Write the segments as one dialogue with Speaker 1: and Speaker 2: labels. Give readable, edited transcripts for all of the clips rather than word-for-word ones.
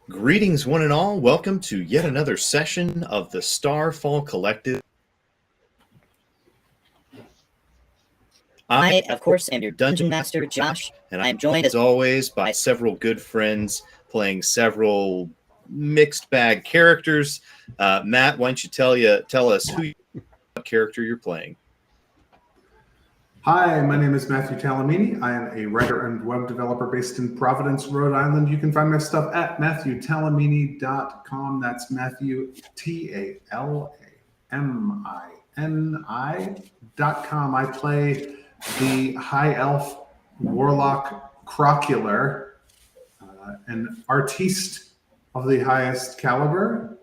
Speaker 1: Greetings, one and all. Welcome to yet another session of the Starfall Collective. I, of course, am your Dungeon Master, Josh, and I am joined, as always, by several good friends playing several mixed bag characters. Matt, why don't you tell us what character you're playing?
Speaker 2: Hi, my name is Matthew Talamini. I am a writer and web developer based in Providence, Rhode Island. You can find my stuff at MatthewTalamini.com. That's Matthew, TALAMINI.com. I play the High Elf Warlock Crocular, an artiste of the highest caliber.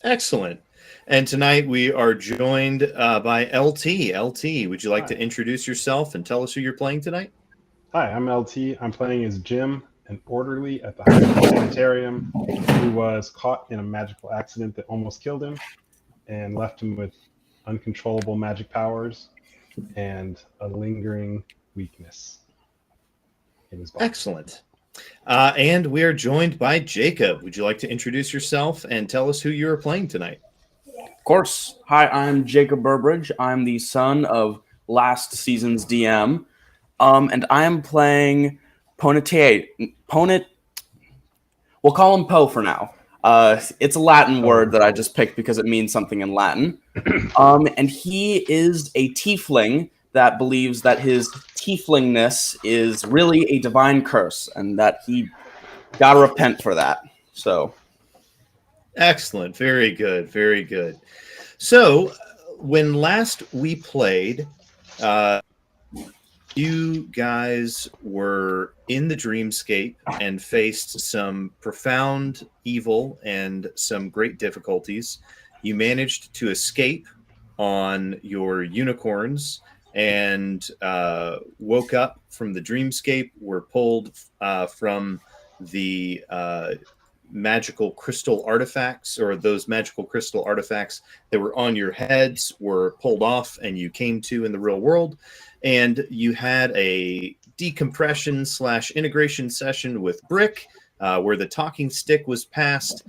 Speaker 1: Excellent. And tonight we are joined by LT. LT, would you like to introduce yourself and tell us who you're playing tonight?
Speaker 3: Hi, I'm LT. I'm playing as Jim, an orderly at the High Sanitarium who was caught in a magical accident that almost killed him and left him with uncontrollable magic powers and a lingering weakness in his body.
Speaker 1: Excellent. And we are joined by Jacob. Would you like to introduce yourself and tell us who you are playing tonight?
Speaker 4: Of course. Hi, I'm Jacob Burbridge. I'm the son of last season's DM, and I am playing We'll call him Poe for now. It's a Latin word that I just picked because it means something in Latin. And he is a tiefling that believes that his tieflingness is really a divine curse and that he gotta repent for that. So...
Speaker 1: Excellent. Very good. Very good. So, when last we played, you guys were in the dreamscape and faced some profound evil and some great difficulties. You managed to escape on your unicorns and woke up from the dreamscape, were pulled from the magical crystal artifacts, or those magical crystal artifacts that were on your heads were pulled off and you came to in the real world, and you had a decompression / integration session with Brick where the talking stick was passed,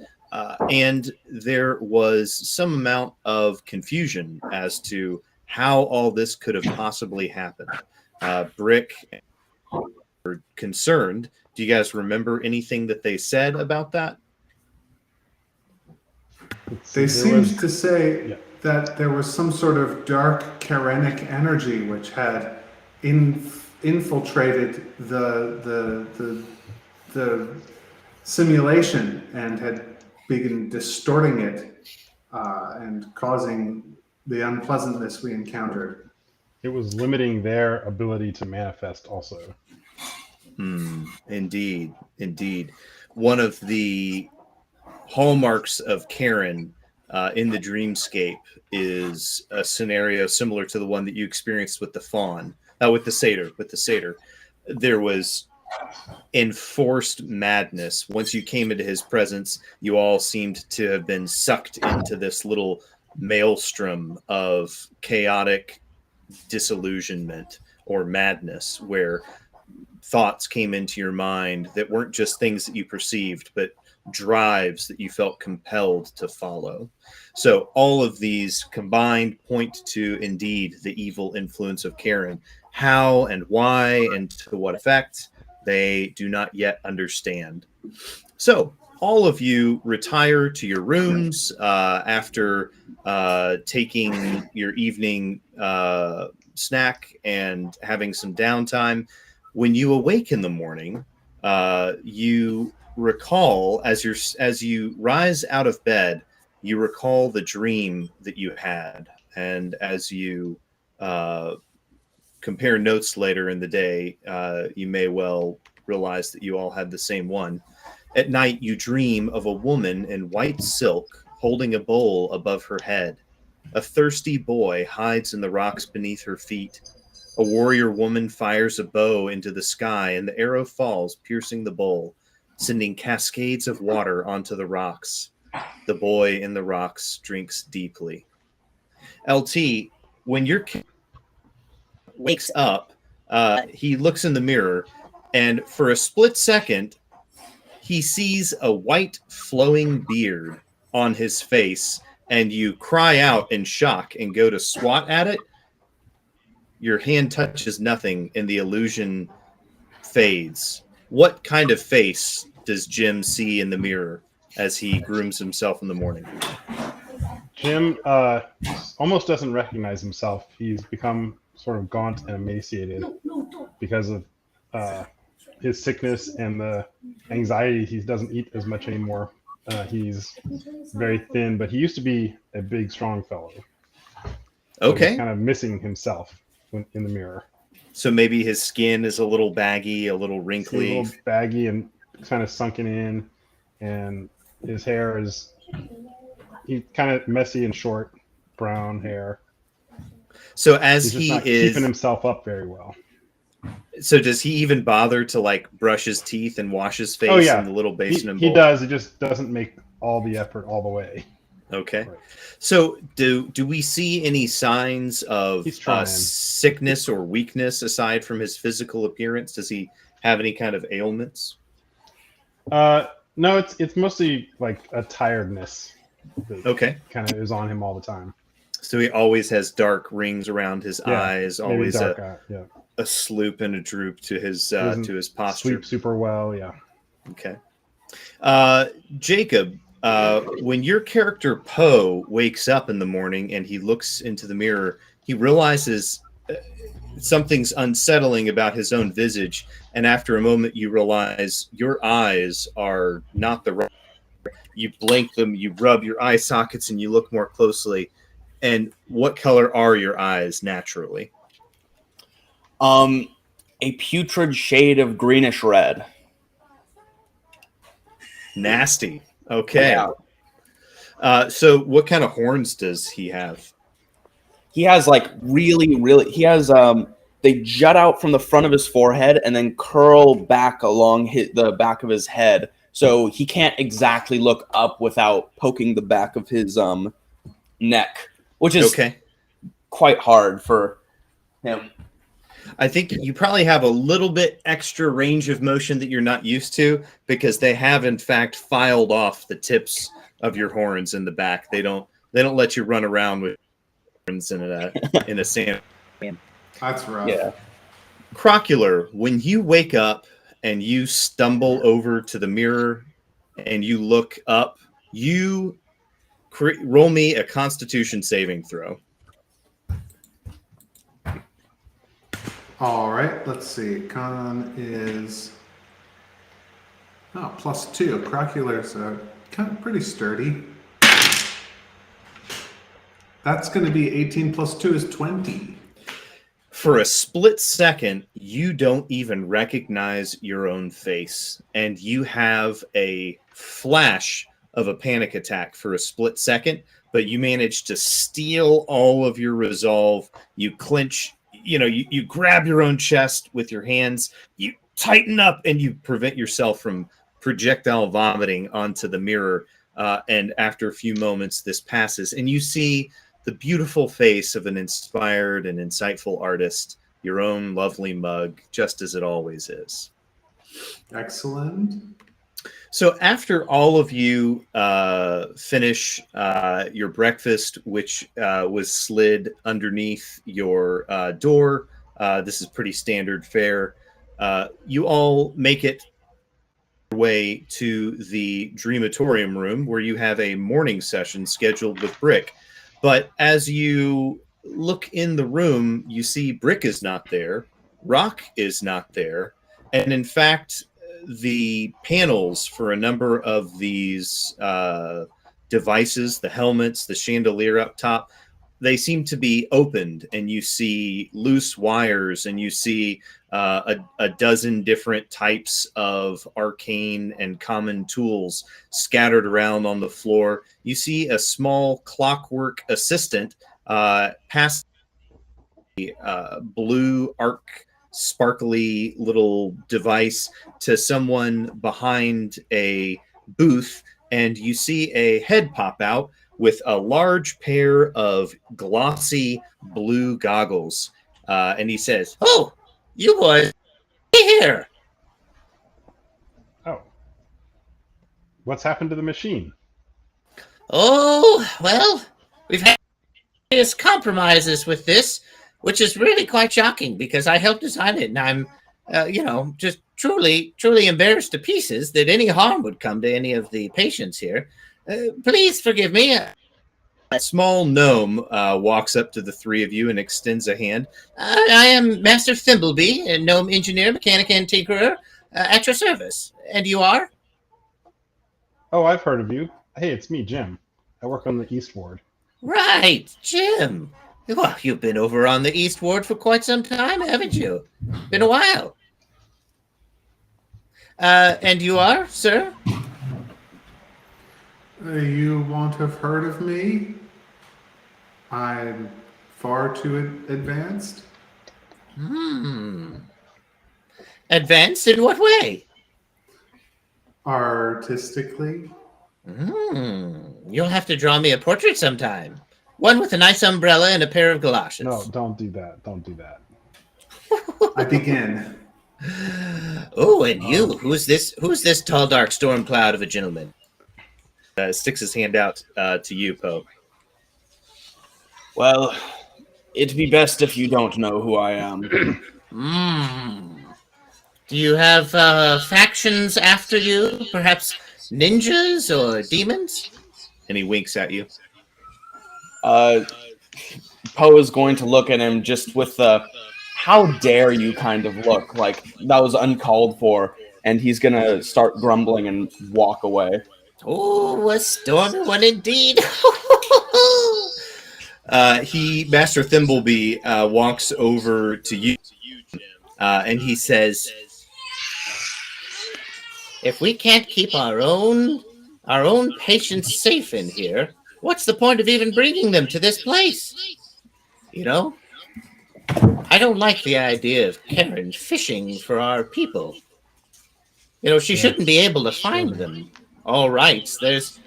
Speaker 1: and there was some amount of confusion as to how all this could have possibly happened. Brick were concerned. Do you guys remember anything that they said about that?
Speaker 2: They seemed to say that there was some sort of dark Karenic energy which had infiltrated the simulation and had begun distorting it and causing the unpleasantness we encountered.
Speaker 3: It was limiting their ability to manifest also.
Speaker 1: Indeed. One of the hallmarks of Karen in the dreamscape is a scenario similar to the one that you experienced with the fawn, with the satyr. There was enforced madness. Once you came into his presence, you all seemed to have been sucked into this little maelstrom of chaotic disillusionment or madness, where thoughts came into your mind that weren't just things that you perceived, but drives that you felt compelled to follow. So all of these combined point to, indeed, the evil influence of Karen. How and why and to what effect, they do not yet understand. So all of you retire to your rooms after taking your evening snack and having some downtime. When you awake in the morning, you recall, as you rise out of bed, you recall the dream that you had, and as you compare notes later in the day, you may well realize that you all had the same one. At night, you dream of a woman in white silk holding a bowl above her head. A thirsty boy hides in the rocks beneath her feet. A warrior woman fires a bow into the sky, and the arrow falls, piercing the bowl, sending cascades of water onto the rocks. The boy in the rocks drinks deeply. LT, when you're wakes up, he looks in the mirror, and for a split second, he sees a white flowing beard on his face, and you cry out in shock and go to swat at it. Your hand touches nothing, and the illusion fades. What kind of face does Jim see in the mirror as he grooms himself in the morning?
Speaker 3: Jim almost doesn't recognize himself. He's become sort of gaunt and emaciated because of his sickness and the anxiety. He doesn't eat as much anymore. He's very thin, but he used to be a big, strong fellow. So
Speaker 1: Okay.
Speaker 3: he's kind of missing himself in the mirror.
Speaker 1: So maybe his skin is a little baggy, a little
Speaker 3: He's
Speaker 1: wrinkly.
Speaker 3: a little baggy and kind of sunken in, and his hair is he's kind of messy and short, brown hair.
Speaker 1: So as
Speaker 3: He's just
Speaker 1: he
Speaker 3: not
Speaker 1: is,
Speaker 3: keeping himself up very well.
Speaker 1: so does he even bother to like brush his teeth and wash his face
Speaker 3: Oh, yeah.
Speaker 1: in the little basin and
Speaker 3: He
Speaker 1: bowl?
Speaker 3: does. He just doesn't make all the effort all the way.
Speaker 1: Okay.
Speaker 3: Right.
Speaker 1: So do we see any signs of
Speaker 3: He's trying.
Speaker 1: sickness or weakness aside from his physical appearance? Does he have any kind of ailments?
Speaker 3: No, it's mostly like a tiredness that
Speaker 1: Okay.
Speaker 3: kind of is on him all the time.
Speaker 1: So he always has dark rings around his
Speaker 3: Yeah,
Speaker 1: eyes,
Speaker 3: Maybe
Speaker 1: always
Speaker 3: dark eye. Yeah.
Speaker 1: a sloop and a droop to his
Speaker 3: Doesn't
Speaker 1: posture.
Speaker 3: Sleep super well. Yeah.
Speaker 1: Okay. Jacob, when your character Poe wakes up in the morning and he looks into the mirror, he realizes something's unsettling about his own visage. And after a moment, you realize your eyes are not the right. You blink them, you rub your eye sockets, and you look more closely. And what color are your eyes naturally?
Speaker 4: A putrid shade of greenish red.
Speaker 1: Nasty. Okay.
Speaker 4: Yeah.
Speaker 1: So what kind of horns does he have?
Speaker 4: He has like really he has they jut out from the front of his forehead and then curl back along the back of his head. So he can't exactly look up without poking the back of his neck, which is
Speaker 1: Okay.
Speaker 4: quite hard for him.
Speaker 1: I think you probably have a little bit extra range of motion that you're not used to because they have in fact filed off the tips of your horns in the back. They don't let you run around with horns in a sand.
Speaker 2: That's rough.
Speaker 4: Yeah.
Speaker 1: Crocular, when you wake up and you stumble over to the mirror and you look up, you roll me a Constitution saving throw.
Speaker 2: All right, let's see. Con is +2. Crocular's kind of pretty sturdy. That's going to be 18 plus 2 is 20.
Speaker 1: For a split second, you don't even recognize your own face, and you have a flash of a panic attack for a split second, but you manage to steal all of your resolve. You clench, you grab your own chest with your hands, you tighten up, and you prevent yourself from projectile vomiting onto the mirror. And after a few moments, this passes, and you see the beautiful face of an inspired and insightful artist, your own lovely mug, just as it always is.
Speaker 2: Excellent.
Speaker 1: So after all of you finish your breakfast, which was slid underneath your door, this is pretty standard fare, you all make it your way to the Dreamatorium room where you have a morning session scheduled with Brick. But as you look in the room, you see Brick is not there, Rock is not there, and in fact, the panels for a number of these devices, the helmets, the chandelier up top, they seem to be opened, and you see loose wires, and you see a dozen different types of arcane and common tools scattered around on the floor. You see a small clockwork assistant pass blue arc sparkly little device to someone behind a booth, and you see a head pop out with a large pair of glossy blue goggles. and he says, "Oh, you boys here."
Speaker 3: Oh. What's happened to the machine?
Speaker 5: Oh, well, we've had various compromises with this, which is really quite shocking because I helped design it, and I'm, just truly, truly embarrassed to pieces that any harm would come to any of the patients here. Please forgive me.
Speaker 1: A small gnome walks up to the three of you and extends a hand.
Speaker 5: I am Master Thimbleby, a gnome engineer, mechanic, and tinkerer, at your service. And you are?
Speaker 3: Oh, I've heard of you. Hey, it's me, Jim. I work on the East Ward.
Speaker 5: Right, Jim. Well, you've been over on the East Ward for quite some time, haven't you? Been a while. And you are, sir?
Speaker 2: You won't have heard of me. I'm far too advanced.
Speaker 5: Advanced in what way?
Speaker 2: Artistically.
Speaker 5: You'll have to draw me a portrait sometime. One with a nice umbrella and a pair of galoshes.
Speaker 3: No, don't do that. Don't do that.
Speaker 2: I begin.
Speaker 5: Oh, and you? Who's this tall, dark storm cloud of a gentleman?
Speaker 1: Sticks his hand out to you, Poe.
Speaker 4: Well, it'd be best if you don't know who I am.
Speaker 5: Do you have factions after you? Perhaps ninjas or demons?
Speaker 1: And he winks at you.
Speaker 4: Poe is going to look at him just with the "how dare you" kind of look, like that was uncalled for, and he's gonna start grumbling and walk away.
Speaker 5: Oh, a stormy one indeed.
Speaker 1: Master Thimbleby, walks over to you, and he says,
Speaker 5: If we can't keep our own patients safe in here, what's the point of even bringing them to this place? You know, I don't like the idea of Karen fishing for our people. You know, she shouldn't be able to find them. All right, there's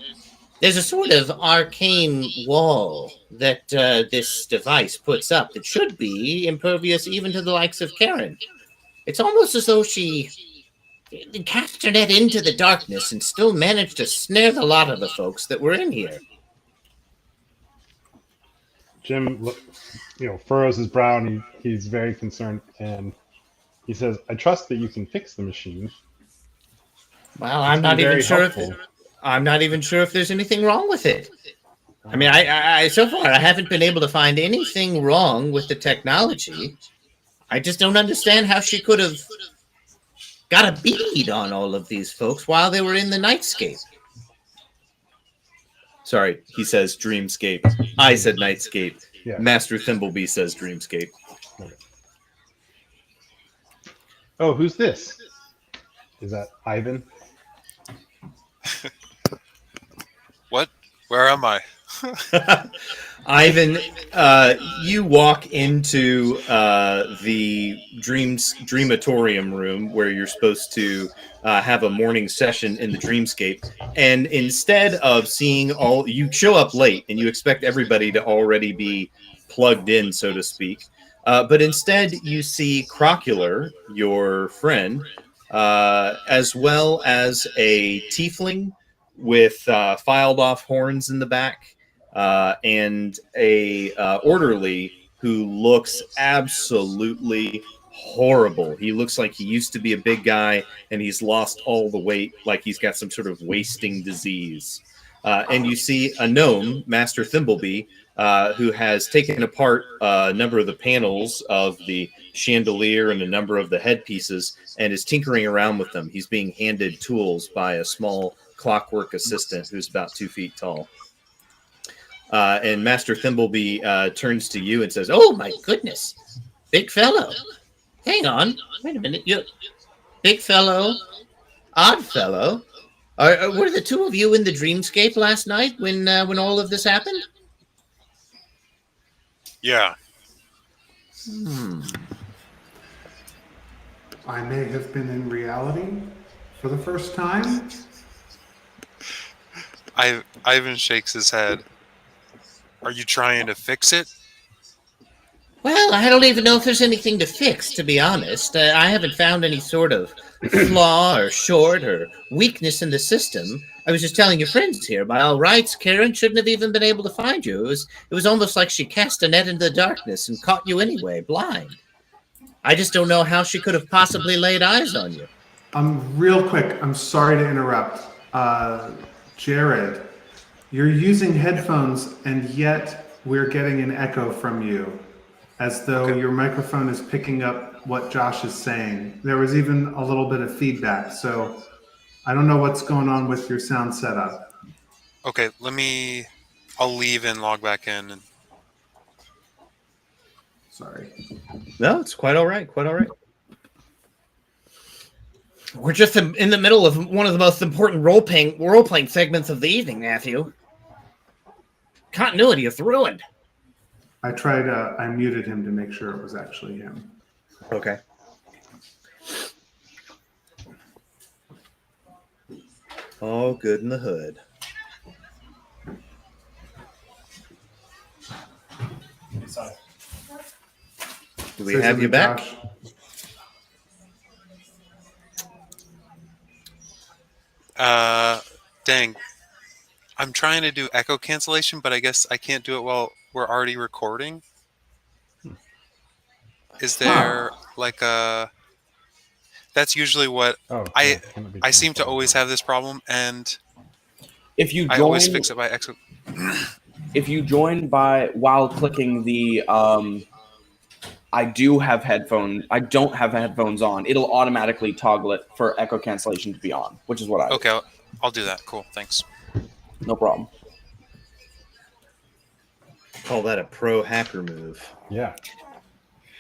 Speaker 5: a sort of arcane wall that this device puts up that should be impervious even to the likes of Karen. It's almost as though she cast her net into the darkness and still managed to snare the lot of the folks that were in here.
Speaker 3: Jim, furrows his brow and he's very concerned, and he says, "I trust that you can fix the machine."
Speaker 5: Well, I'm not even sure if there's anything wrong with it. I mean, I so far I haven't been able to find anything wrong with the technology. I just don't understand how she could have got a bead on all of these folks while they were in the nightscape.
Speaker 1: sorry, he says dreamscape. I said nightscape.
Speaker 3: Yeah.
Speaker 1: Master Thimbleby says dreamscape.
Speaker 3: Okay. Oh, who's this? Is that Ivan?
Speaker 6: What? Where am I?
Speaker 1: Ivan, you walk into the dreamatorium room where you're supposed to have a morning session in the dreamscape, and instead of seeing you show up late and you expect everybody to already be plugged in, so to speak, but instead you see Crocular, your friend, as well as a tiefling with filed off horns in the back, and a orderly who looks absolutely horrible. He looks like he used to be a big guy and he's lost all the weight, like he's got some sort of wasting disease. And you see a gnome, Master Thimbleby, who has taken apart a number of the panels of the chandelier and a number of the headpieces and is tinkering around with them. He's being handed tools by a small clockwork assistant who's about 2 feet tall. And Master Thimbleby turns to you and says,
Speaker 5: "Oh my goodness, big fellow! Hang on, wait a minute. You, big fellow, odd fellow. Were the two of you in the dreamscape last night when all of this happened?"
Speaker 6: Yeah.
Speaker 2: I may have been in reality for the first time.
Speaker 6: Ivan shakes his head. Are you trying to fix it?
Speaker 5: Well, I don't even know if there's anything to fix, to be honest. I haven't found any sort of flaw or short or weakness in the system. I was just telling your friends here, by all rights, Karen shouldn't have even been able to find you. It was almost like she cast a net into the darkness and caught you anyway, blind. I just don't know how she could have possibly laid eyes on you.
Speaker 2: Real quick, I'm sorry to interrupt. Jared, you're using headphones and yet we're getting an echo from you, as though your microphone is picking up what Josh is saying. There was even a little bit of feedback, so I don't know what's going on with your sound setup.
Speaker 6: Okay, I'll leave and log back in. And
Speaker 2: Sorry.
Speaker 1: No, it's quite all right. Quite all right.
Speaker 5: We're just in the middle of one of the most important role-playing segments of the evening, Matthew. Continuity is ruined.
Speaker 2: I muted him to make sure it was actually him.
Speaker 1: Okay. All good in the hood. Do we
Speaker 2: Say
Speaker 1: have you
Speaker 2: something,
Speaker 1: back?
Speaker 2: Josh.
Speaker 6: Dang. I'm trying to do echo cancellation, but I guess I can't do it while we're already recording. Is there like a... That's usually what... I seem to always have this problem, and
Speaker 4: If you
Speaker 6: I always
Speaker 4: join,
Speaker 6: fix it by echo...
Speaker 4: if you join by while clicking the I don't have headphones on, it'll automatically toggle it for echo cancellation to be on, which is what I do.
Speaker 6: Okay, I'll do that. Cool, thanks.
Speaker 4: No problem.
Speaker 1: Call that a pro hacker move.
Speaker 3: Yeah,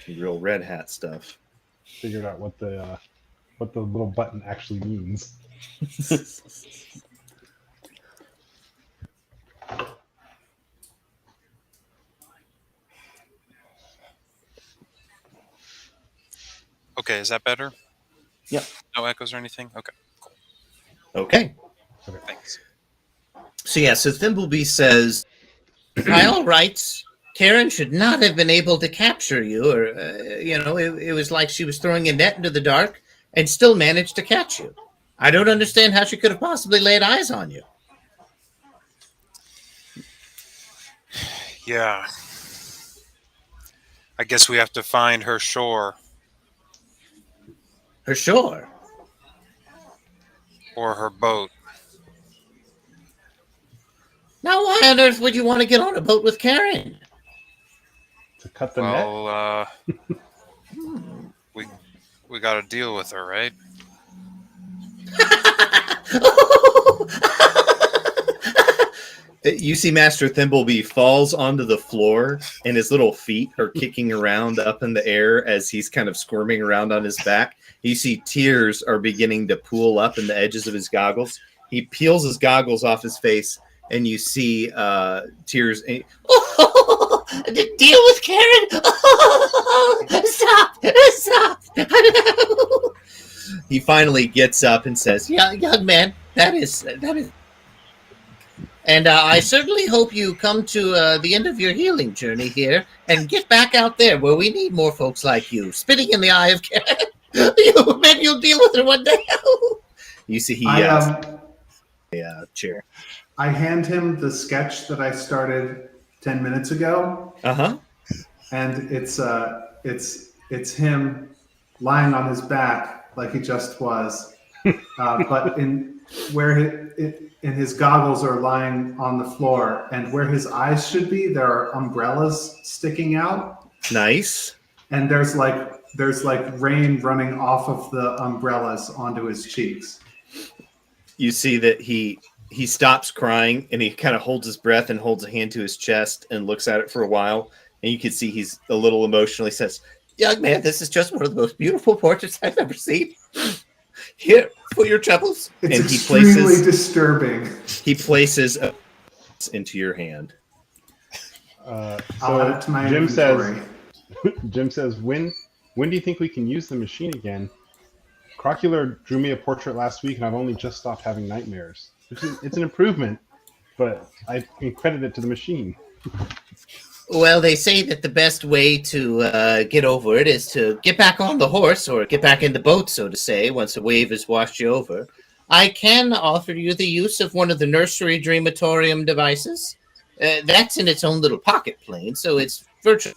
Speaker 1: Real red hat stuff.
Speaker 3: figured out what the little button actually means.
Speaker 6: Okay, is that better?
Speaker 4: Yep.
Speaker 6: No echoes or anything? Okay,
Speaker 1: Okay.
Speaker 6: thanks.
Speaker 1: So Thimblebee says,
Speaker 5: By all rights, Karen should not have been able to capture you, or, it was like she was throwing a net into the dark and still managed to catch you. I don't understand how she could have possibly laid eyes on you.
Speaker 6: Yeah. I guess we have to find her shore.
Speaker 5: For sure.
Speaker 6: Or her boat.
Speaker 5: Now, why on earth would you want to get on a boat with Karen?
Speaker 3: To cut the net.
Speaker 6: Well, we got to deal with her, right?
Speaker 1: you see Master Thimblebee falls onto the floor and his little feet are kicking around up in the air as he's kind of squirming around on his back. You see tears are beginning to pool up in the edges of his goggles. He peels his goggles off his face and you see tears.
Speaker 5: Deal with Karen. Stop.
Speaker 1: He finally gets up and says,
Speaker 5: Young man, that is. And I certainly hope you come to the end of your healing journey here and get back out there where we need more folks like you. Spitting in the eye of Karen. Maybe you'll deal with her one day.
Speaker 1: you see he chair.
Speaker 2: I hand him the sketch that I started 10 minutes ago.
Speaker 1: Uh-huh.
Speaker 2: And it's him lying on his back like he just was, but his goggles are lying on the floor, and where his eyes should be, there are umbrellas sticking out.
Speaker 1: Nice.
Speaker 2: And there's like rain running off of the umbrellas onto his cheeks.
Speaker 1: You see that he stops crying and he kind of holds his breath and holds a hand to his chest and looks at it for a while. And you can see he's a little emotional. He says,
Speaker 5: Young man, this is just one of the most beautiful portraits I've ever seen. Here, for your troubles.
Speaker 2: It's
Speaker 1: and
Speaker 2: extremely disturbing.
Speaker 1: He places a into your hand.
Speaker 2: I'll add it to my
Speaker 3: Jim
Speaker 2: inventory.
Speaker 3: says, when do you think we can use the machine again? Crocular drew me a portrait last week, and I've only just stopped having nightmares. It's an improvement, but I can credit it to the machine.
Speaker 5: Well, they say that the best way to get over it is to get back on the horse or get back in the boat, so to say, once a wave has washed you over. I can offer you the use of one of the nursery dreamatorium devices. That's in its own little pocket plane, so it's virtually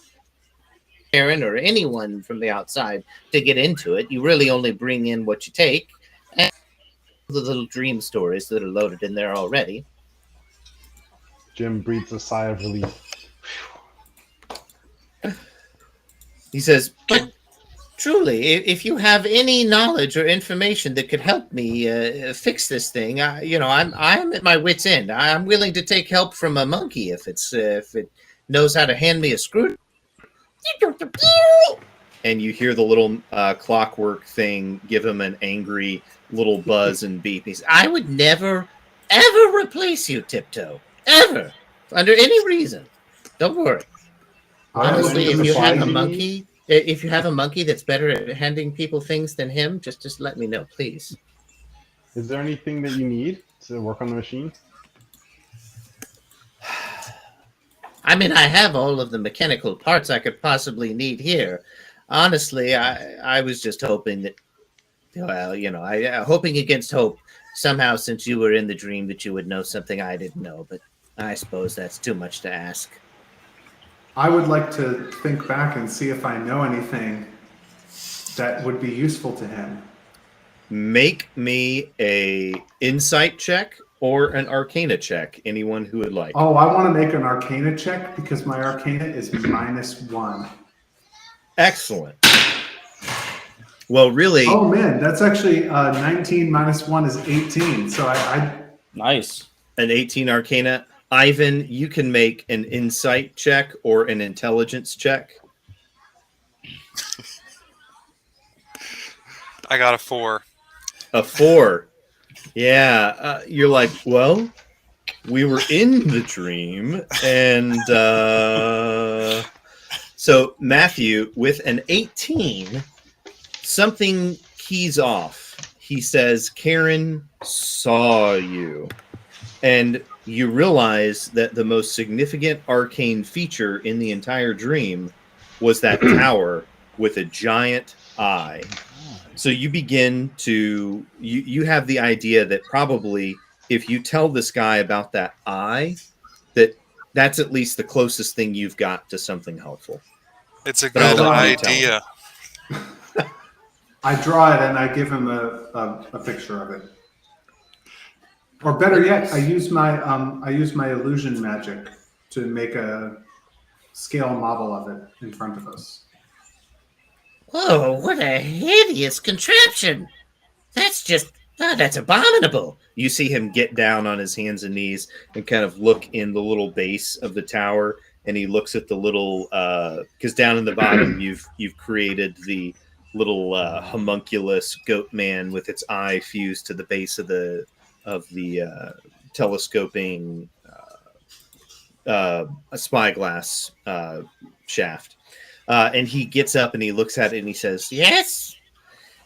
Speaker 5: Aaron or anyone from the outside to get into it. You really only bring in what you take and the little dream stories that are loaded in there already.
Speaker 3: Jim breathes a sigh of relief.
Speaker 5: He says, but truly, if you have any knowledge or information that could help me fix this thing, I'm at my wit's end. I'm willing to take help from a monkey if it knows how to hand me a screw. And you hear the little clockwork thing give him an angry little buzz and beep. He says, I would never, ever replace you, Tiptoe. Ever. Under any reason. Don't worry. Honestly, if you have a monkey that's better at handing people things than him, just let me know, please.
Speaker 3: Is there anything that you need to work on the machine?
Speaker 5: I mean, I have all of the mechanical parts I could possibly need here. Honestly, I was just hoping that, hoping against hope somehow, since you were in the dream, that you would know something I didn't know. But I suppose that's too much to ask.
Speaker 2: I would like to think back and see if I know anything that would be useful to him.
Speaker 1: Make me a insight check or an arcana check. Anyone who would like.
Speaker 2: Oh, I want to make an arcana check because my arcana is -1.
Speaker 1: Excellent. Well, really.
Speaker 2: Oh man, that's actually 19 -1 is 18. So I
Speaker 4: Nice.
Speaker 1: An 18 arcana. Ivan, you can make an insight check or an intelligence check.
Speaker 6: I got a 4.
Speaker 1: A 4. Yeah. You're like, well, we were in the dream. And so Matthew, with an 18, something keys off. He says, Karen saw you. And you realize that the most significant arcane feature in the entire dream was that tower with a giant eye. So you begin to, you have the idea that probably if you tell this guy about that eye, that's at least the closest thing you've got to something helpful.
Speaker 6: It's a good idea.
Speaker 2: I draw it and I give him a picture of it. Or better yet, I use my illusion magic to make a scale model of it in front of us.
Speaker 5: Whoa, what a hideous contraption! That's abominable.
Speaker 1: You see him get down on his hands and knees and kind of look in the little base of the tower, and he looks at the little because down in the bottom you've created the little homunculus goat man with its eye fused to the base of the telescoping spyglass shaft. And he gets up and he looks at it and he says,
Speaker 5: Yes,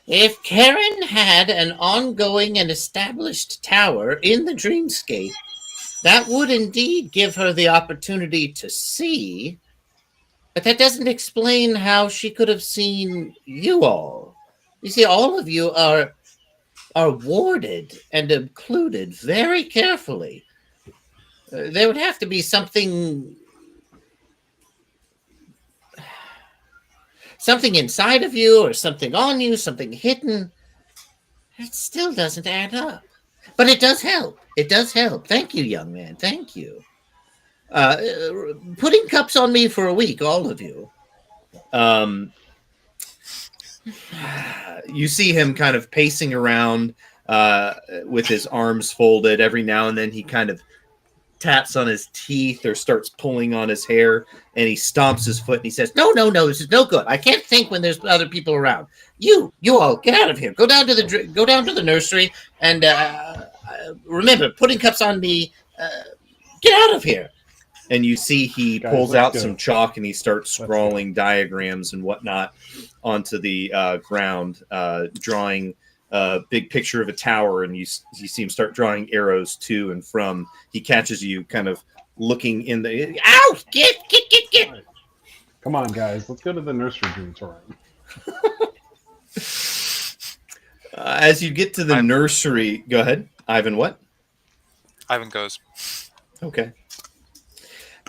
Speaker 5: if Karen had an ongoing and established tower in the dreamscape, that would indeed give her the opportunity to see, but that doesn't explain how she could have seen you all. You see, all of you are warded and occluded very carefully. There would have to be something inside of you or something on you, something hidden. It still doesn't add up. But it does help. It does help. Thank you, young man. Thank you. Putting cups on me for a week, all of you.
Speaker 1: You see him kind of pacing around with his arms folded. Every now and then he kind of taps on his teeth or starts pulling on his hair, and he stomps his foot and he says, no, this is no good. I can't think when there's other people around. You all get out of here. Go down to the nursery and remember, putting cups on me. Get out of here. And you see he pulls out some chalk and he starts scrawling diagrams and whatnot onto the ground, drawing a big picture of a tower, and you see him start drawing arrows to and from. He catches you kind of looking in the.
Speaker 5: Ow! Get!
Speaker 3: All right. Come on, guys. Let's go to the nursery dreamatorium.
Speaker 1: As you get to the nursery, go ahead, Ivan. What?
Speaker 6: Ivan goes.
Speaker 1: Okay.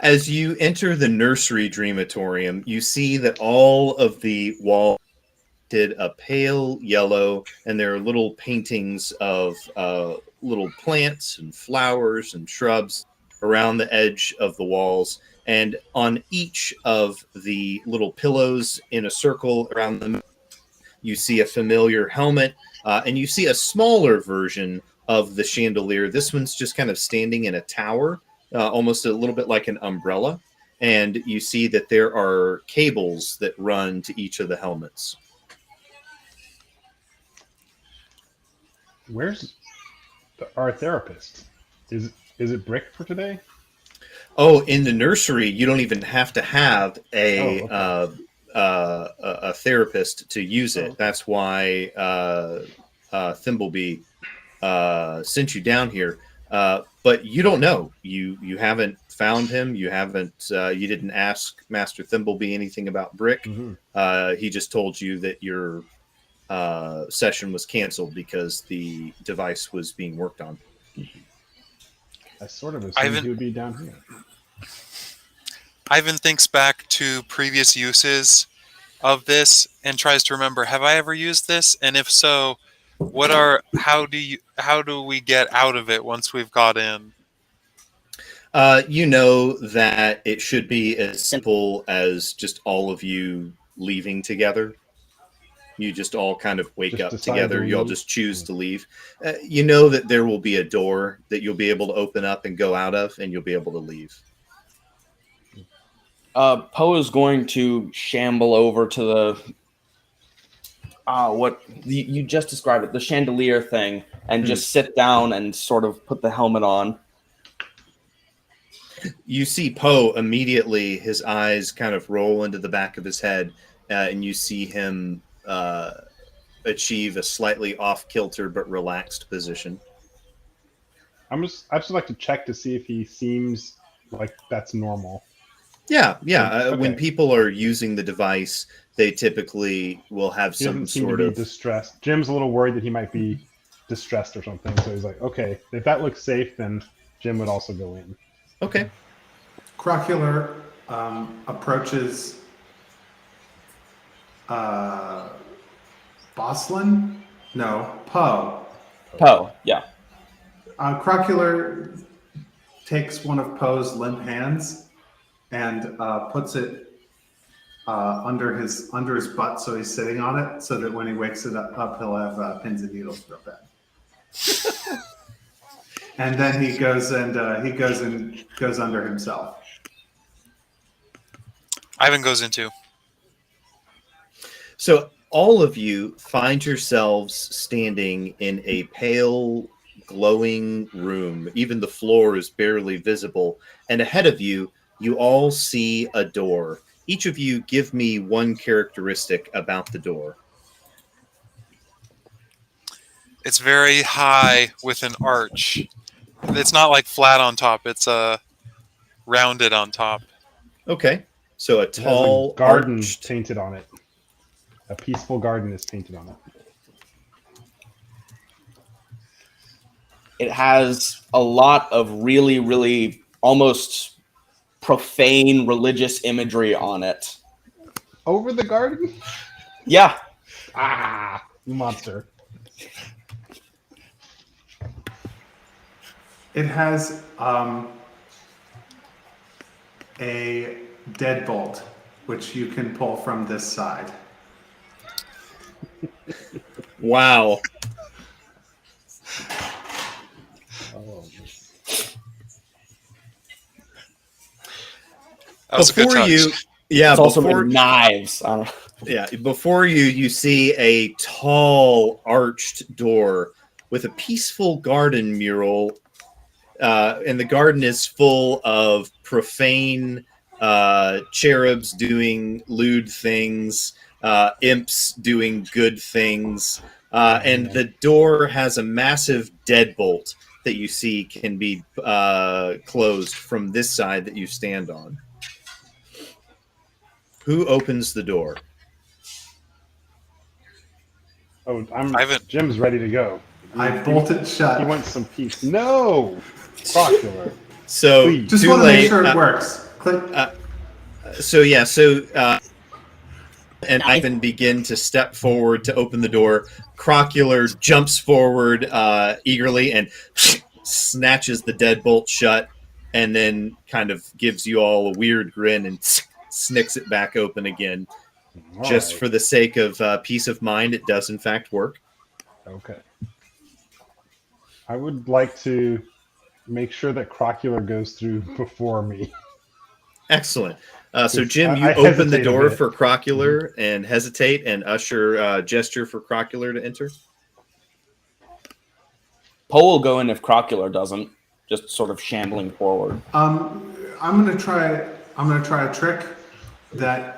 Speaker 1: As you enter the nursery dreamatorium, you see that all of the walls did a pale yellow, and there are little paintings of little plants and flowers and shrubs around the edge of the walls. And on each of the little pillows in a circle around them, you see a familiar helmet, and you see a smaller version of the chandelier. This one's just kind of standing in a tower, almost a little bit like an umbrella. And you see that there are cables that run to each of the helmets.
Speaker 3: Where's our therapist? Is it Brick for today?
Speaker 1: Oh, in the nursery, you don't even have to have a a therapist to use it. That's why Thimbleby sent you down here. But you don't know. You haven't found him. You haven't. You didn't ask Master Thimbleby anything about Brick.
Speaker 3: Mm-hmm.
Speaker 1: He just told you that your session was canceled because the device was being worked on.
Speaker 3: I sort of assumed he would be down here.
Speaker 6: Ivan thinks back to previous uses of this and tries to remember, have I ever used this? And if so, how do we get out of it once we've got in?
Speaker 1: You know that it should be as simple as just all of you leaving together. You just all kind of wake up together. You all just choose to leave. You know that there will be a door that you'll be able to open up and go out of, and you'll be able to leave.
Speaker 4: Poe is going to shamble over to the you just described it, the chandelier thing, and just sit down and sort of put the helmet on.
Speaker 1: You see Poe immediately, his eyes kind of roll into the back of his head, and you see him achieve a slightly off-kilter but relaxed position.
Speaker 3: I just like to check to see if he seems like that's normal.
Speaker 1: Yeah.
Speaker 3: Okay.
Speaker 1: When people are using the device, they typically will have some sort of
Speaker 3: distressed. Jim's a little worried that he might be distressed or something, so he's like, okay, if that looks safe, then Jim would also go in.
Speaker 1: Okay.
Speaker 2: Crocular approaches Boslin? No, Poe.
Speaker 4: Poe, yeah.
Speaker 2: Crocular takes one of Poe's limp hands and puts it under his butt, so he's sitting on it, so that when he wakes it up he'll have pins and needles for a bed. And then he goes under himself.
Speaker 6: Ivan goes in too.
Speaker 1: So all of you find yourselves standing in a pale, glowing room. Even the floor is barely visible. And ahead of you, you all see a door. Each of you give me one characteristic about the door.
Speaker 6: It's very high with an arch. It's not like flat on top. It's rounded on top.
Speaker 1: Okay. So a tall
Speaker 3: it has a garden
Speaker 1: arched...
Speaker 3: painted on it. A peaceful garden is painted on it.
Speaker 4: It has a lot of really, really almost profane religious imagery on it.
Speaker 3: Over the garden?
Speaker 4: Yeah.
Speaker 3: Ah, you monster.
Speaker 2: It has a deadbolt, which you can pull from this side.
Speaker 1: Wow.
Speaker 6: That was a good touch.
Speaker 4: It's also with knives.
Speaker 1: Yeah, before you see a tall arched door with a peaceful garden mural, and the garden is full of profane cherubs doing lewd things, imps doing good things, and the door has a massive deadbolt that you see can be closed from this side that you stand on. Who opens the door?
Speaker 3: Oh,
Speaker 6: Ivan.
Speaker 3: Jim's ready to go.
Speaker 2: I bolt it shut.
Speaker 3: He wants some peace. No, Crocula.
Speaker 1: So
Speaker 3: Please.
Speaker 2: Just
Speaker 1: too
Speaker 2: want to
Speaker 1: late.
Speaker 2: make sure it works. Click.
Speaker 1: And Ivan begin to step forward to open the door. Crocular jumps forward eagerly and snatches the deadbolt shut, and then kind of gives you all a weird grin and snicks it back open again.
Speaker 3: All
Speaker 1: Just
Speaker 3: right.
Speaker 1: for the sake of peace of mind, it does in fact work.
Speaker 3: Okay. I would like to make sure that Crocula goes through before me.
Speaker 1: Excellent. So,
Speaker 3: Yes,
Speaker 1: Jim, you
Speaker 3: I
Speaker 1: open the
Speaker 3: hesitate a
Speaker 1: door
Speaker 3: bit.
Speaker 1: for Crocular and hesitate, and Usher gesture for Crocular to enter.
Speaker 4: Poe will go in if Crocula doesn't, just sort of shambling forward.
Speaker 2: I'm gonna try a trick that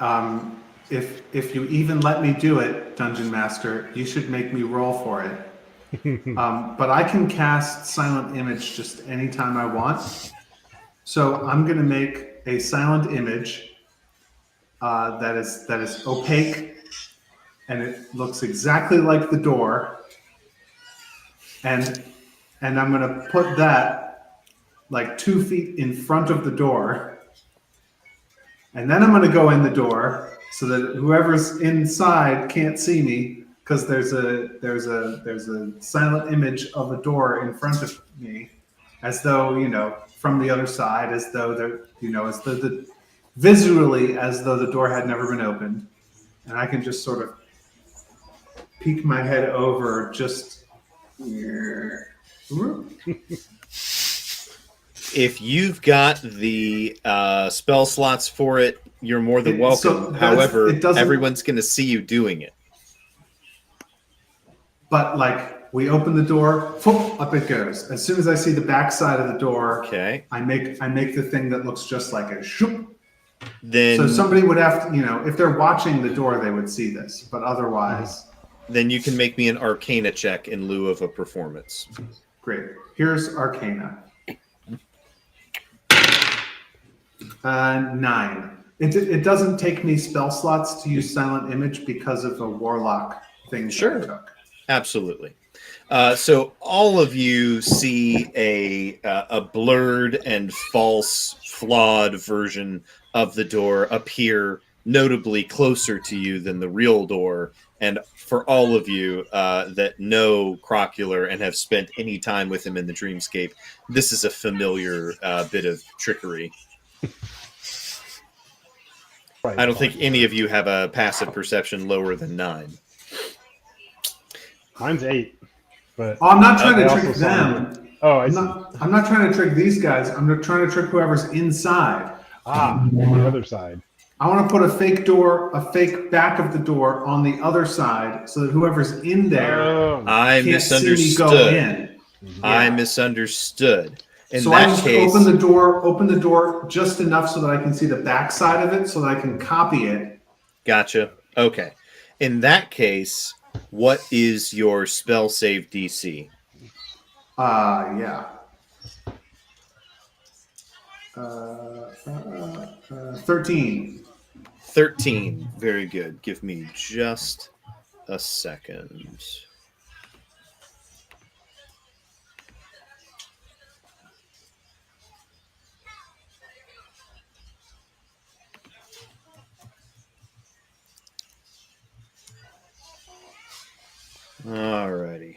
Speaker 2: if you even let me do it, Dungeon Master, you should make me roll for it. But I can cast Silent Image just anytime I want. So I'm gonna make a silent image that is opaque, and it looks exactly like the door. And I'm gonna put that like 2 feet in front of the door. And then I'm going to go in the door so that whoever's inside can't see me, because there's a silent image of a door in front of me, as though, from the other side, as though visually as though the door had never been opened. And I can just sort of peek my head over just
Speaker 1: If you've got the spell slots for it, you're more than welcome. However, everyone's going to see you doing it.
Speaker 2: But we open the door, up it goes. As soon as I see the back side of the door,
Speaker 1: Okay.
Speaker 2: I make the thing that looks just like a shoop.
Speaker 1: Then,
Speaker 2: So somebody would have to, if they're watching the door, they would see this. But otherwise,
Speaker 1: then you can make me an Arcana check in lieu of a performance.
Speaker 2: great. Here's Arcana. 9. It doesn't take me spell slots to use Silent Image because of a Warlock thing
Speaker 1: Sure.
Speaker 2: that I took.
Speaker 1: Absolutely. So all of you see a blurred and false, flawed version of the door appear notably closer to you than the real door. And for all of you that know Crocular and have spent any time with him in the Dreamscape, this is a familiar bit of trickery.
Speaker 3: Right,
Speaker 1: I don't think any of you have a passive perception lower than 9.
Speaker 3: Mine's 8. But
Speaker 2: Oh, I'm not trying
Speaker 3: I
Speaker 2: to
Speaker 3: also
Speaker 2: trick
Speaker 3: saw
Speaker 2: them.
Speaker 3: Oh, I see.
Speaker 2: I'm not trying to trick these guys. I'm trying to trick whoever's inside.
Speaker 3: On the other side.
Speaker 2: I want to put a fake door, a fake back of the door on the other side, so that whoever's in there
Speaker 3: Oh.
Speaker 1: I
Speaker 2: can't see me
Speaker 1: misunderstood.
Speaker 2: go in.
Speaker 1: I misunderstood. In
Speaker 2: So
Speaker 1: that
Speaker 2: I just
Speaker 1: case,
Speaker 2: open the door just enough so that I can see the back side of it, so that I can copy it.
Speaker 1: gotcha. Okay. In that case, what is your spell save DC?
Speaker 2: Yeah. 13.
Speaker 1: 13. Very good. Give me just a second. Alrighty.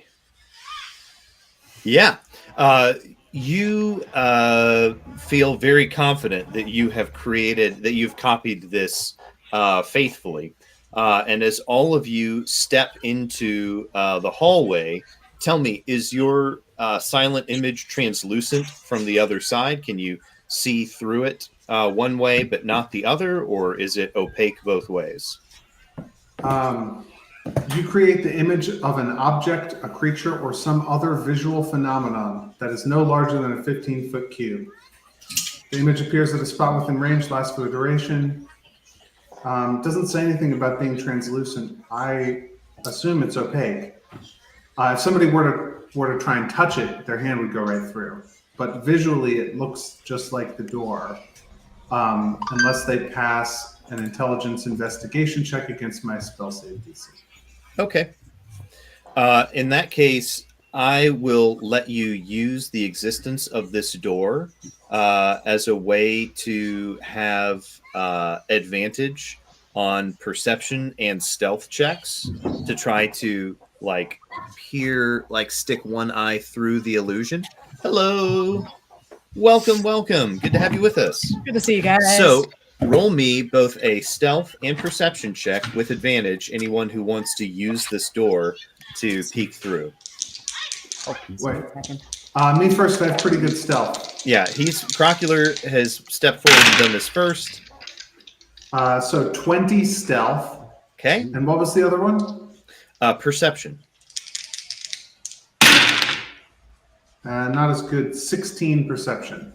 Speaker 1: Yeah. You feel very confident that you have you've copied this faithfully. And as all of you step into the hallway, tell me, is your silent image translucent from the other side? Can you see through it one way but not the other, or is it opaque both ways?
Speaker 2: You create the image of an object, a creature, or some other visual phenomenon that is no larger than a 15-foot cube. The image appears at a spot within range, lasts for the duration. Doesn't say anything about being translucent. I assume it's opaque. If somebody were to were to try and touch it, their hand would go right through. But visually, it looks just like the door, unless they pass an intelligence investigation check against my spell save DC.
Speaker 1: Okay. In that case, I will let you use the existence of this door as a way to have advantage on perception and stealth checks to try to stick one eye through the illusion. Hello. Welcome. Good to have you with us.
Speaker 7: Good to see you guys.
Speaker 1: So, roll me both a stealth and perception check with advantage. Anyone who wants to use this door to peek through.
Speaker 2: Wait. Me first. I have pretty good stealth.
Speaker 1: Yeah, Crocular has stepped forward and done this first.
Speaker 2: So 20 stealth.
Speaker 1: Okay.
Speaker 2: And what was the other one?
Speaker 1: Perception.
Speaker 2: Not as good. 16 perception.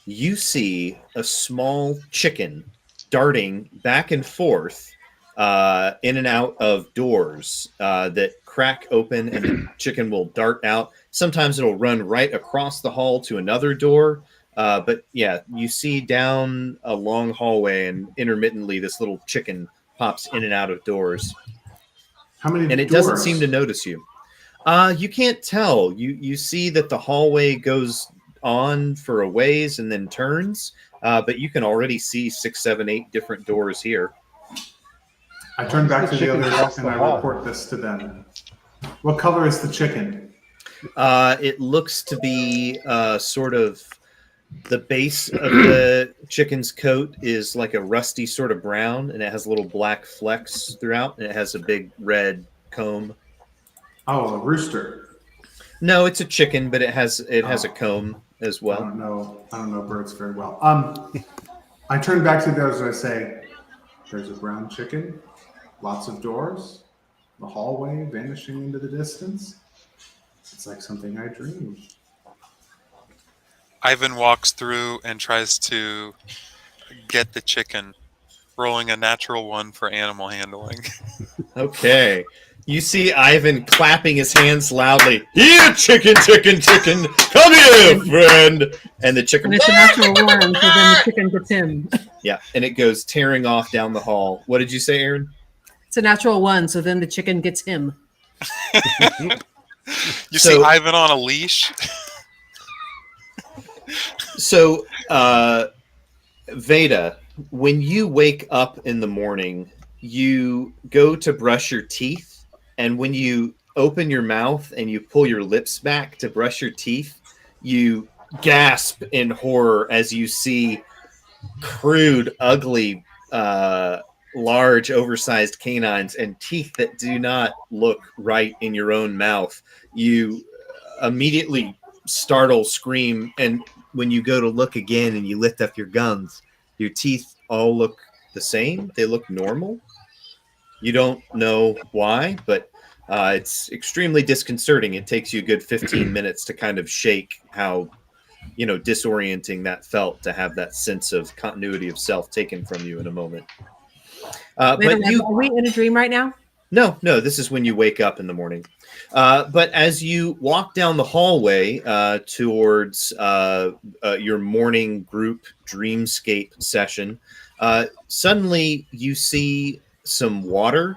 Speaker 1: You see a small chicken darting back and forth in and out of doors that crack open, and the chicken will dart out. Sometimes it'll run right across the hall to another door. But yeah, you see down a long hallway, and intermittently this little chicken pops in and out of doors.
Speaker 2: How many
Speaker 1: And it
Speaker 2: doors?
Speaker 1: doesn't seem to notice you. You can't tell. You see that the hallway goes on for a ways and then turns, but you can already see 6, 7, 8 different doors here.
Speaker 2: I turn back to the
Speaker 3: chicken
Speaker 2: others
Speaker 3: across
Speaker 2: and
Speaker 3: the
Speaker 2: I
Speaker 3: hall.
Speaker 2: report this to them. What color is the chicken?
Speaker 1: It looks to be sort of the base of the chicken's coat is like a rusty sort of brown, and it has little black flecks throughout, and it has a big red comb.
Speaker 2: Oh, a rooster.
Speaker 1: No, it's a chicken, but it has a comb as
Speaker 2: I
Speaker 1: well.
Speaker 2: don't know birds very well. I turn back to the others and I say, "There's a brown chicken, lots of doors, the hallway vanishing into the distance. It's like something I dreamed."
Speaker 6: Ivan walks through and tries to get the chicken, rolling a natural 1 for animal handling.
Speaker 1: Okay. You see Ivan clapping his hands loudly. Here, chicken, chicken, chicken. Come here, friend. And the chicken.
Speaker 7: And it's a natural one, so then the chicken gets him.
Speaker 1: Yeah, and it goes tearing off down the hall. What did you say, Aaron?
Speaker 7: It's a natural one, so then the chicken gets him.
Speaker 6: You see Ivan on a leash?
Speaker 1: So, Veda, when you wake up in the morning, you go to brush your teeth, and when you open your mouth and you pull your lips back to brush your teeth, you gasp in horror as you see crude, ugly, large, oversized canines and teeth that do not look right in your own mouth. You immediately startle, scream, and when you go to look again and you lift up your gums, your teeth all look the same. They look normal. You don't know why, but it's extremely disconcerting. It takes you a good 15 minutes to kind of shake how, disorienting that felt to have that sense of continuity of self taken from you in a moment.
Speaker 7: Are we in a dream right now?
Speaker 1: No, this is when you wake up in the morning. But as you walk down the hallway towards your morning group dreamscape session, suddenly you see some water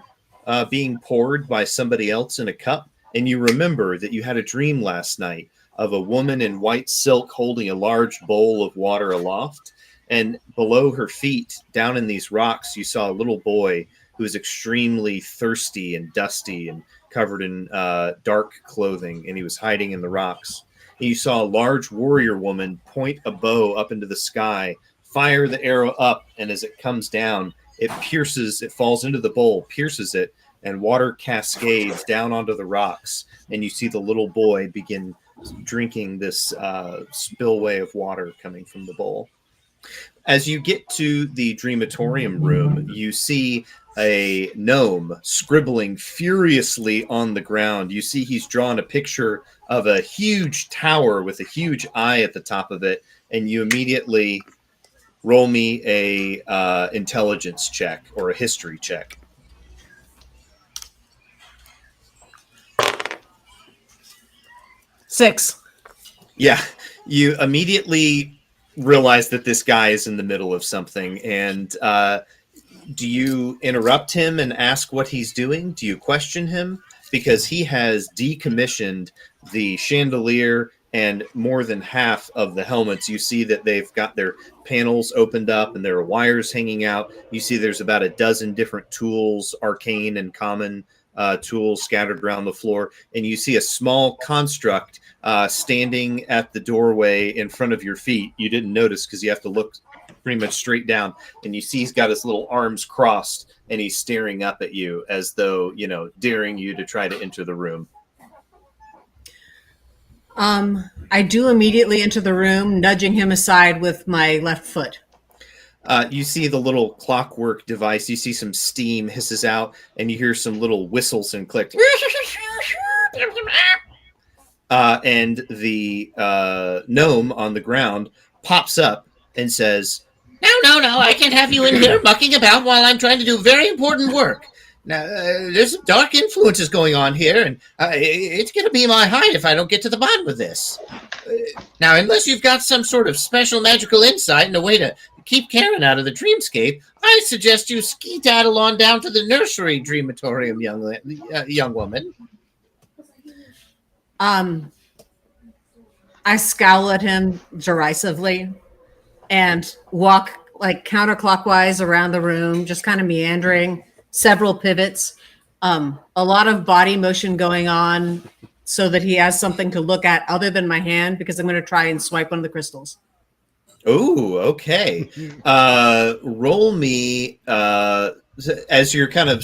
Speaker 1: being poured by somebody else in a cup, and you remember that you had a dream last night of a woman in white silk holding a large bowl of water aloft, and below her feet, down in these rocks, you saw a little boy who was extremely thirsty and dusty and covered in dark clothing, and he was hiding in the rocks. And you saw a large warrior woman point a bow up into the sky, fire the arrow up, and as it comes down, it falls into the bowl, pierces it, and water cascades down onto the rocks. And you see the little boy begin drinking this spillway of water coming from the bowl. As you get to the dreamatorium room, you see a gnome scribbling furiously on the ground. You see he's drawn a picture of a huge tower with a huge eye at the top of it, and you immediately roll me a intelligence check or a history check.
Speaker 7: 6.
Speaker 1: Yeah, you immediately realize that this guy is in the middle of something, and do you interrupt him and ask what he's doing? Do you question him? Because he has decommissioned the chandelier and more than half of the helmets. You see that they've got their panels opened up and there are wires hanging out. You see there's about a dozen different tools, arcane and common tools scattered around the floor. And you see a small construct standing at the doorway in front of your feet. You didn't notice because you have to look pretty much straight down, and you see he's got his little arms crossed and he's staring up at you as though, daring you to try to enter the room.
Speaker 7: I do immediately enter the room, nudging him aside with my left foot.
Speaker 1: You see the little clockwork device. You see some steam hisses out, and you hear some little whistles and clicks. And the gnome on the ground pops up and says,
Speaker 5: No, I can't have you in here mucking about while I'm trying to do very important work. Now, there's some dark influences going on here, and it's going to be my hide if I don't get to the bottom of this. Now, unless you've got some sort of special magical insight and a way to keep Karen out of the dreamscape, I suggest you ski-daddle on down to the nursery dreamatorium, young woman.
Speaker 7: I scowl at him derisively and walk like counterclockwise around the room, just kind of meandering, several pivots, a lot of body motion going on so that he has something to look at other than my hand, because I'm going to try and swipe one of the crystals.
Speaker 1: Oh, okay. Roll me, as you're kind of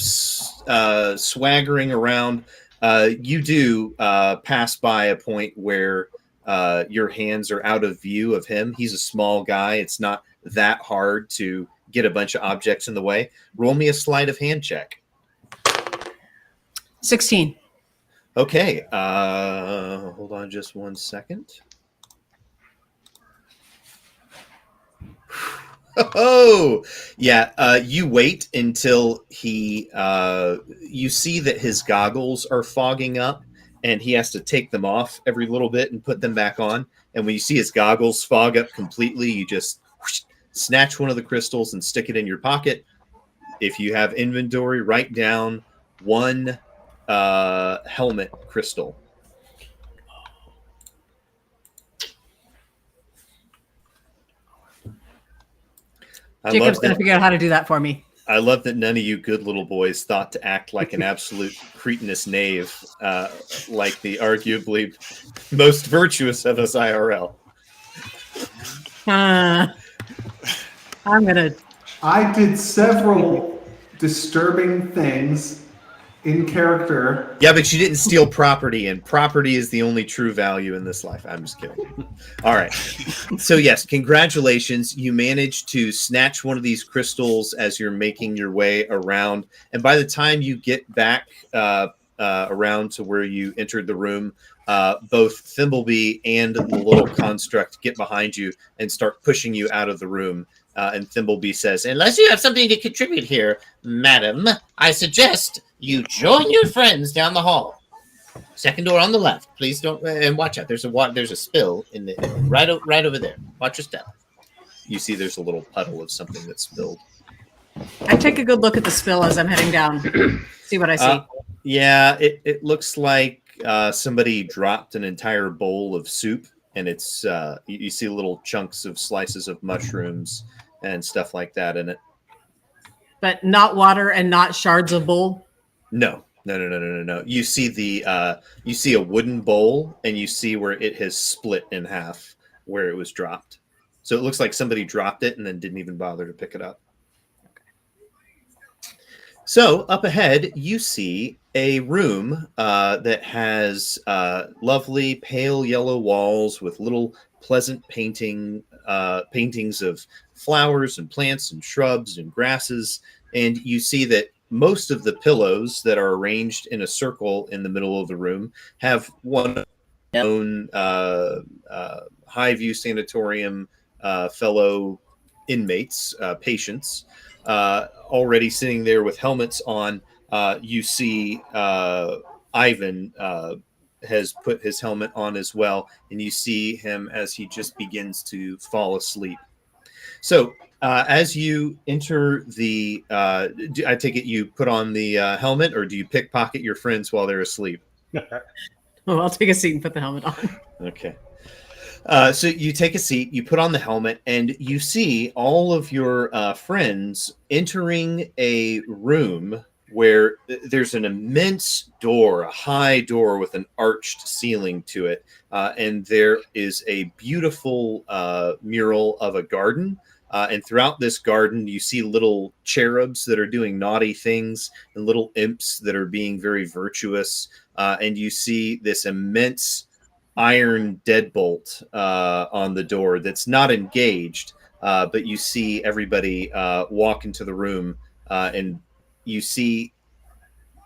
Speaker 1: swaggering around, you do pass by a point where your hands are out of view of him. He's a small guy. It's not that hard to get a bunch of objects in the way. Roll me a sleight of hand check.
Speaker 7: 16.
Speaker 1: Okay. Hold on just one second. Oh, yeah. You wait until you see that his goggles are fogging up and he has to take them off every little bit and put them back on. And when you see his goggles fog up completely, you just snatch one of the crystals and stick it in your pocket. If you have inventory, write down one helmet crystal.
Speaker 7: Jacob's going to figure out how to do that for me.
Speaker 1: I love that none of you good little boys thought to act like an absolute cretinous knave, like the arguably most virtuous of us IRL.
Speaker 2: I did several disturbing things in character.
Speaker 1: Yeah, but you didn't steal property, and property is the only true value in this life. I'm just kidding. All right. So yes, congratulations. You managed to snatch one of these crystals as you're making your way around. And by the time you get back around to where you entered the room, both Thimbleby and the little construct get behind you and start pushing you out of the room. And Thimbleby says,
Speaker 5: unless you have something to contribute here, madam, I suggest you join your friends down the hall. Second door on the left. Please don't, and watch out. There's a spill in the right over there. Watch your step.
Speaker 1: You see there's a little puddle of something that's spilled.
Speaker 7: I take a good look at the spill as I'm heading down. See what I see.
Speaker 1: Yeah, it looks like somebody dropped an entire bowl of soup, and it's you see little chunks of slices of mushrooms and stuff like that in it.
Speaker 7: But not water and not shards of bowl?
Speaker 1: No. You see you see a wooden bowl, and you see where it has split in half where it was dropped. So it looks like somebody dropped it and then didn't even bother to pick it up. So up ahead, you see a room that has lovely pale yellow walls with little pleasant paintings of flowers and plants and shrubs and grasses. And you see that most of the pillows that are arranged in a circle in the middle of the room have one own high view sanatorium fellow inmates, patients, already sitting there with helmets on. You see Ivan has put his helmet on as well, and you see him as he just begins to fall asleep. So, as you enter the, I take it you put on the helmet, or do you pickpocket your friends while they're asleep?
Speaker 7: Oh, I'll take a seat and put the helmet on.
Speaker 1: Okay. So you take a seat, you put on the helmet, and you see all of your friends entering a room where there's an immense door, a high door with an arched ceiling to it, and there is a beautiful mural of a garden. And throughout this garden, you see little cherubs that are doing naughty things and little imps that are being very virtuous. And you see this immense iron deadbolt on the door that's not engaged, but you see everybody walk into the room, and you see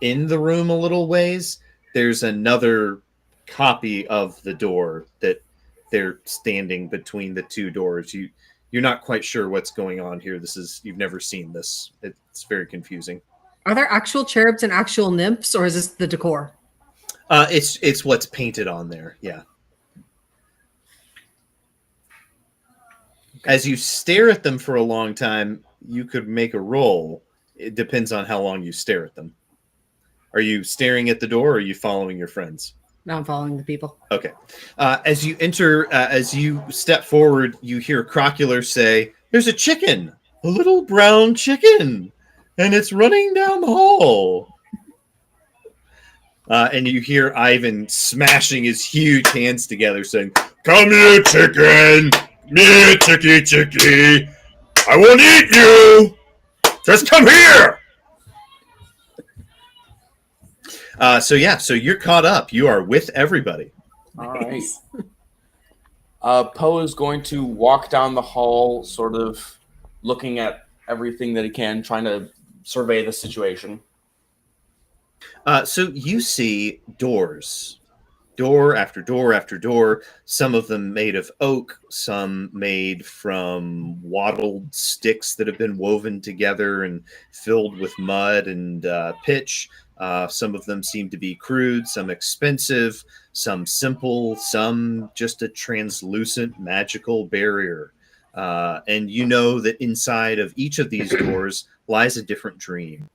Speaker 1: in the room a little ways, there's another copy of the door that they're standing between the two doors. You're not quite sure what's going on here. You've never seen this. It's very confusing.
Speaker 7: Are there actual cherubs and actual nymphs, or is this the decor?
Speaker 1: It's what's painted on there. Yeah. As you stare at them for a long time, you could make a roll. It depends on how long you stare at them. Are you staring at the door, or are you following your friends?
Speaker 7: Now I'm following the people.
Speaker 1: Okay. As you enter, as you step forward, you hear Crocular say, "There's a chicken, a little brown chicken, and it's running down the hall." And you hear Ivan smashing his huge hands together, saying, "Come here, chicken! Me, chicky! I won't eat you! Just come here!" So you're caught up. You are with everybody.
Speaker 4: All right. Poe is going to walk down the hall, sort of looking at everything that he can, trying to survey the situation.
Speaker 1: So you see doors, door after door after door, some of them made of oak, some made from wattled sticks that have been woven together and filled with mud and pitch. Some of them seem to be crude, some expensive, some simple, some just a translucent magical barrier. And you know that inside of each of these doors lies a different dream.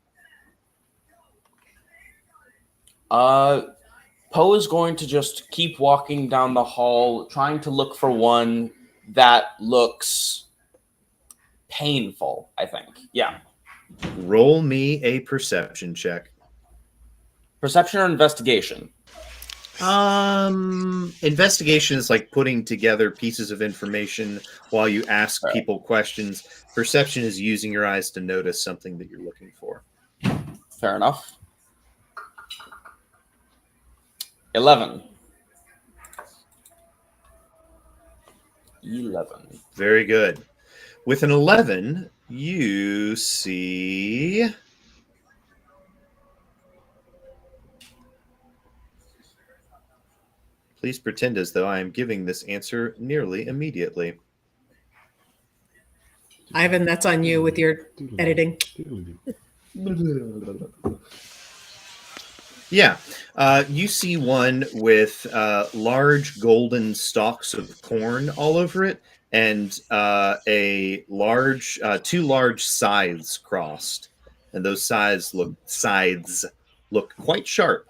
Speaker 4: Poe is going to just keep walking down the hall, trying to look for one that looks painful, I think. Yeah.
Speaker 1: Roll me a perception check.
Speaker 4: Perception or investigation?
Speaker 1: Investigation is like putting together pieces of information while you ask people questions. Perception is using your eyes to notice something that you're looking for.
Speaker 4: Fair enough. 11.
Speaker 1: Very good. With an 11, you see... Please pretend as though I am giving this answer nearly immediately.
Speaker 7: Ivan, that's on you with your editing.
Speaker 1: Yeah. You see one with large golden stalks of corn all over it, and two large scythes crossed. And those scythes look quite sharp.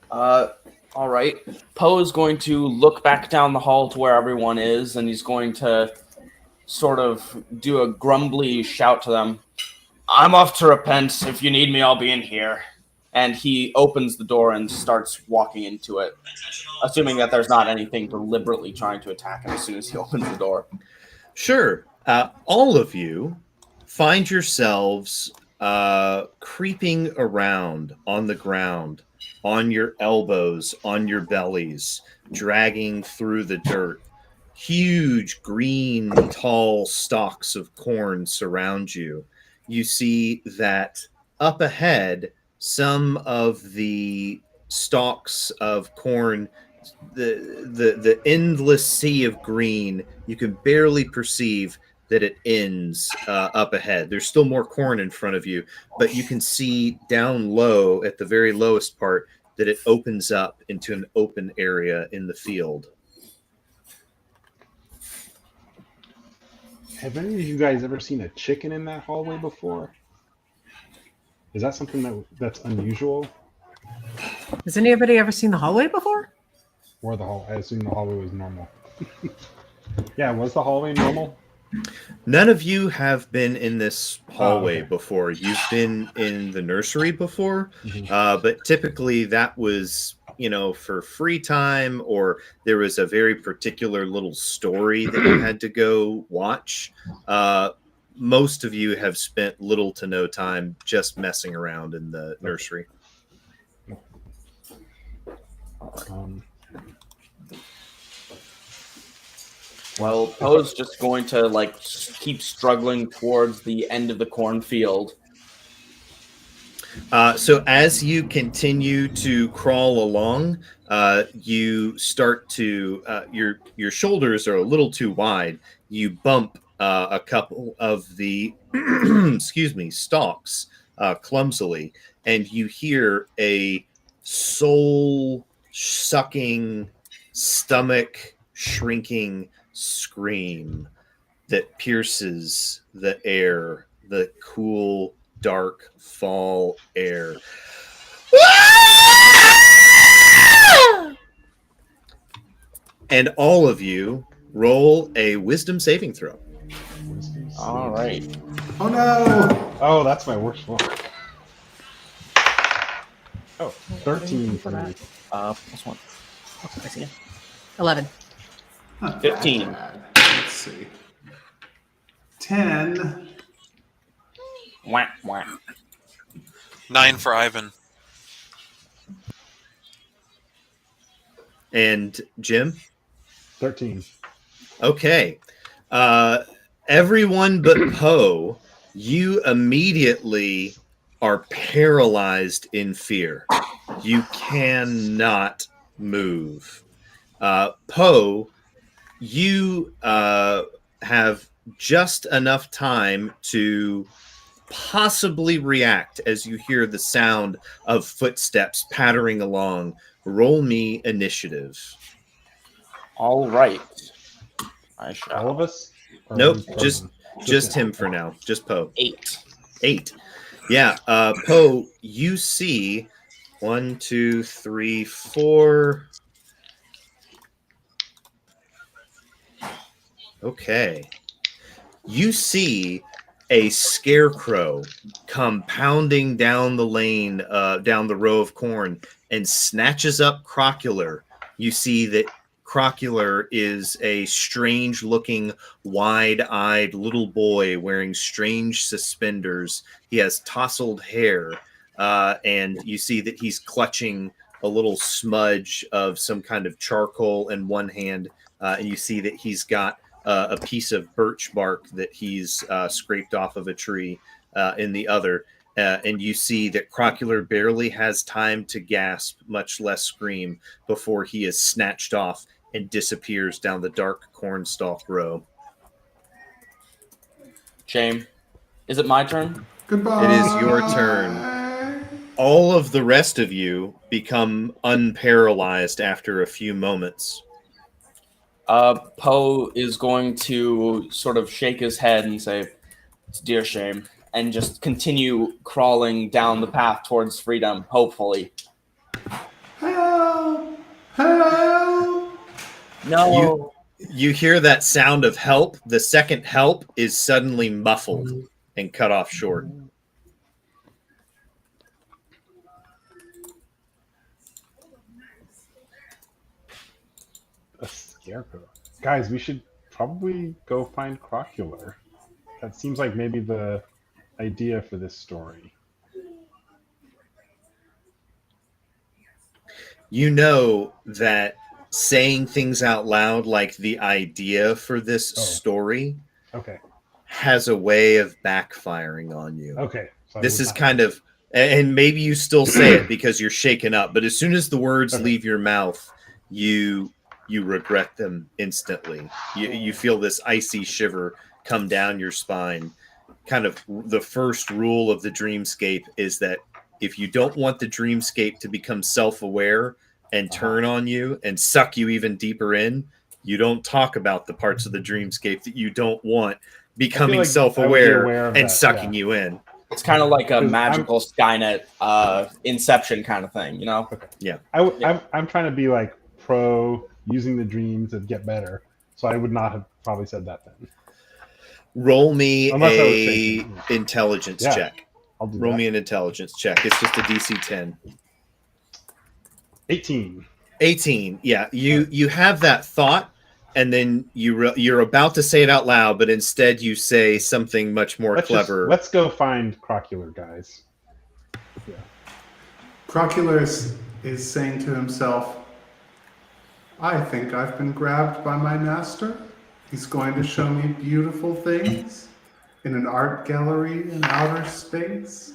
Speaker 4: All right. Poe is going to look back down the hall to where everyone is, and he's going to sort of do a grumbly shout to them. I'm off to repent. If you need me, I'll be in here. And he opens the door and starts walking into it, assuming that there's not anything deliberately trying to attack him as soon as he opens the door.
Speaker 1: Sure. All of you find yourselves creeping around on the ground, on your elbows, on your bellies, dragging through the dirt. Huge green, tall stalks of corn surround you. You see that up ahead, some of the stalks of corn, the endless sea of green, you can barely perceive that it ends up ahead. There's still more corn in front of you, but you can see down low at the very lowest part, that it opens up into an open area in the field.
Speaker 3: Have any of you guys ever seen a chicken in that hallway before? Is that something that's unusual?
Speaker 7: Has anybody ever seen the hallway before?
Speaker 3: Or I assume the hallway was normal. Yeah, was the hallway normal?
Speaker 1: None of you have been in this hallway
Speaker 3: okay.
Speaker 1: before. You've been in the nursery before,
Speaker 3: Mhm.
Speaker 1: but typically that was, for free time, or there was a very particular little story that you had to go watch. Most of you have spent little to no time just messing around in the nursery.
Speaker 3: Um,
Speaker 4: Well, Poe's just going to keep struggling towards the end of the cornfield.
Speaker 1: So as you continue to crawl along, you start to your shoulders are a little too wide. You bump a couple of the excuse me stalks clumsily, and you hear a soul sucking, stomach shrinking scream that pierces the air, the cool, dark fall air. And all of you roll a wisdom saving throw.
Speaker 4: All right.
Speaker 2: Oh no!
Speaker 3: Oh, that's my worst one. Oh, 13 for me.
Speaker 4: Plus one. I see it.
Speaker 7: 11.
Speaker 2: Not
Speaker 4: 15.
Speaker 2: bad. Let's see. 10.
Speaker 4: Wah, wah.
Speaker 6: 9 for Ivan.
Speaker 1: And Jim?
Speaker 3: 13.
Speaker 1: Okay. Everyone but Poe, you immediately are paralyzed in fear. You cannot move. Poe, you have just enough time to possibly react as you hear the sound of footsteps pattering along. Roll me initiative.
Speaker 4: All right. I
Speaker 3: All
Speaker 4: shall.
Speaker 3: of us? Or
Speaker 1: Nope,
Speaker 3: one
Speaker 1: just
Speaker 3: person?
Speaker 1: him for now. Just Poe.
Speaker 4: 8.
Speaker 1: 8. Yeah, Poe, you see 1, 2, 3, 4. Okay. You see a scarecrow come pounding down the lane, down the row of corn, and snatches up Crocular. You see that Crocular is a strange-looking, wide-eyed little boy wearing strange suspenders. He has tousled hair, and you see that he's clutching a little smudge of some kind of charcoal in one hand, and you see that he's got a piece of birch bark that he's scraped off of a tree in the other. And you see that Crocular barely has time to gasp, much less scream, before he is snatched off and disappears down the dark cornstalk row.
Speaker 4: Shame. Is it my turn?
Speaker 2: Goodbye.
Speaker 1: It is your turn. All of the rest of you become unparalyzed after a few moments.
Speaker 4: Poe is going to sort of shake his head and say, "It's dear shame," and just continue crawling down the path towards freedom, hopefully.
Speaker 2: Help! Help!
Speaker 4: No.
Speaker 1: You hear that sound of help. The second help is suddenly muffled and cut off short.
Speaker 3: A scarecrow. Guys, we should probably go find Crocular. That seems like maybe the idea for this story.
Speaker 1: You know that saying things out loud like the idea for this story
Speaker 3: Okay.
Speaker 1: has a way of backfiring on you.
Speaker 3: Okay. So
Speaker 1: This is kind of, and maybe you still say it because you're shaken up, but as soon as the words leave your mouth, you regret them instantly. You feel this icy shiver come down your spine. Kind of the first rule of the dreamscape is that if you don't want the dreamscape to become self-aware and turn on you and suck you even deeper in, you don't talk about the parts of the dreamscape that you don't want becoming
Speaker 3: like I would be
Speaker 1: self-aware
Speaker 3: aware of
Speaker 1: and
Speaker 3: that,
Speaker 1: sucking
Speaker 3: yeah.
Speaker 1: you in.
Speaker 4: It's kind of like a
Speaker 3: 'Cause
Speaker 4: magical Skynet Inception kind of thing, you know?
Speaker 3: Okay.
Speaker 1: Yeah.
Speaker 3: I'm trying to be like pro using the dream to get better, so I would not have probably said that then.
Speaker 1: Roll me
Speaker 3: Unless I was
Speaker 1: a
Speaker 3: faking.
Speaker 1: intelligence
Speaker 3: Yeah.
Speaker 1: check.
Speaker 3: I'll do
Speaker 1: Roll
Speaker 3: that.
Speaker 1: me an intelligence check. It's just a DC 10.
Speaker 3: 18.
Speaker 1: 18. Yeah, you have that thought, and then you're about to say it out loud, but instead you say something much more clever.
Speaker 3: Let's go find Crocular, guys. Yeah.
Speaker 2: Crocular is saying to himself, I think I've been grabbed by my master. He's going to show me beautiful things in an art gallery in outer space.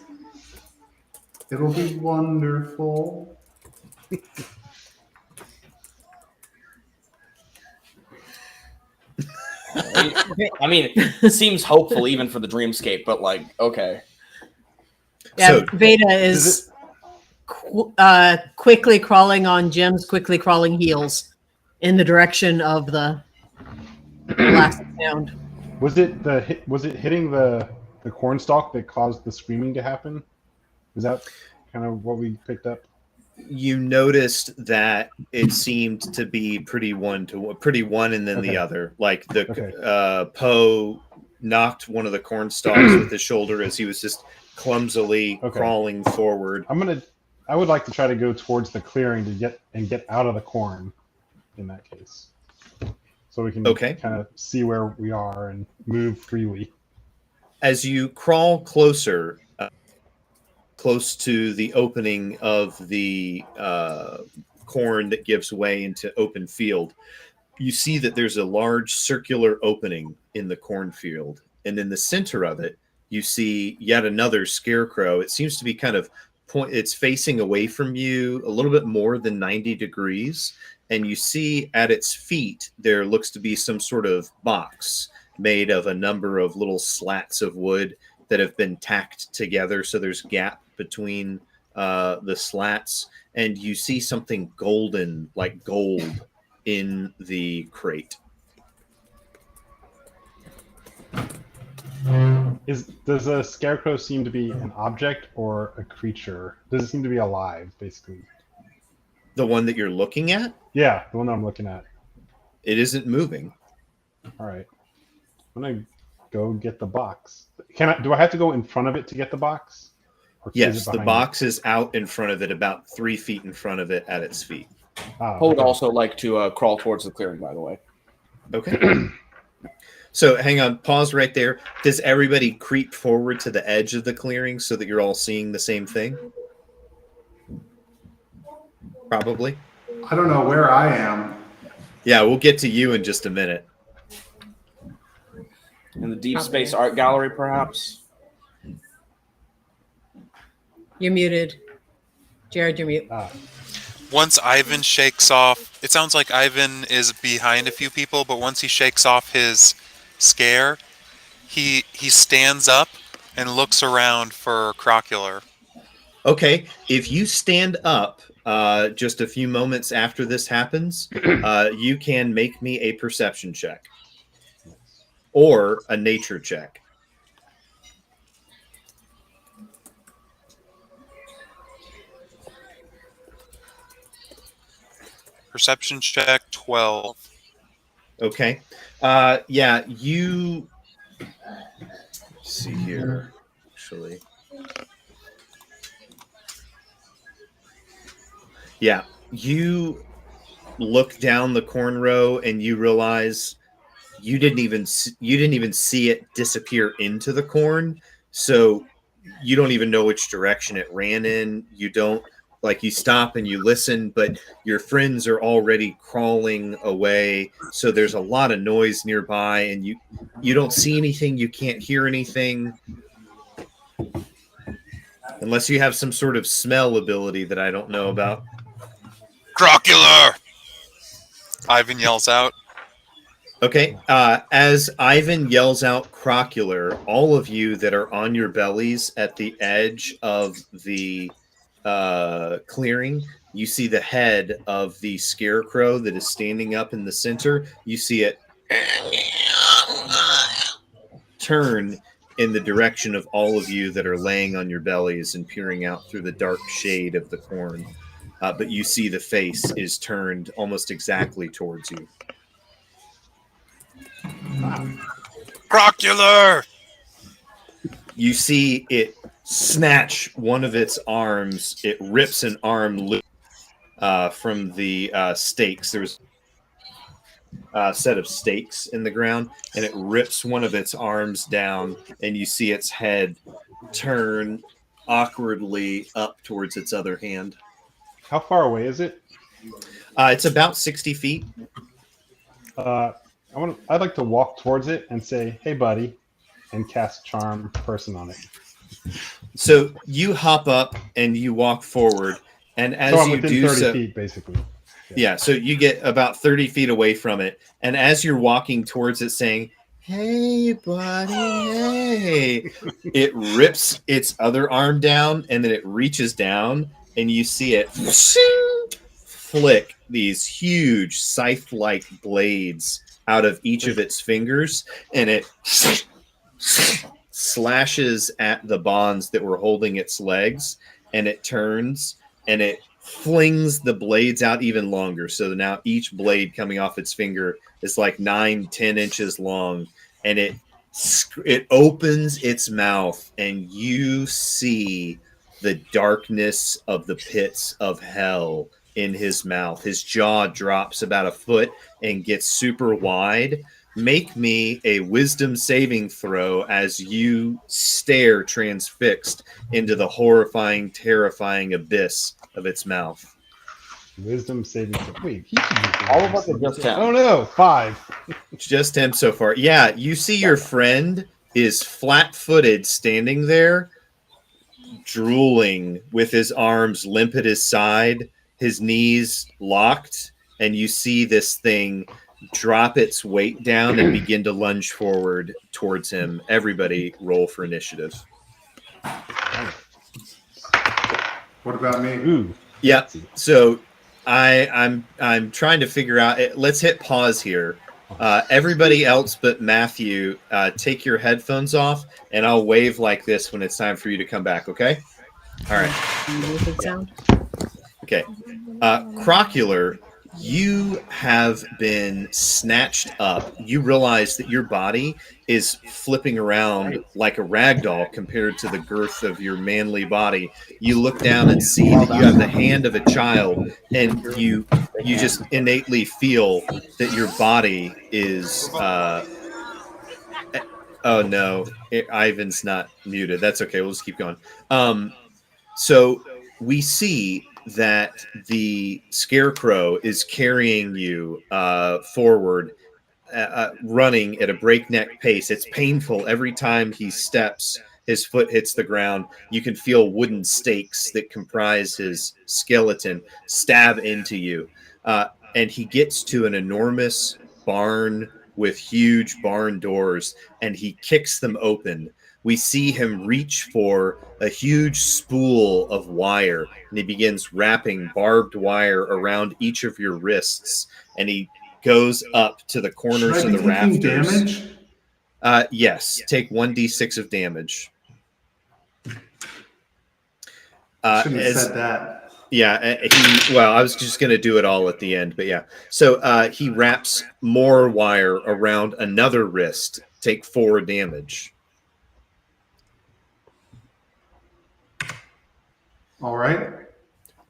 Speaker 2: It'll be wonderful.
Speaker 4: I mean, it seems hopeful even for the dreamscape, but like, okay.
Speaker 7: Yeah,
Speaker 1: So-
Speaker 7: Veda is quickly crawling on Jim's quickly crawling heels in the direction of the last sound.
Speaker 3: Was it hitting the cornstalk that caused the screaming to happen? Is that kind of what we picked up?
Speaker 1: You noticed that it seemed to be pretty one and then the
Speaker 3: Okay.
Speaker 1: other. Like the
Speaker 3: Okay.
Speaker 1: Poe knocked one of the corn stalks with his shoulder as he was just clumsily
Speaker 3: Okay.
Speaker 1: crawling forward.
Speaker 3: I would like to try to go towards the clearing to get out of the corn in that case. So we can kind of see where we are and move freely.
Speaker 1: As you crawl closer, close to the opening of the corn that gives way into open field, you see that there's a large circular opening in the cornfield. And in the center of it, you see yet another scarecrow. It seems to be kind of it's facing away from you a little bit more than 90 degrees. And you see at its feet, there looks to be some sort of box made of a number of little slats of wood that have been tacked together. So there's gap between the slats, and you see something golden, like gold, in the crate.
Speaker 3: Does a scarecrow seem to be an object or a creature? Does it seem to be alive, basically?
Speaker 1: The one that you're looking at?
Speaker 3: Yeah, the one that I'm looking at.
Speaker 1: It isn't moving.
Speaker 3: All right. I'm gonna go get the box. Do I have to go in front of it to get the box?
Speaker 1: Yes, the box is out in front of it, about 3 feet in front of it at its feet.
Speaker 4: Poe would also like to crawl towards the clearing, by the way.
Speaker 1: Okay. So hang on, pause right there. Does everybody creep forward to the edge of the clearing so that you're all seeing the same thing? Probably.
Speaker 2: I don't know where I am.
Speaker 1: Yeah, we'll get to you in just a minute.
Speaker 4: In the Deep Space Art Gallery, perhaps?
Speaker 7: You're muted. Jared, you're mute.
Speaker 6: Once Ivan shakes off, it sounds like Ivan is behind a few people, but once he shakes off his scare, he stands up and looks around for Crocular.
Speaker 1: Okay, if you stand up just a few moments after this happens, you can make me a perception check or a nature check.
Speaker 6: Perception check 12.
Speaker 1: Okay. Yeah, you... Let's see here, actually. Yeah, you look down the corn row and you realize you didn't even see it disappear into the corn, so you don't even know which direction it ran in. You don't, like, you stop and you listen, but your friends are already crawling away, so there's a lot of noise nearby, and you don't see anything, you can't hear anything, unless you have some sort of smell ability that I don't know about.
Speaker 6: Crocular! Ivan yells out.
Speaker 1: Okay. As Ivan yells out Crocular, all of you that are on your bellies at the edge of the clearing, you see the head of the scarecrow that is standing up in the center. You see it turn in the direction of all of you that are laying on your bellies and peering out through the dark shade of the corn. But you see the face is turned almost exactly towards you.
Speaker 6: Crocular!
Speaker 1: You see it snatch one of its arms. It rips an arm loose from the stakes. There's a set of stakes in the ground, and it rips one of its arms down, and you see its head turn awkwardly up towards its other hand.
Speaker 3: How far away is it?
Speaker 1: It's about 60 feet.
Speaker 3: I'd like to walk towards it and say, "Hey, buddy," and cast Charm Person on it.
Speaker 1: So you hop up and you walk forward, and as
Speaker 3: So I'm
Speaker 1: you
Speaker 3: within
Speaker 1: do
Speaker 3: 30
Speaker 1: so,
Speaker 3: feet, basically.
Speaker 1: yeah, so you get about 30 feet away from it, and as you're walking towards it, saying, "Hey, buddy, hey," it rips its other arm down, and then it reaches down, and you see it flick these huge scythe-like blades out of each of its fingers, and it slashes at the bonds that were holding its legs, and it turns and it flings the blades out even longer. So now each blade coming off its finger is like 9-10 inches long, and it opens its mouth, and you see the darkness of the pits of hell in his mouth. His jaw drops about a foot and gets super wide. Make me a wisdom saving throw as you stare transfixed into the horrifying, terrifying abyss of its mouth.
Speaker 3: Wisdom saving throw. Wait, he can do
Speaker 4: All of us are just him.
Speaker 3: Oh no, 5.
Speaker 1: Just him so far. Yeah, you see your friend is flat-footed standing there, drooling with his arms limp at his side, his knees locked, and you see this thing drop its weight down and begin to lunge forward towards him. Everybody roll for initiative.
Speaker 2: What about me?
Speaker 3: Ooh.
Speaker 1: Yeah. So I'm trying to figure out. Let's hit pause here. Everybody else but Matthew, take your headphones off, and I'll wave like this when it's time for you to come back. Okay. All right.
Speaker 7: Sound.
Speaker 1: Okay. Crocular, you have been snatched up. You realize that your body is flipping around like a rag doll compared to the girth of your manly body. You look down and see that you have the hand of a child, and you just innately feel that your body is oh no, Ivan's not muted. That's okay. We'll just keep going. So we see that the scarecrow is carrying you forward, running at a breakneck pace. It's painful every time he steps. His foot hits the ground. You can feel wooden stakes that comprise his skeleton stab into you. And he gets to an enormous barn with huge barn doors, and he kicks them open. We see him reach for a huge spool of wire, and he begins wrapping barbed wire around each of your wrists, and he goes up to the corners
Speaker 2: Should I
Speaker 1: of
Speaker 2: be
Speaker 1: the
Speaker 2: taking
Speaker 1: rafters.
Speaker 2: damage?
Speaker 1: Yes, take 1d6 of damage.
Speaker 2: Shouldn't have said that.
Speaker 1: Yeah, well, I was just going to do it all at the end, but yeah. So he wraps more wire around another wrist. Take 4 damage.
Speaker 2: All right.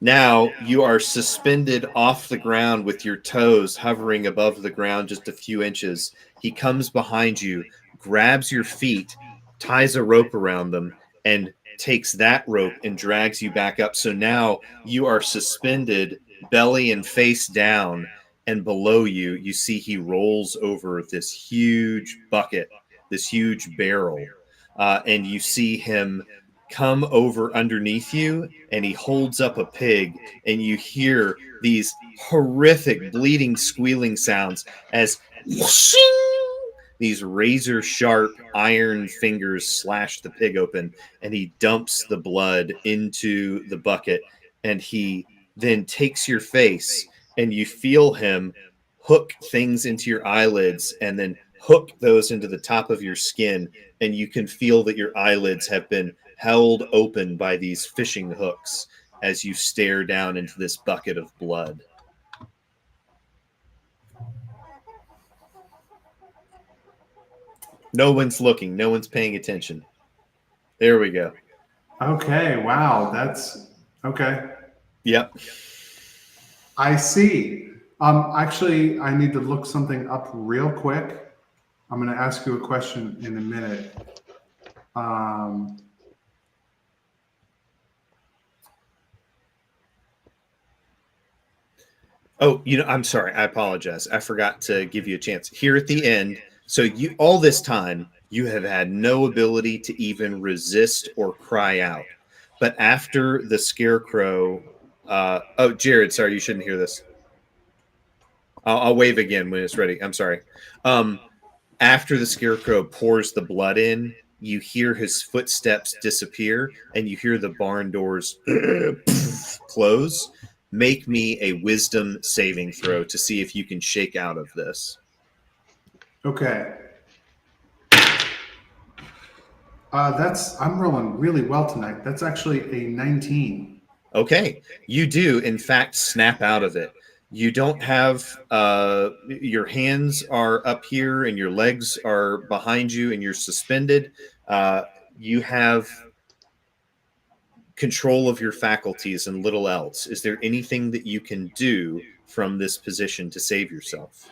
Speaker 1: Now you are suspended off the ground with your toes hovering above the ground just a few inches. He comes behind you, grabs your feet, ties a rope around them, and takes that rope and drags you back up. So now you are suspended belly and face down, and below you, you see he rolls over this huge bucket, this huge barrel, and you see him come over underneath you, and he holds up a pig, and you hear these horrific bleeding, squealing sounds as these razor sharp iron fingers slash the pig open, and he dumps the blood into the bucket, and he then takes your face, and you feel him hook things into your eyelids and then hook those into the top of your skin, and you can feel that your eyelids have been held open by these fishing hooks as you stare down into this bucket of blood. No one's looking. No one's paying attention. There we go.
Speaker 2: Okay, wow, that's okay.
Speaker 1: Yep.
Speaker 2: I see. Actually, I need to look something up real quick. I'm going to ask you a question in a minute.
Speaker 1: Oh, I'm sorry. I apologize. I forgot to give you a chance here at the end. So you, all this time, you have had no ability to even resist or cry out. But after the scarecrow, oh, Jared, sorry, you shouldn't hear this. I'll wave again when it's ready. I'm sorry. After the scarecrow pours the blood in, you hear his footsteps disappear, and you hear the barn doors close. Make me a wisdom saving throw to see if you can shake out of this.
Speaker 2: Okay. I'm rolling really well tonight. That's actually a 19.
Speaker 1: Okay, you do in fact snap out of it. You don't have your hands are up here and your legs are behind you and you're suspended. You have control of your faculties and little else. Is there anything that you can do from this position to save yourself?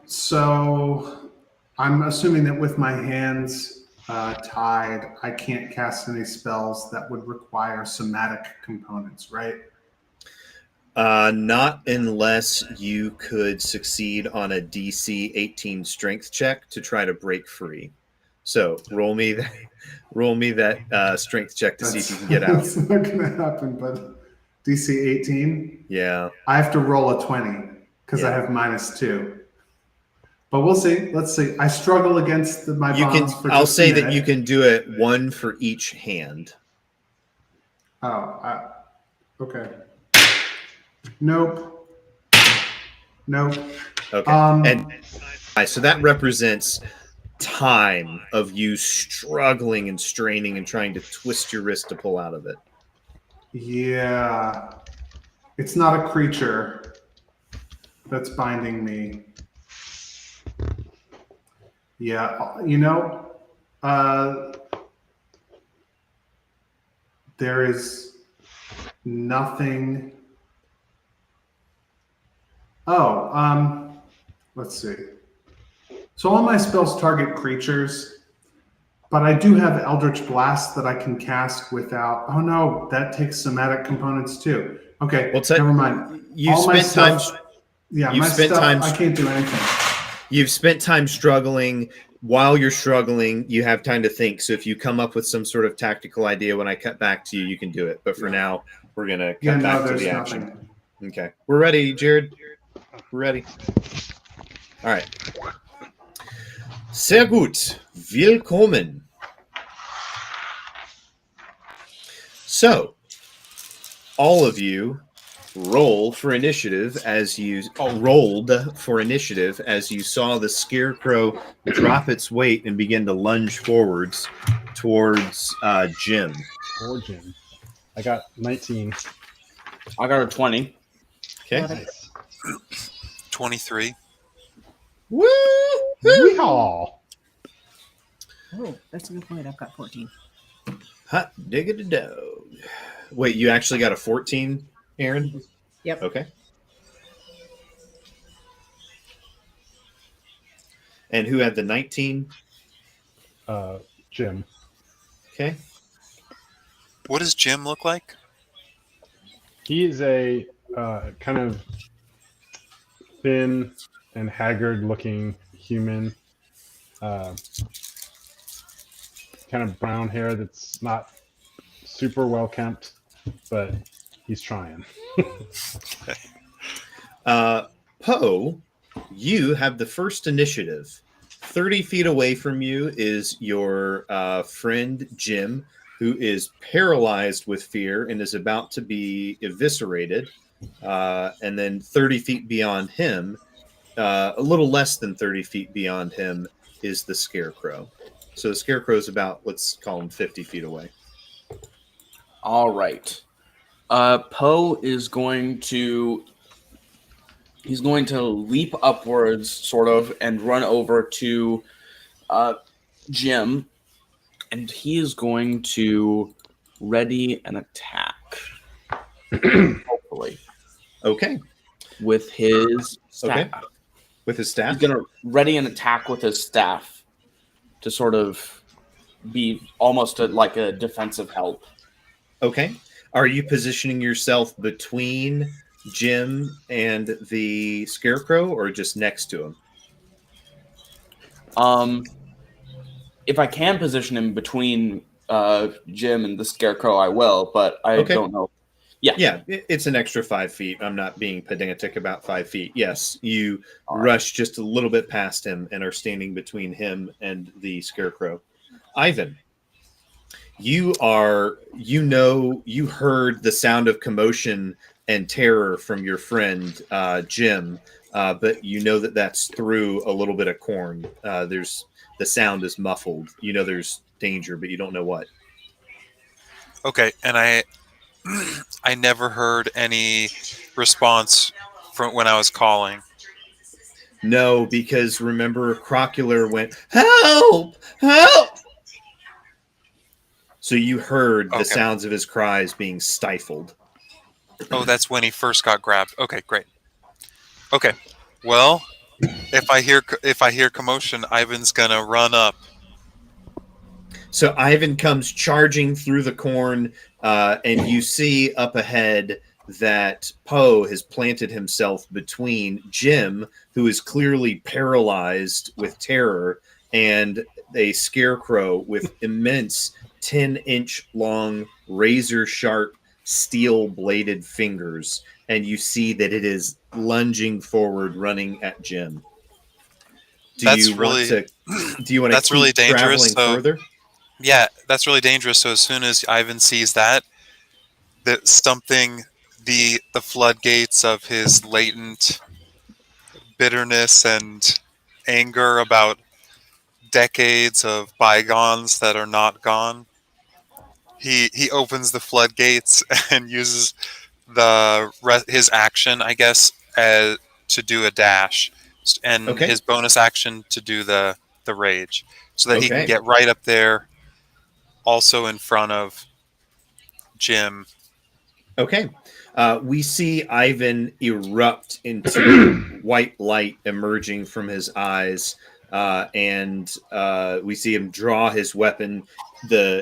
Speaker 2: So I'm assuming that with my hands tied, I can't cast any spells that would require somatic components, right?
Speaker 1: Not unless you could succeed on a DC 18 strength check to try to break free. So roll me that strength check to see if you can get out.
Speaker 2: That's not going to happen, but DC 18?
Speaker 1: Yeah.
Speaker 2: I have to roll a 20 because I have -2. But we'll see. Let's see. I struggle against my bonds for
Speaker 1: I'll
Speaker 2: just
Speaker 1: say
Speaker 2: a
Speaker 1: that
Speaker 2: minute.
Speaker 1: you can do it one for each hand.
Speaker 2: Oh, okay. Nope.
Speaker 1: Okay. And so that represents time of you struggling and straining and trying to twist your wrist to pull out of it.
Speaker 2: Yeah. It's not a creature that's binding me. Yeah, there is nothing. Oh, let's see. So all my spells target creatures, but I do have Eldritch Blast that I can cast without. Oh no, that takes somatic components too. Okay, never mind.
Speaker 1: You've spent time.
Speaker 2: I can't do anything.
Speaker 1: You've spent time struggling. While you're struggling, you have time to think. So if you come up with some sort of tactical idea when I cut back to you, you can do it. But for now, we're going to cut back to the action.
Speaker 2: Nothing.
Speaker 1: Okay. We're ready, Jared. We're ready. All right. Sehr gut. Willkommen. So, all of you rolled for initiative as you saw the scarecrow drop its weight and begin to lunge forwards towards Jim.
Speaker 3: Or Jim. I got 19.
Speaker 4: I got a 20.
Speaker 1: Okay.
Speaker 3: Nice.
Speaker 6: 23.
Speaker 1: Woo!
Speaker 3: Yeehaw!
Speaker 7: Oh, that's a good point. I've got 14.
Speaker 1: Hot diggity dog. Wait, you actually got a 14, Aaron?
Speaker 7: Yep.
Speaker 1: Okay. And who had the 19?
Speaker 3: Jim.
Speaker 1: Okay.
Speaker 6: What does Jim look like?
Speaker 3: He is a kind of thin and haggard looking human. Kind kind of brown hair that's not super well kempt, but he's trying.
Speaker 1: Poe, you have the first initiative. 30 feet away from you is your friend Jim, who is paralyzed with fear and is about to be eviscerated. And then 30 feet beyond him, a little less than 30 feet beyond him, is the Scarecrow. So the Scarecrow is about, let's call him 50 feet away.
Speaker 4: All right. Poe is going to leap upwards, sort of, and run over to Jim, and he is going to ready an attack. Hopefully,
Speaker 1: Okay.
Speaker 4: with his staff.
Speaker 1: Okay. With his staff?
Speaker 4: He's going to ready an attack with his staff to sort of be almost like a defensive help.
Speaker 1: Okay. Are you positioning yourself between Jim and the Scarecrow, or just next to him?
Speaker 4: If I can position him between Jim and the Scarecrow, I will, but I don't know. Yeah,
Speaker 1: it's an extra 5 feet. I'm not being pedantic about 5 feet. Yes, you rush just a little bit past him and are standing between him and the Scarecrow. Ivan, you heard the sound of commotion and terror from your friend Jim, but you know that that's through a little bit of corn. The sound is muffled. You know there's danger, but you don't know what.
Speaker 6: Okay, and I never heard any response from when I was calling.
Speaker 1: No, because remember, Crocular went, "Help! Help!" So you heard the sounds of his cries being stifled.
Speaker 6: Oh, that's when he first got grabbed. Okay, great. Okay, well, if I hear commotion, Ivan's gonna run up.
Speaker 1: So Ivan comes charging through the corn, and you see up ahead that Poe has planted himself between Jim, who is clearly paralyzed with terror, and a Scarecrow with immense 10-inch long, razor-sharp, steel-bladed fingers. And you see that it is lunging forward, running at Jim. Do you want to
Speaker 6: That's
Speaker 1: keep
Speaker 6: really dangerous.
Speaker 1: traveling further?
Speaker 6: Yeah, that's really dangerous. So as soon as Ivan sees that something, the floodgates of his latent bitterness and anger about decades of bygones that are not gone, he opens the floodgates and uses his action, I guess, to do a dash, and his bonus action to do the rage, so that he can get right up there, also in front of Jim.
Speaker 1: Okay. We see Ivan erupt into white light emerging from his eyes, and we see him draw his weapon.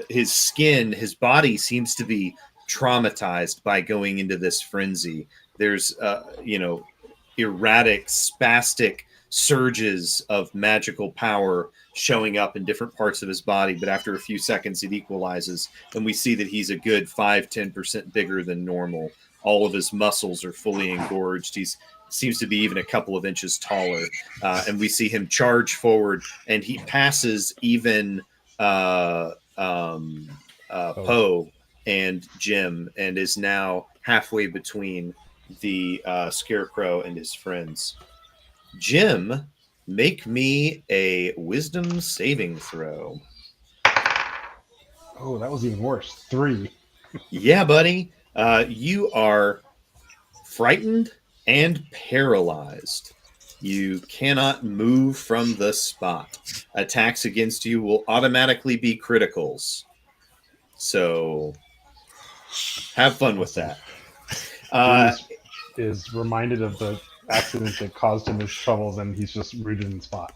Speaker 1: His skin, his body seems to be traumatized by going into this frenzy. There's, erratic, spastic surges of magical power showing up in different parts of his body, but after a few seconds it equalizes, and we see that he's a good 5-10% bigger than normal. All of his muscles are fully engorged. He seems to be even a couple of inches taller, and we see him charge forward, and he passes even Poe and Jim, and is now halfway between the Scarecrow and his friends. Jim, make me a wisdom saving throw.
Speaker 3: Oh, that was even worse. 3.
Speaker 1: Yeah, buddy. You are frightened and paralyzed. You cannot move from the spot. Attacks against you will automatically be criticals. So have fun with that.
Speaker 3: Is reminded of the accident that caused him his troubles, and he's just rooted in the spot.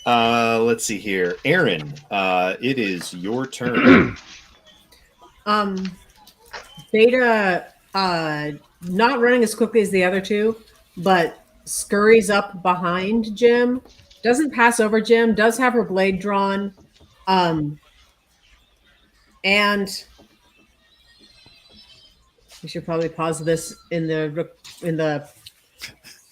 Speaker 1: Let's see here. Aaron, it is your turn.
Speaker 7: Beta, not running as quickly as the other two, but scurries up behind Jim. Doesn't pass over Jim. Does have her blade drawn, And we should probably pause this in the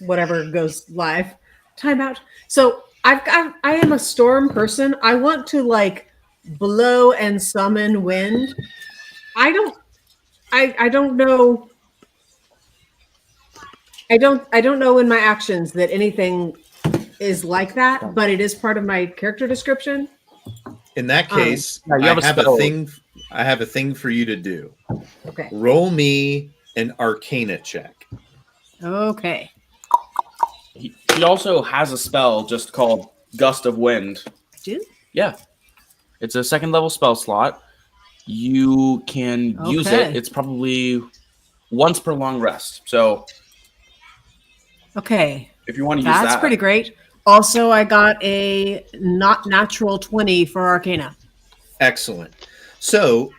Speaker 7: whatever goes live timeout. So I am a storm person. I want to like blow and summon wind. I don't know. I don't know in my actions that anything is like that, but it is part of my character description.
Speaker 1: In that case,
Speaker 4: Yeah, you
Speaker 1: I
Speaker 4: have a
Speaker 1: have a
Speaker 4: spell.
Speaker 1: thing. I have a thing for you to do.
Speaker 7: Okay.
Speaker 1: Roll me an Arcana check.
Speaker 7: Okay.
Speaker 4: He also has a spell just called Gust of Wind.
Speaker 7: Do?
Speaker 4: Yeah. It's a second level spell slot. You can use it.
Speaker 7: Okay.
Speaker 4: It's probably once per long rest. So
Speaker 7: Okay.
Speaker 4: if you want to use
Speaker 7: That's
Speaker 4: that.
Speaker 7: pretty great. Also, I got a not natural 20 for Arcana.
Speaker 1: Excellent. So,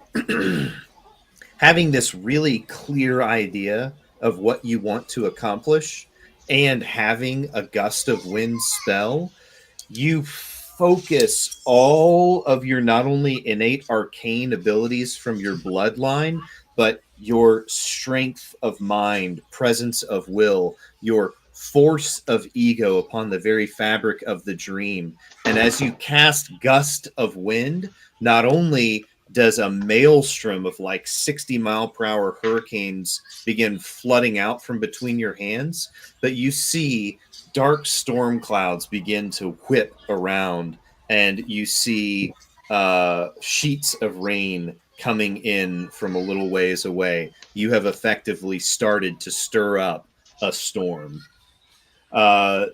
Speaker 1: having this really clear idea of what you want to accomplish and having a gust of wind spell, you focus all of your not only innate arcane abilities from your bloodline, but your strength of mind, presence of will, your force of ego upon the very fabric of the dream. And as you cast Gust of Wind, not only does a maelstrom of like 60-mile-per-hour hurricanes begin flooding out from between your hands, but you see dark storm clouds begin to whip around, and you see sheets of rain coming in from a little ways away. You have effectively started to stir up a storm.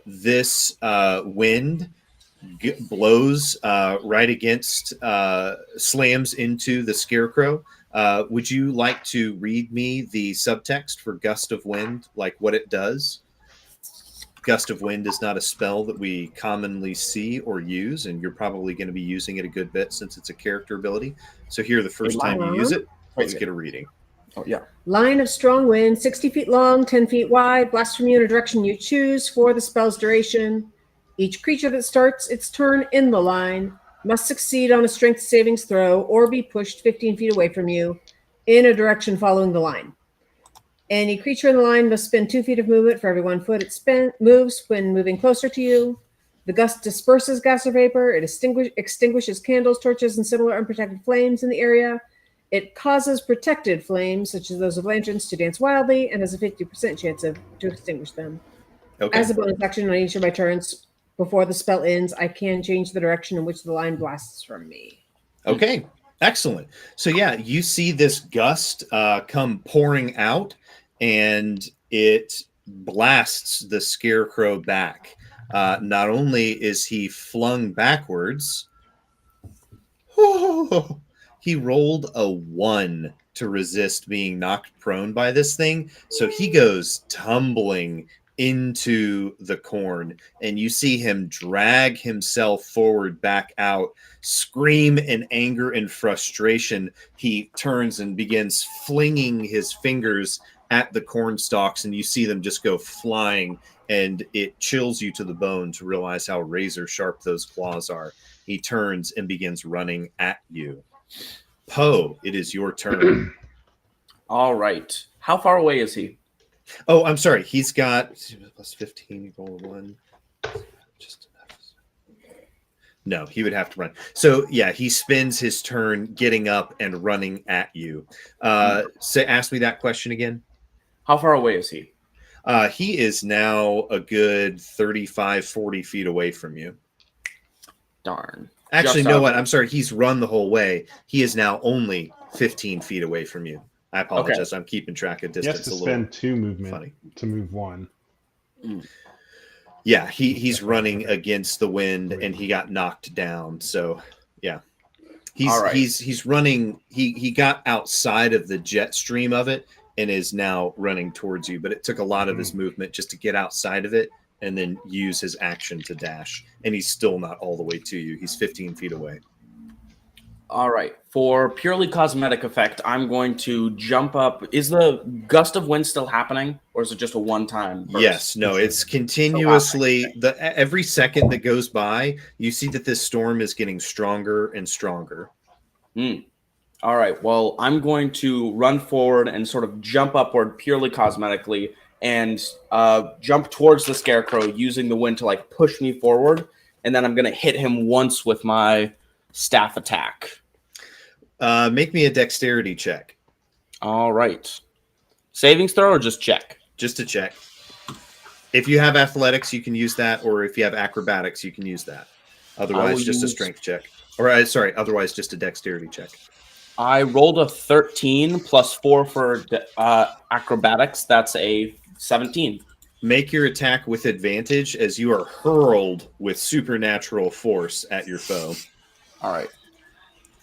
Speaker 1: This wind blows right against, slams into the scarecrow. Would you like to read me the subtext for Gust of Wind, like what it does? Gust of Wind is not a spell that we commonly see or use, and you're probably going to be using it a good bit since it's a character ability. So here, the first time you use it, let's get a reading.
Speaker 4: Oh, yeah.
Speaker 7: Line of strong wind, 60 feet long, 10 feet wide, blasts from you in a direction you choose for the spell's duration. Each creature that starts its turn in the line must succeed on a strength savings throw or be pushed 15 feet away from you in a direction following the line. Any creature in the line must spend 2 feet of movement for every 1 foot it moves when moving closer to you. The gust disperses gas or vapor. It extinguishes candles, torches, and similar unprotected flames in the area. It causes protected flames, such as those of lanterns, to dance wildly and has a 50% chance to extinguish them.
Speaker 1: Okay.
Speaker 7: As a bonus action on each of my turns before the spell ends, I can change the direction in which the line blasts from me.
Speaker 1: Okay. Excellent. So yeah, you see this gust come pouring out, and it blasts the scarecrow back. Not only is he flung backwards, he rolled a 1 to resist being knocked prone by this thing. So he goes tumbling into the corn, and you see him drag himself forward back out, scream in anger and frustration. He turns and begins flinging his fingers at the corn stalks, and you see them just go flying, and it chills you to the bone to realize how razor sharp those claws are. He turns and begins running at you. Poe, it is your turn.
Speaker 4: All right. How far away is he?
Speaker 1: Oh, I'm sorry. He's got plus 15. You roll a 1. Just enough. No, he would have to run. So yeah, he spends his turn getting up and running at you. Ask me that question again.
Speaker 4: How far away is he?
Speaker 1: He is now a good 35, 40 feet away from you.
Speaker 4: Darn.
Speaker 1: Actually,
Speaker 4: Just
Speaker 1: no,
Speaker 4: out.
Speaker 1: what? I'm sorry. He's run the whole way. He is now only 15 feet away from you. I apologize. I'm keeping track of
Speaker 3: He has
Speaker 1: distance
Speaker 3: to
Speaker 1: a little.
Speaker 3: spend 2 movement
Speaker 1: funny.
Speaker 3: to move 1.
Speaker 1: Yeah, he's running against the wind, and he got knocked down. So yeah,
Speaker 4: All right.
Speaker 1: he's running. He got outside of the jet stream of it and is now running towards you. But it took a lot of his movement just to get outside of it and then use his action to dash. And he's still not all the way to you. He's 15 feet away.
Speaker 4: All right. For purely cosmetic effect, I'm going to jump up. Is the gust of wind still happening, or is it just a one-time burst?
Speaker 1: Yes, no, it's continuously every second that goes by, you see that this storm is getting stronger and stronger.
Speaker 4: All right. Well, I'm going to run forward and sort of jump upward purely cosmetically and jump towards the scarecrow using the wind to like push me forward, and then I'm going to hit him once with my staff attack.
Speaker 1: Make me a dexterity check.
Speaker 4: All right. Savings throw or just check?
Speaker 1: Just a check. If you have athletics, you can use that, or if you have acrobatics, you can use that. Otherwise, just a strength check. Or sorry, otherwise just a dexterity check.
Speaker 4: I rolled a 13 plus 4 for acrobatics. That's a 17.
Speaker 1: Make your attack with advantage as you are hurled with supernatural force at your foe.
Speaker 4: All right.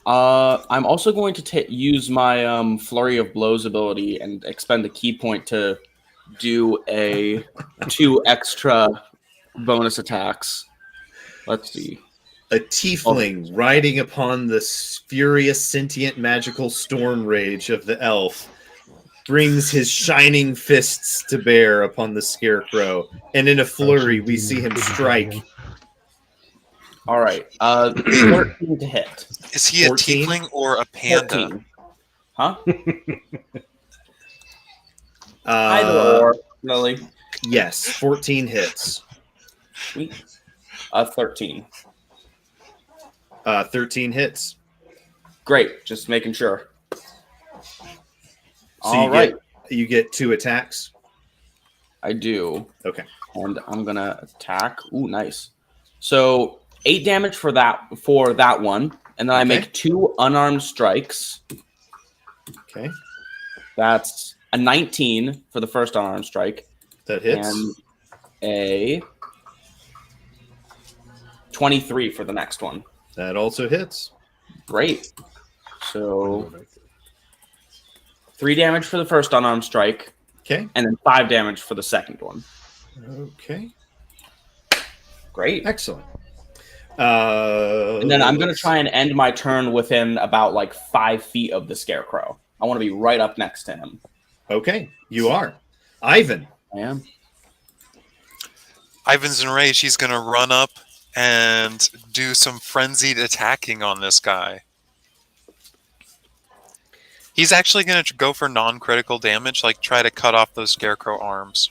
Speaker 4: I'm also going to use my Flurry of Blows ability and expend a key point to do 2 extra bonus attacks. Let's see.
Speaker 1: A tiefling riding upon the furious, sentient, magical storm rage of the elf brings his shining fists to bear upon the scarecrow, and in a flurry, we see him strike.
Speaker 4: All right. 13 to hit.
Speaker 6: Is he
Speaker 1: 14?
Speaker 6: a tiefling or a panda?
Speaker 4: 14. Huh?
Speaker 1: Either
Speaker 4: or, Lily.
Speaker 1: Yes, 14 hits.
Speaker 4: Sweet. 13.
Speaker 1: 13 hits.
Speaker 4: Great. Just making sure.
Speaker 1: So you get 2 attacks?
Speaker 4: I do.
Speaker 1: Okay.
Speaker 4: And I'm going to attack. Ooh, nice. So 8 damage for that one. And then I make 2 unarmed strikes.
Speaker 1: Okay.
Speaker 4: That's a 19 for the first unarmed strike.
Speaker 1: That hits.
Speaker 4: And a 23 for the next one.
Speaker 1: That also hits.
Speaker 4: Great. So 3 damage for the first unarmed strike.
Speaker 1: Okay.
Speaker 4: And then 5 damage for the second one.
Speaker 1: Okay.
Speaker 4: Great.
Speaker 1: Excellent.
Speaker 4: And then I'm going to try and end my turn within about like 5 feet of the scarecrow. I want to be right up next to him.
Speaker 1: Okay. You are. Ivan.
Speaker 4: I am.
Speaker 6: Ivan's enraged. He's going to run up and do some frenzied attacking on this guy. He's actually going to go for non-critical damage, like try to cut off those scarecrow arms.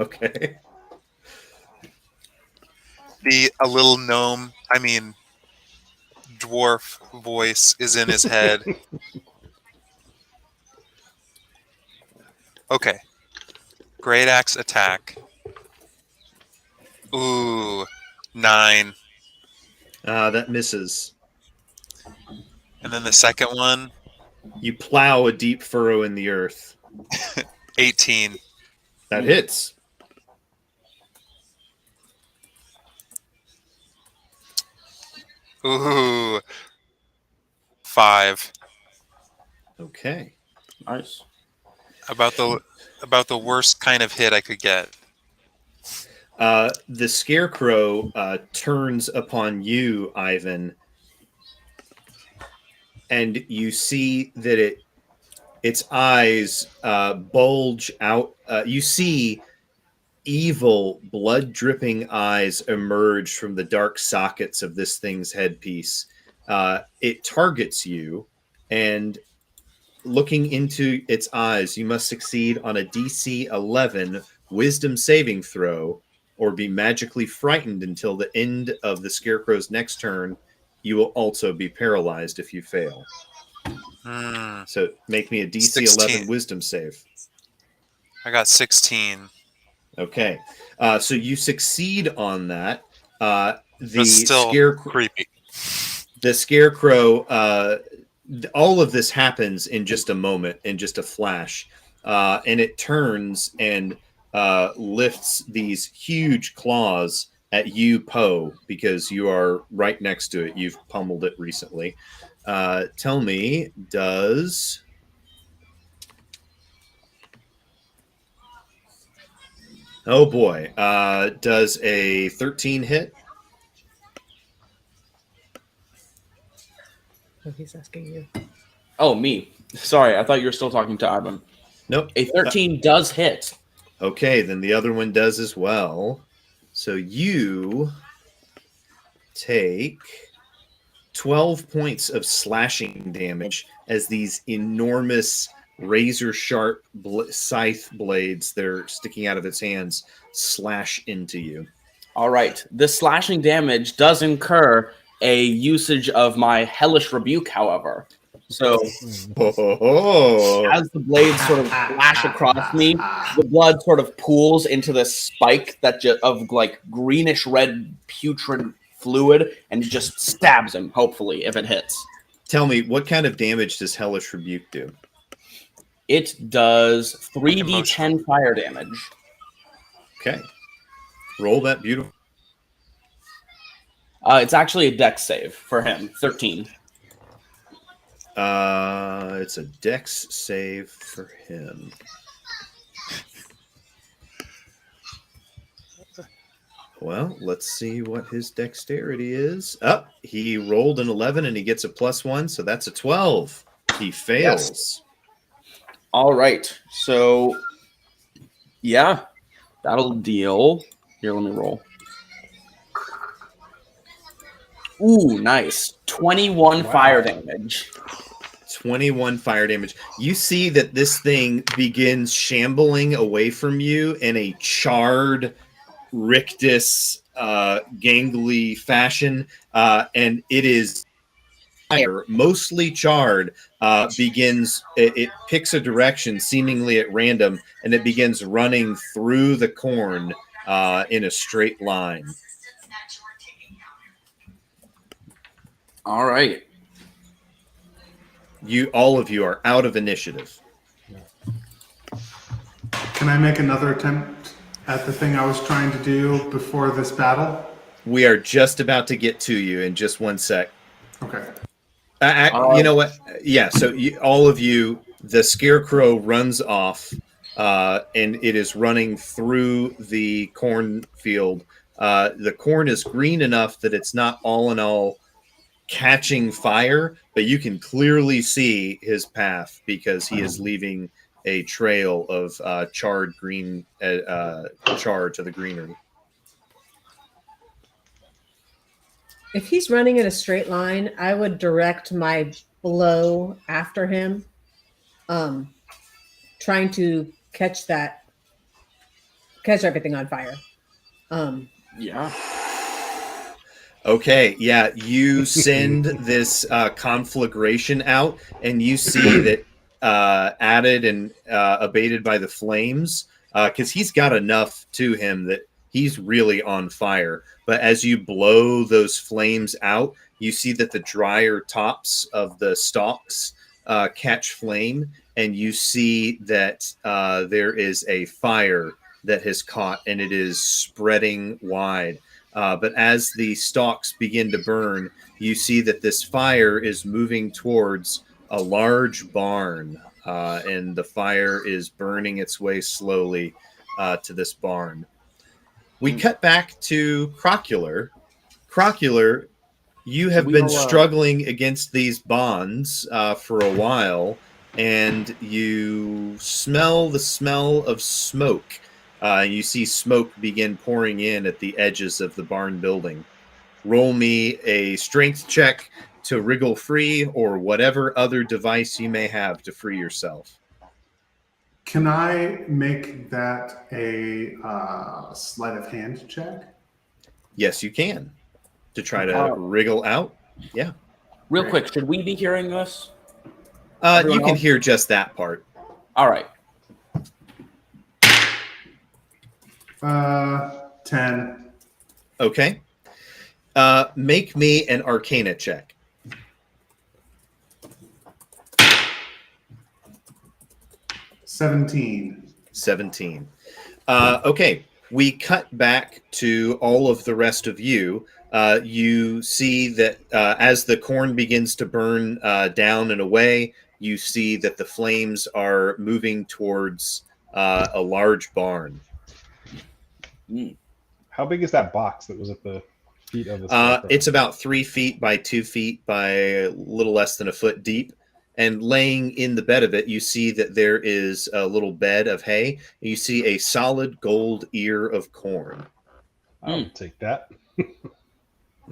Speaker 1: Okay.
Speaker 6: A little dwarf voice is in his head. Okay. Great axe attack. Ooh, 9.
Speaker 1: That misses.
Speaker 6: And then the second one,
Speaker 1: You plow a deep furrow in the earth.
Speaker 6: 18.
Speaker 1: That hits.
Speaker 6: Ooh, 5.
Speaker 1: Okay.
Speaker 4: Nice.
Speaker 6: About the worst kind of hit I could get.
Speaker 1: The scarecrow turns upon you, Ivan, and you see that its eyes bulge out. You see evil, blood-dripping eyes emerge from the dark sockets of this thing's headpiece. It targets you, and looking into its eyes, you must succeed on a DC 11 Wisdom saving throw, or be magically frightened until the end of the scarecrow's next turn. You will also be paralyzed if you fail. So make me a DC
Speaker 6: 16.
Speaker 1: 11 Wisdom save.
Speaker 6: I got 16.
Speaker 1: Okay. So you succeed on that.
Speaker 6: But still creepy.
Speaker 1: The scarecrow, all of this happens in just a moment, in just a flash. And it turns and lifts these huge claws at you, Poe, because you are right next to it. You've pummeled it recently. Tell me, does... Oh boy. Does a 13 hit?
Speaker 7: Oh, he's asking you.
Speaker 4: Oh, me. Sorry, I thought you were still talking to Ivan.
Speaker 1: Nope.
Speaker 4: A 13 does hit.
Speaker 1: Okay, then the other one does as well. So you take 12 points of slashing damage as these enormous razor sharp scythe blades that are sticking out of its hands slash into you.
Speaker 4: All right. This slashing damage does incur a usage of my hellish rebuke, however. So
Speaker 1: Oh,
Speaker 4: as the blades sort of flash across me, the blood sort of pools into this spike that of like greenish red putrid fluid, and it just stabs him. Hopefully, if it hits,
Speaker 1: tell me, what kind of damage does Hellish Rebuke do?
Speaker 4: it does 3d10
Speaker 6: Emotional.
Speaker 4: fire damage.
Speaker 1: Okay, roll that beautiful.
Speaker 4: It's actually a dex save for him. 13.
Speaker 1: It's a dex save for him. Well, let's see what his dexterity is. Up, he rolled an 11 and he gets a +1, so that's a 12. He fails.
Speaker 4: Yes. All right. So, yeah, that'll deal. Here, let me roll. Ooh, nice. 21 fire damage.
Speaker 1: 21 fire damage. You see that this thing begins shambling away from you in a charred, rictus, gangly fashion, and it is fire, mostly charred, begins, it picks a direction seemingly at random, and it begins running through the corn in a straight line.
Speaker 4: All right.
Speaker 1: All of you are out of initiative.
Speaker 2: Can I make another attempt at the thing I was trying to do before this battle?
Speaker 1: We are just about to get to you in just one sec.
Speaker 2: Okay.
Speaker 1: You know what? Yeah, so all of you, the scarecrow runs off, and it is running through the cornfield. The corn is green enough that it's not all in all catching fire, but you can clearly see his path because he is leaving a trail of charred green char to the greenery.
Speaker 7: If he's running in a straight line, I would direct my blow after him, trying to catch everything on fire.
Speaker 4: Yeah.
Speaker 1: Okay, yeah, you send this conflagration out, and you see that added and abated by the flames, because he's got enough to him that he's really on fire. But as you blow those flames out, you see that the drier tops of the stalks catch flame, and you see that there is a fire that has caught, and it is spreading wide. But as the stalks begin to burn, you see that this fire is moving towards a large barn, and the fire is burning its way slowly to this barn. We cut back to Crocular. Crocular, you have been struggling against these bonds for a while, and you smell the smell of smoke. You see smoke begin pouring in at the edges of the barn building. Roll me a strength check to wriggle free, or whatever other device you may have to free yourself.
Speaker 2: Can I make that a sleight of hand check?
Speaker 1: Yes, you can. To try to wriggle out. Yeah.
Speaker 4: Real quick, should we be hearing this?
Speaker 1: You can hear just that part.
Speaker 4: All right.
Speaker 2: 10.
Speaker 1: Okay. Make me an Arcana check.
Speaker 2: 17.
Speaker 1: 17. Okay. We cut back to all of the rest of you. You see that as the corn begins to burn down and away, you see that the flames are moving towards a large barn.
Speaker 3: How big is that box that was at the feet of the scarecrow?
Speaker 1: It's about 3 feet by 2 feet by a little less than a foot deep. And laying in the bed of it, you see that there is a little bed of hay. You see a solid gold ear of corn.
Speaker 3: I'll take that.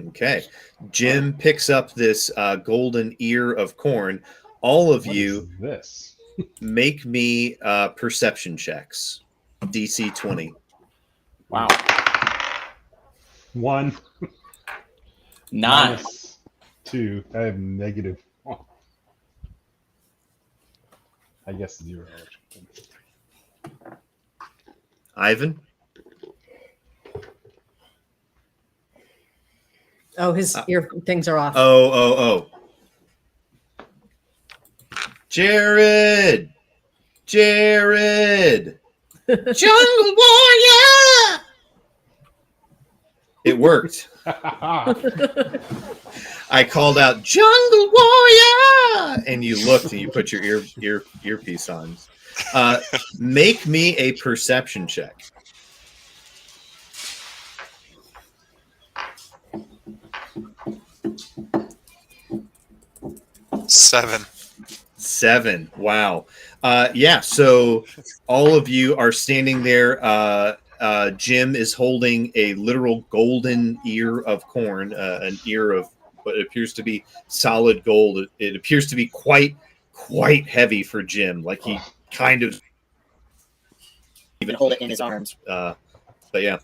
Speaker 1: Okay. Jim picks up this golden ear of corn. All of
Speaker 3: What
Speaker 1: you
Speaker 3: is this?
Speaker 1: make me perception checks. DC 20.
Speaker 4: Wow.
Speaker 3: 1
Speaker 4: 9.
Speaker 3: -2. I have -1. I guess 0.
Speaker 1: Ivan?
Speaker 7: Oh, his ear things are off.
Speaker 1: Oh. Jared!
Speaker 5: Jungle warrior!
Speaker 1: It worked. I called out Jungle Warrior, and you looked and you put your earpiece on. Make me a perception check. Seven. Wow. Yeah. So all of you are standing there. Jim is holding a literal golden ear of corn, an ear of what appears to be solid gold. It appears to be quite heavy for Jim. Like he kind of
Speaker 5: Even hold it in his arms.
Speaker 1: But yeah,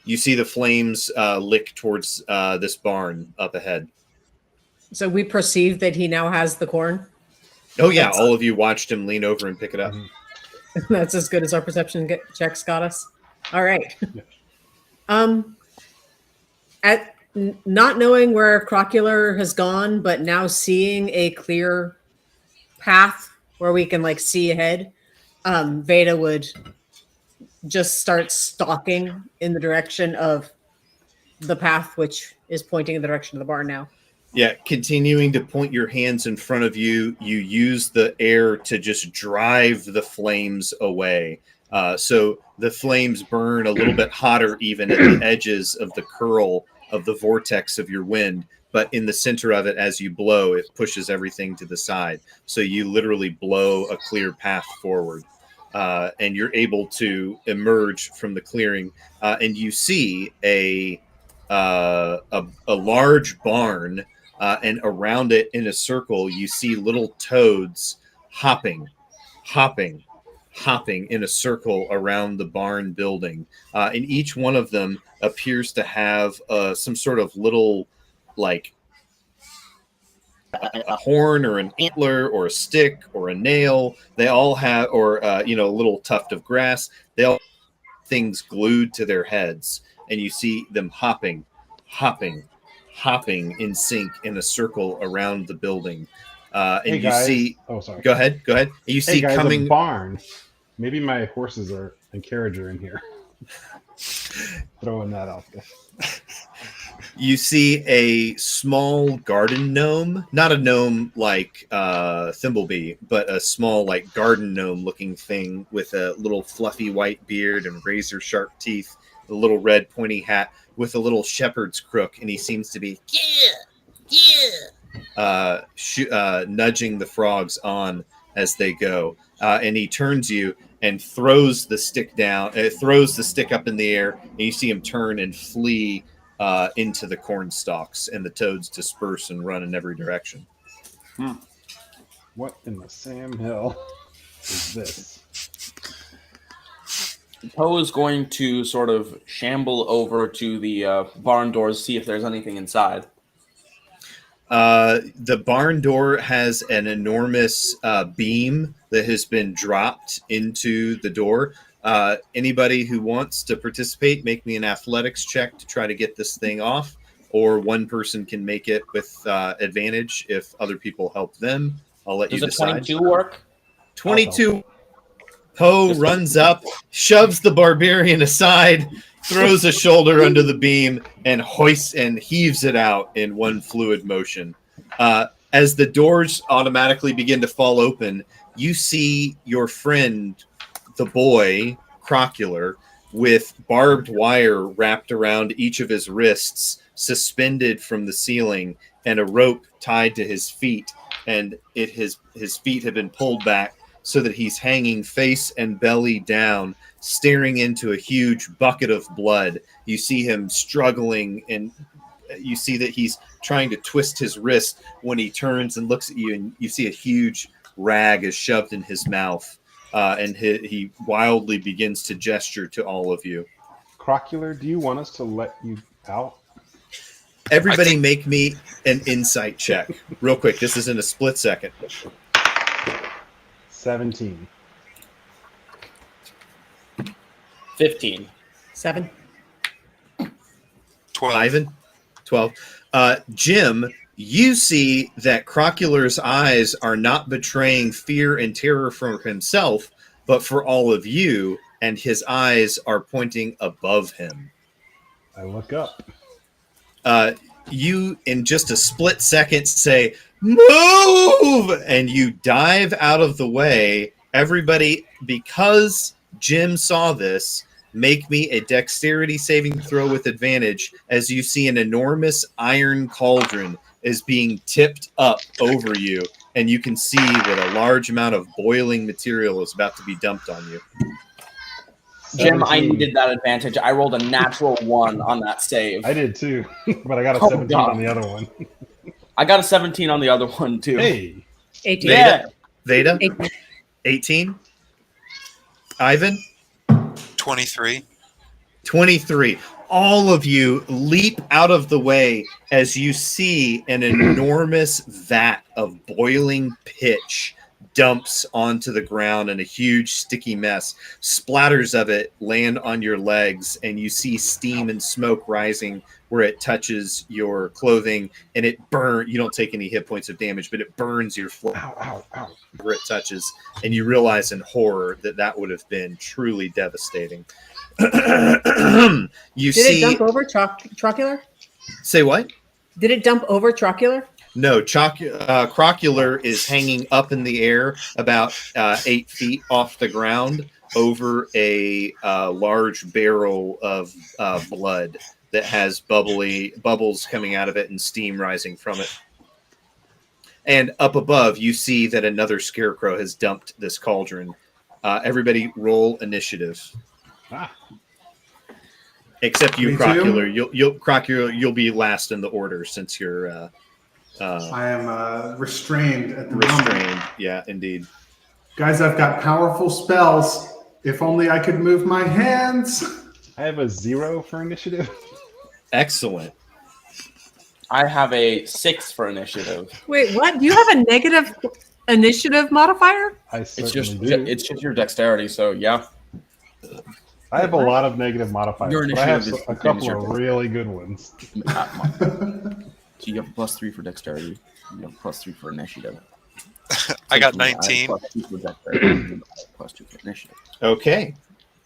Speaker 1: you see the flames lick towards this barn up ahead.
Speaker 7: So we perceive that he now has the corn.
Speaker 1: Oh yeah, all of you watched him lean over and pick it up.
Speaker 7: That's as good as our perception checks got us. All right. Not knowing where Crocular has gone, but now seeing a clear path where we can like see ahead, Veda would just start stalking in the direction of the path, which is pointing in the direction of the barn now.
Speaker 1: Yeah, continuing to point your hands in front of you, you use the air to just drive the flames away. So the flames burn a little bit hotter even at the edges of the curl of the vortex of your wind. But in the center of it, as you blow, it pushes everything to the side. So you literally blow a clear path forward. And you're able to emerge from the clearing. And you see a large barn. And around it in a circle, you see little toads hopping in a circle around the barn building. And each one of them appears to have some sort of little, like, a horn or an antler or a stick or a nail. They all have, or, a little tuft of grass. They all have things glued to their heads. And you see them hopping in sync in a circle around the building. And
Speaker 3: hey
Speaker 1: you
Speaker 3: guys.
Speaker 1: see,
Speaker 3: Oh, sorry.
Speaker 1: go ahead. And you see
Speaker 3: guys,
Speaker 1: coming
Speaker 3: a barn. Maybe my horses and carriage are in here. Throwing that out there.
Speaker 1: You see a small garden gnome, not a gnome like Thimblebee, but a small like garden gnome looking thing with a little fluffy white beard and razor sharp teeth, a little red pointy hat with a little shepherd's crook, and he seems to be nudging the frogs on as they go. And he turns you and throws the stick down, throws the stick up in the air, and you see him turn and flee into the corn stalks, and the toads disperse and run in every direction.
Speaker 3: What in the Sam Hill is this?
Speaker 4: Poe is going to sort of shamble over to the barn doors, see if there's anything inside.
Speaker 1: The barn door has an enormous beam that has been dropped into the door. Anybody who wants to participate, make me an athletics check to try to get this thing off, or one person can make it with advantage if other people help them. I'll let you decide.
Speaker 4: Does a 22 work?
Speaker 1: 22. Poe runs up, shoves the barbarian aside, throws a shoulder under the beam, and hoists and heaves it out in one fluid motion. As the doors automatically begin to fall open, you see your friend, the boy, Crocular, with barbed wire wrapped around each of his wrists, suspended from the ceiling, and a rope tied to his feet. And his feet have been pulled back so that he's hanging face and belly down, staring into a huge bucket of blood. You see him struggling, and you see that he's trying to twist his wrist when he turns and looks at you, and you see a huge rag is shoved in his mouth. And he wildly begins to gesture to all of you.
Speaker 3: Crocular, do you want us to let you out?
Speaker 1: Everybody make me an insight check. Real quick. This is in a split second.
Speaker 3: 17.
Speaker 8: 15.
Speaker 7: 7.
Speaker 6: 12.
Speaker 1: Ivan? 12. Jim, you see that Crocular's eyes are not betraying fear and terror for himself, but for all of you, and his eyes are pointing above him.
Speaker 3: I look up.
Speaker 1: You, in just a split second, say, "Move!" And you dive out of the way. Everybody, because Jim saw this, make me a dexterity saving throw with advantage as you see an enormous iron cauldron is being tipped up over you, and you can see that a large amount of boiling material is about to be dumped on you.
Speaker 4: Jim, I
Speaker 3: 17.
Speaker 4: needed that advantage. I rolled a natural 1 on that save.
Speaker 3: I did too, but I got a
Speaker 4: Oh,
Speaker 3: 17
Speaker 4: God.
Speaker 3: on the other one.
Speaker 4: I got a 17 on the other one, too.
Speaker 3: Hey,
Speaker 7: 18.
Speaker 4: Yeah.
Speaker 1: Veda?
Speaker 7: 18.
Speaker 1: 18? Ivan?
Speaker 6: 23.
Speaker 1: 23. All of you leap out of the way as you see an enormous vat of boiling pitch dumps onto the ground in a huge sticky mess. Splatters of it land on your legs, and you see steam and smoke rising where it touches your clothing, and it burns. You don't take any hit points of damage, but it burns your flesh
Speaker 3: ow, ow, ow.
Speaker 1: where it touches, and you realize in horror that that would have been truly devastating. You
Speaker 7: Did
Speaker 1: see,
Speaker 7: it dump over Trocular?
Speaker 1: say what?
Speaker 7: Did it dump over Trocular?
Speaker 1: No, Crocular is hanging up in the air about 8 feet off the ground over a large barrel of blood that has bubbles coming out of it and steam rising from it. And up above, you see that another scarecrow has dumped this cauldron. Everybody roll initiative.
Speaker 3: Ah,
Speaker 1: Except you,
Speaker 2: Me too?
Speaker 1: Crocular. Crocular, you'll be last in the order since you're
Speaker 2: I am restrained at the moment.
Speaker 1: restrained. Yeah, indeed.
Speaker 2: Guys, I've got powerful spells. If only I could move my hands.
Speaker 3: I have a 0 for initiative.
Speaker 1: Excellent.
Speaker 4: I have a 6 for initiative.
Speaker 7: Wait, what? Do you have a negative initiative modifier?
Speaker 3: I
Speaker 4: It's
Speaker 3: certainly
Speaker 4: just
Speaker 3: do.
Speaker 4: your dexterity, so yeah.
Speaker 3: I have a lot of negative modifiers,
Speaker 4: Your
Speaker 3: but I have
Speaker 4: initiative is
Speaker 3: a
Speaker 4: the same as
Speaker 3: couple
Speaker 4: your
Speaker 3: of really good ones.
Speaker 4: So you have a +3 for dexterity. You have a +3 for initiative.
Speaker 6: I got
Speaker 4: Same for me.
Speaker 6: 19.
Speaker 4: have +2 for dexterity. +2 for initiative.
Speaker 1: Okay.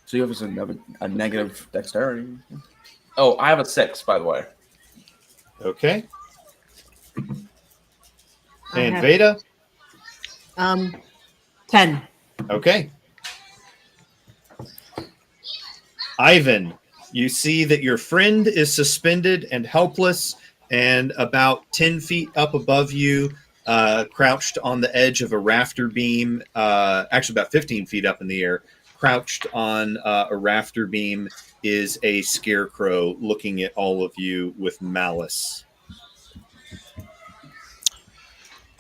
Speaker 4: So you have a negative dexterity. Oh, I have a 6, by the way.
Speaker 1: Okay.
Speaker 7: I
Speaker 1: And
Speaker 7: have-
Speaker 1: Veda?
Speaker 7: 10.
Speaker 1: Okay. Ivan, you see that your friend is suspended and helpless, and about 10 feet up above you, crouched on the edge of a rafter beam, actually about 15 feet up in the air, crouched on a rafter beam is a scarecrow looking at all of you with malice.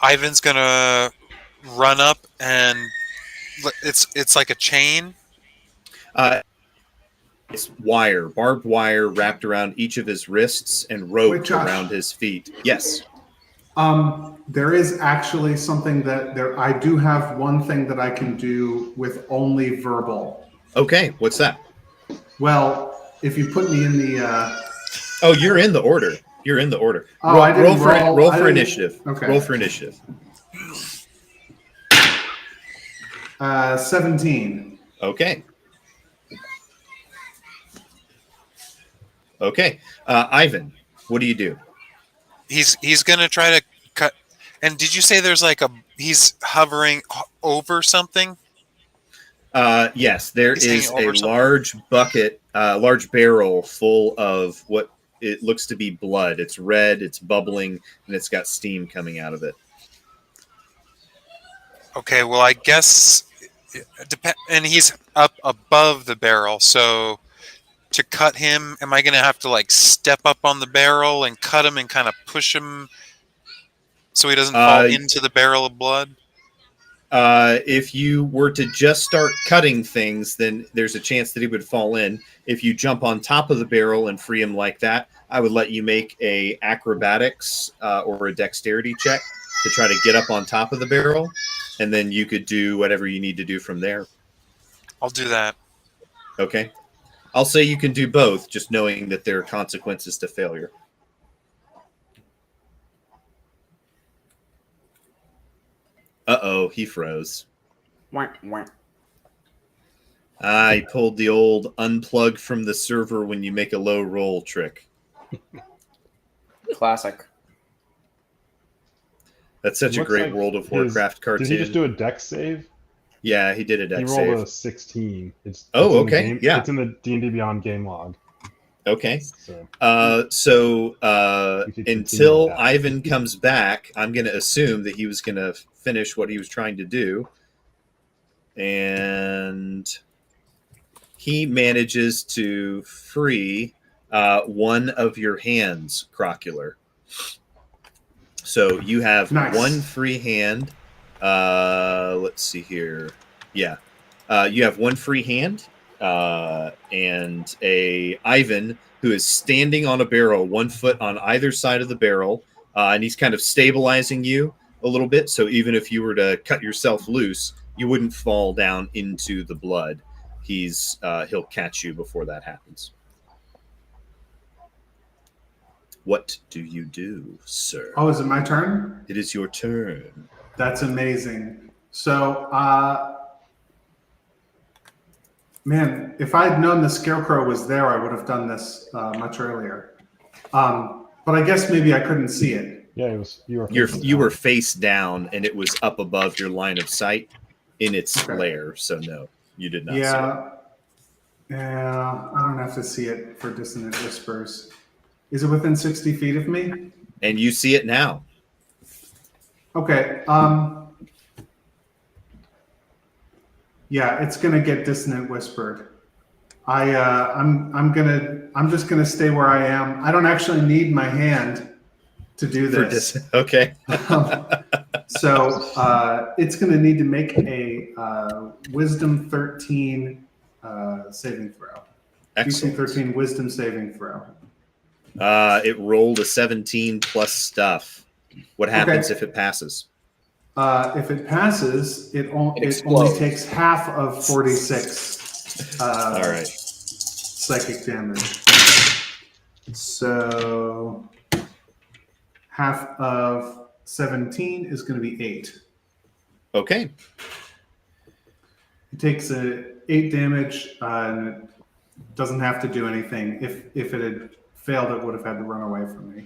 Speaker 6: Ivan's gonna run up and it's like a chain.
Speaker 1: It's barbed wire wrapped around each of his wrists and rope
Speaker 2: Wait, Josh.
Speaker 1: around his feet. Yes.
Speaker 2: There is actually something I do have one thing that I can do with only verbal.
Speaker 1: Okay. What's that?
Speaker 2: Well, if you put me in the
Speaker 1: Oh, you're in the order. You're in the order.
Speaker 2: Oh, I didn't roll.
Speaker 1: Roll
Speaker 2: I
Speaker 1: for
Speaker 2: didn't-
Speaker 1: initiative.
Speaker 2: Okay.
Speaker 1: Roll for initiative.
Speaker 2: 17.
Speaker 1: Okay. Okay. Ivan, what do you do?
Speaker 6: He's gonna try to cut. And did you say there's like he's hovering over something?
Speaker 1: Yes, there
Speaker 6: He's hanging
Speaker 1: is
Speaker 6: over
Speaker 1: a
Speaker 6: something?
Speaker 1: large bucket, large barrel full of what it looks to be blood. It's red, it's bubbling, and it's got steam coming out of it.
Speaker 6: Okay, well, I guess and he's up above the barrel, so to cut him, am I going to have to like step up on the barrel and cut him and kind of push him so he doesn't fall into the barrel of blood?
Speaker 1: If you were to just start cutting things, then there's a chance that he would fall in. If you jump on top of the barrel and free him like that, I would let you make a acrobatics or a dexterity check to try to get up on top of the barrel, and then you could do whatever you need to do from there.
Speaker 6: I'll do that.
Speaker 1: Okay. I'll say you can do both, just knowing that there are consequences to failure. Uh-oh, he froze.
Speaker 4: Wah, wah.
Speaker 1: I pulled the old unplug from the server when you make a low roll trick.
Speaker 4: Classic.
Speaker 1: That's such a
Speaker 3: Looks
Speaker 1: great
Speaker 3: like
Speaker 1: World of Warcraft cartoon.
Speaker 3: Did he just do a dex save?
Speaker 1: Yeah, he did a
Speaker 3: He
Speaker 1: dex
Speaker 3: rolled
Speaker 1: save.
Speaker 3: a 16. It's
Speaker 1: Oh,
Speaker 3: in the
Speaker 1: okay,
Speaker 3: game-
Speaker 1: yeah.
Speaker 3: It's in the D&D Beyond game log.
Speaker 1: Okay.
Speaker 3: So
Speaker 1: So
Speaker 3: We could continue
Speaker 1: until
Speaker 3: with that.
Speaker 1: Ivan comes back, I'm going to assume that he was going to finish what he was trying to do. And he manages to free one of your hands, Crocular. So you have
Speaker 2: Nice.
Speaker 1: one free hand. Let's see here. Yeah. You have one free hand and a Ivan who is standing on a barrel, 1 foot on either side of the barrel, and he's kind of stabilizing you a little bit. So even if you were to cut yourself loose, you wouldn't fall down into the blood. He'll catch you before that happens. What do you do, sir?
Speaker 2: Oh, is it my turn?
Speaker 1: It is your turn.
Speaker 2: That's amazing. So, man, if I had known the scarecrow was there, I would have done this much earlier. But I guess maybe I couldn't see it.
Speaker 3: yeah, it was you
Speaker 1: You were face down, and it was up above your line of sight in its
Speaker 2: Okay.
Speaker 1: lair. So no, you did not see it.
Speaker 2: Yeah, I don't have to see it for dissonant whispers. Is it within 60 feet of me?
Speaker 1: And you see it now.
Speaker 2: Okay. Yeah, it's gonna get dissonant whispered. I'm just gonna stay where I am. I don't actually need my hand to do this.
Speaker 1: Okay.
Speaker 2: So it's gonna need to make a Wisdom 13 saving throw. DC
Speaker 1: Excellent.
Speaker 2: 13 Wisdom saving throw.
Speaker 1: It rolled a 17 plus stuff. What happens
Speaker 2: Okay.
Speaker 1: if it passes?
Speaker 2: If it passes, it only
Speaker 8: explodes.
Speaker 2: takes half of 46
Speaker 1: All right.
Speaker 2: psychic damage. So half of 17 is going to be 8.
Speaker 1: Okay.
Speaker 2: It takes 8 damage and it doesn't have to do anything. If it had failed, it would have had to run away from me.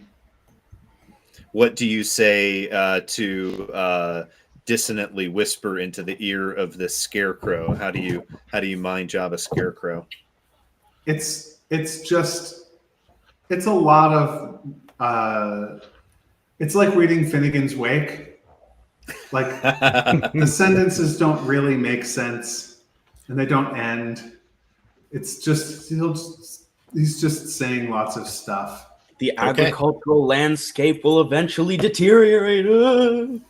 Speaker 1: What do you say to dissonantly whisper into the ear of the scarecrow? How do you mind job a scarecrow?
Speaker 2: It's a lot of it's like reading Finnegan's Wake. Like the sentences don't really make sense and they don't end. It's just he's just saying lots of stuff.
Speaker 4: The agricultural landscape will eventually deteriorate.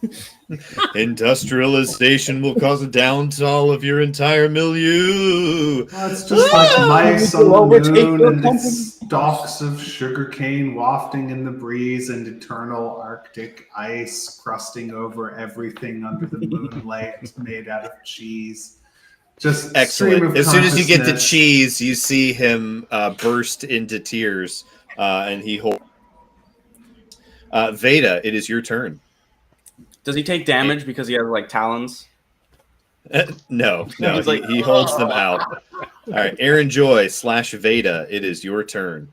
Speaker 1: Industrialization will cause a downfall of your entire milieu.
Speaker 2: Well, it's just like mice on
Speaker 4: will
Speaker 2: the
Speaker 4: overtake
Speaker 2: moon
Speaker 4: your
Speaker 2: and
Speaker 4: company.
Speaker 2: stalks of sugarcane wafting in the breeze and eternal Arctic ice crusting over everything under the moonlight made out of cheese. Just stream
Speaker 1: Excellent.
Speaker 2: of
Speaker 1: As soon as you get the
Speaker 2: consciousness.
Speaker 1: cheese, you see him burst into tears, and he holds. Veda, it is your turn.
Speaker 4: Does he take damage because he has like talons?
Speaker 1: No,
Speaker 4: He's like,
Speaker 1: he holds them out. All right, Aaron Joy / Veda, it is your turn.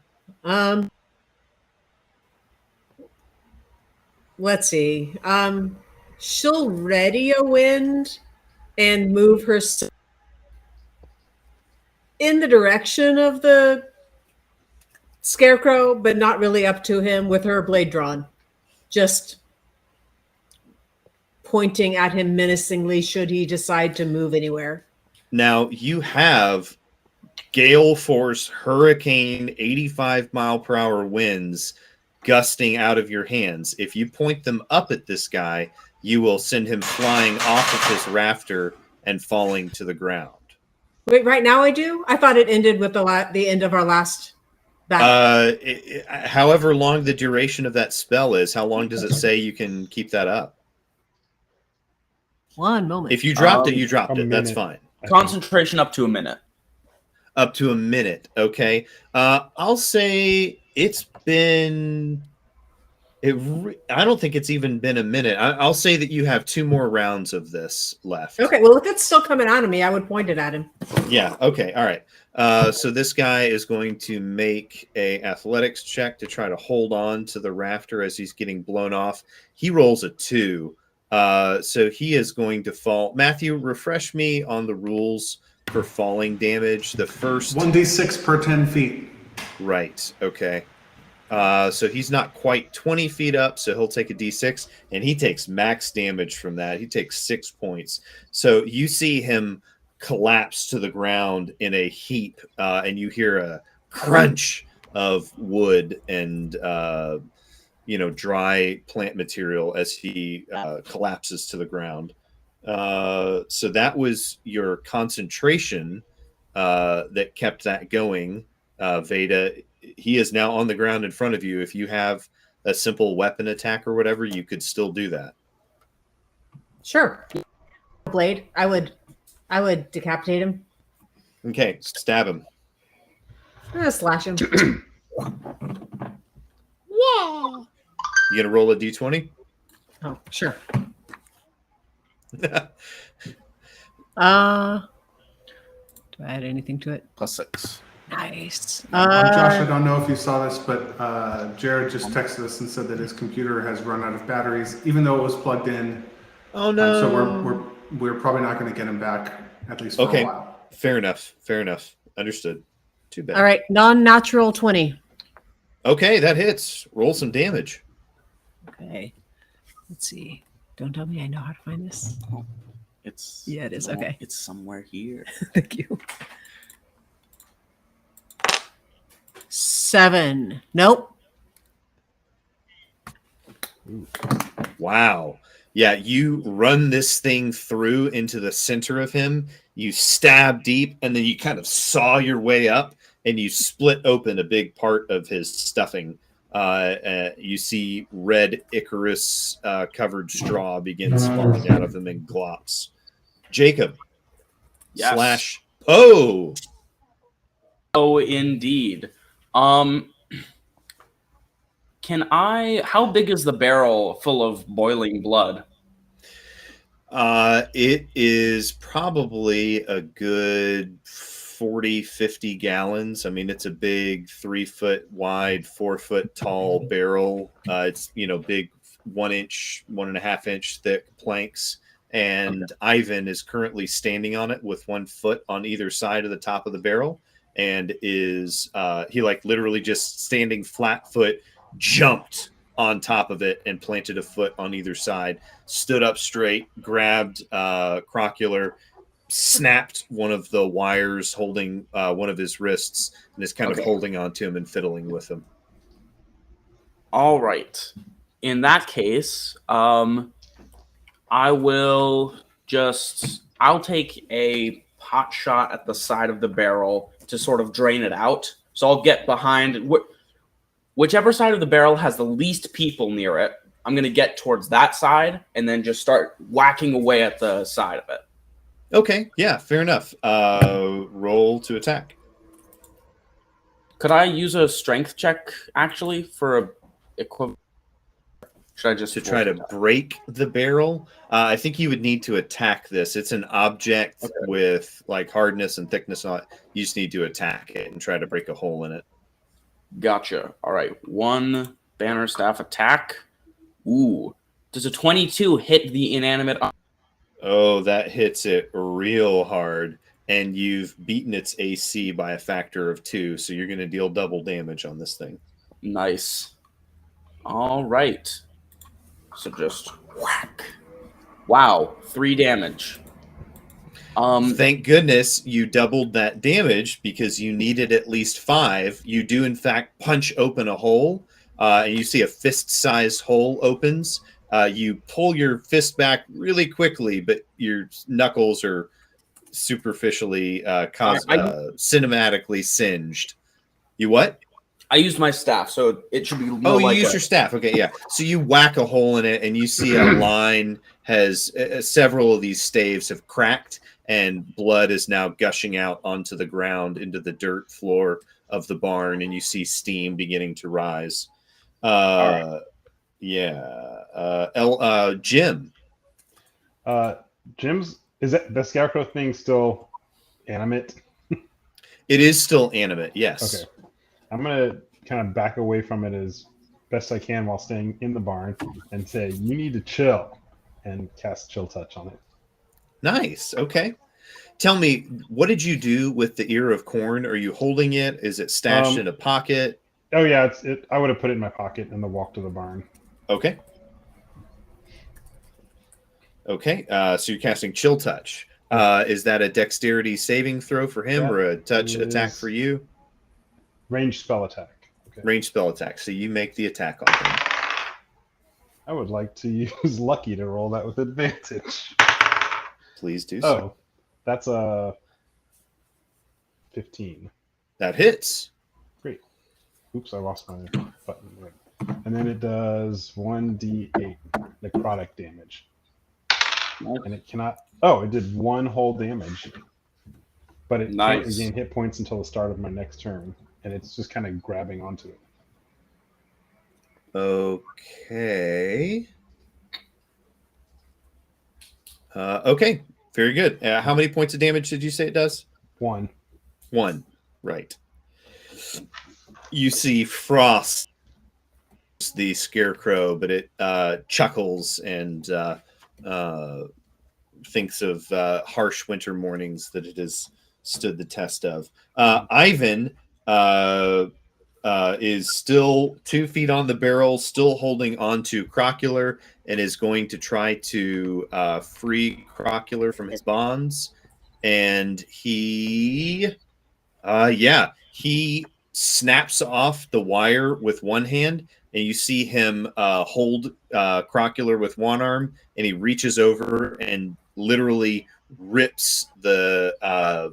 Speaker 7: Let's see. She'll ready a wind and move her in the direction of the scarecrow, but not really up to him with her blade drawn. Just pointing at him menacingly should he decide to move anywhere.
Speaker 1: Now you have gale force, hurricane, 85-mile-per-hour winds gusting out of your hands. If you point them up at this guy, you will send him flying off of his rafter and falling to the ground.
Speaker 7: Wait, right now I do? I thought it ended with the end of our last battle.
Speaker 1: However long the duration of that spell is, how long does it say you can keep that up?
Speaker 7: One moment.
Speaker 1: If you dropped it, you dropped it. That's
Speaker 3: minute.
Speaker 1: fine.
Speaker 4: Concentration up to a minute.
Speaker 1: Up to a minute. Okay. I'll say it's been. I don't think it's even been a minute. I'll say that you have 2 more rounds of this left.
Speaker 7: Okay, well, if it's still coming out of me, I would point it at him.
Speaker 1: Yeah. Okay. All right. So this guy is going to make a athletics check to try to hold on to the rafter as he's getting blown off. He rolls a 2. So he is going to fall. Matthew, refresh me on the rules for falling damage. The first
Speaker 2: 1d6 per 10 feet.
Speaker 1: Right. Okay. So he's not quite 20 feet up, so he'll take a d6, and he takes max damage from that. He takes 6 points. So you see him collapse to the ground in a heap, and you hear a crunch of wood and dry plant material as he collapses to the ground. So that was your concentration that kept that going, Veda. He is now on the ground in front of you. If you have a simple weapon attack or whatever, you could still do that.
Speaker 7: Sure. Blade. I would decapitate him.
Speaker 1: Okay, stab him.
Speaker 7: Slash him.
Speaker 1: You gonna roll a d20?
Speaker 7: Oh, sure. Do I add anything to it?
Speaker 4: +6.
Speaker 7: Nice.
Speaker 2: Josh, I don't know if you saw this, but Jared just texted us and said that his computer has run out of batteries, even though it was plugged in.
Speaker 1: Oh no!
Speaker 2: So we're probably not going to get him back, at least for a while.
Speaker 1: Fair enough. Understood. Too bad.
Speaker 7: All right, non-natural 20.
Speaker 1: Okay, that hits. Roll some damage.
Speaker 7: Okay. Let's see. Don't tell me I know how to find this. Yeah, it is. Okay.
Speaker 4: It's somewhere here.
Speaker 7: Thank you. 7. Nope.
Speaker 1: Wow. Yeah, you run this thing through into the center of him. You stab deep, and then you kind of saw your way up, and you split open a big part of his stuffing. You see red Icarus covered straw begins falling out of him in glops. Jacob.
Speaker 4: Yes.
Speaker 1: / Poe.
Speaker 4: Oh, indeed. How big is the barrel full of boiling blood?
Speaker 1: It is probably a good 40, 50 gallons. I mean, it's a big 3 foot wide, 4 foot tall barrel. It's, big 1 inch, 1.5 inch thick planks. And okay. Ivan is currently standing on it with 1 foot on either side of the top of the barrel. And is he literally just standing flat foot, jumped on top of it and planted a foot on either side, stood up straight, grabbed Crocular, snapped one of the wires holding one of his wrists, and is kind of holding on to him and fiddling with him.
Speaker 4: All right. In that case, I'll take a pot shot at the side of the barrel to sort of drain it out. So I'll get behind whichever side of the barrel has the least people near it. I'm going to get towards that side and then just start whacking away at the side of it.
Speaker 1: Okay. Yeah, fair enough. Roll to attack.
Speaker 4: Could I use a strength check actually for a equivalent? Should I just
Speaker 1: try to break the barrel? I think you would need to attack this. It's an object with hardness and thickness on it. You just need to attack it and try to break a hole in it.
Speaker 4: Gotcha. All right. 1 banner staff attack. Ooh. Does a 22 hit the inanimate?
Speaker 1: Oh, that hits it real hard. and you've beaten its AC by a factor of 2, so you're going to deal double damage on this thing.
Speaker 4: Nice. All right. So just whack. Wow, 3 damage.
Speaker 1: Thank goodness you doubled that damage because you needed at least 5. You do, in fact, punch open a hole, and you see a fist-sized hole opens. You pull your fist back really quickly, but your knuckles are superficially, cinematically singed. You what?
Speaker 4: I used my staff, so it should be more
Speaker 1: Oh, you
Speaker 4: like
Speaker 1: use your staff. Okay, yeah. So you whack a hole in it, and you see a line has several of these staves have cracked, and blood is now gushing out onto the ground into the dirt floor of the barn, and you see steam beginning to rise.
Speaker 4: Right.
Speaker 1: Yeah. Jim.
Speaker 3: Jim's is that the scarecrow thing still animate?
Speaker 1: It is still animate. Yes.
Speaker 3: Okay. I'm gonna kind of back away from it as best I can while staying in the barn and say, "You need to chill," and cast Chill Touch on it.
Speaker 1: Nice. Okay. Tell me, what did you do with the ear of corn? Are you holding it? Is it stashed in a pocket?
Speaker 3: Oh yeah, it. I would have put it in my pocket in the walk to the barn.
Speaker 1: Okay. Okay. So you're casting Chill Touch. Is that a dexterity saving throw for him or a touch attack for you?
Speaker 3: Ranged spell attack. Okay.
Speaker 1: Ranged spell attack. So you make the attack on him.
Speaker 3: I would like to use Lucky to roll that with advantage.
Speaker 1: Please do so.
Speaker 3: Oh, that's a 15.
Speaker 1: That hits.
Speaker 3: Great. Oops, I lost my button. And then it does 1d8 necrotic damage. And it cannot... Oh, it did 1 whole damage. But it can't regain hit points until the start of my next turn. And it's just kind of grabbing onto it.
Speaker 1: Okay. Okay. Very good. How many points of damage did you say it does?
Speaker 3: 1.
Speaker 1: 1. Right. You see Frost, the scarecrow, but it chuckles and thinks of harsh winter mornings that it has stood the test of. Ivan is still 2 feet on the barrel, still holding on to Crocular, and is going to try to free Crocular from his bonds. And he snaps off the wire with one hand, and you see him hold Crocular with one arm, and he reaches over and literally rips the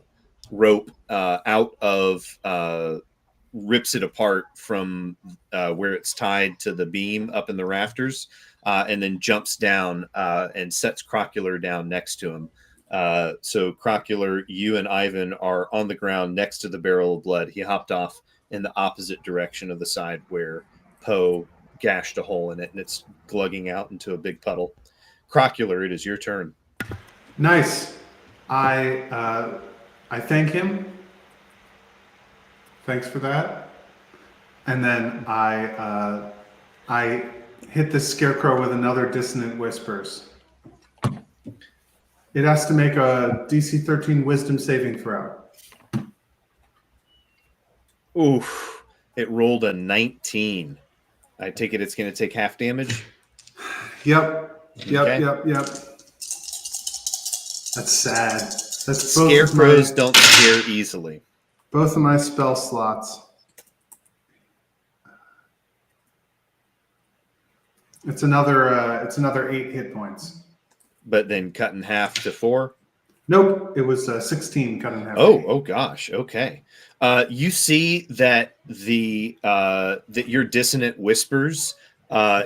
Speaker 1: rope out of rips it apart from where it's tied to the beam up in the rafters, and then jumps down and sets Crocular down next to him. So Crocular, you and Ivan are on the ground next to the barrel of blood. He hopped off in the opposite direction of the side where Poe gashed a hole in it, and it's glugging out into a big puddle. Crocular, it is your turn.
Speaker 2: Nice. I thank him. Thanks for that. And then I hit the scarecrow with another Dissonant Whispers. It has to make a DC 13 Wisdom saving throw.
Speaker 1: Oof. It rolled a 19. I take it it's going to take half damage?
Speaker 2: Yep.
Speaker 1: Okay.
Speaker 2: That's sad. That's
Speaker 1: Scarecrows don't scare easily.
Speaker 2: Both of my spell slots. It's another 8 hit points.
Speaker 1: But then cut in half to 4?
Speaker 2: Nope, it was 16 cut in half.
Speaker 1: Oh gosh. Okay. You see that that your Dissonant Whispers,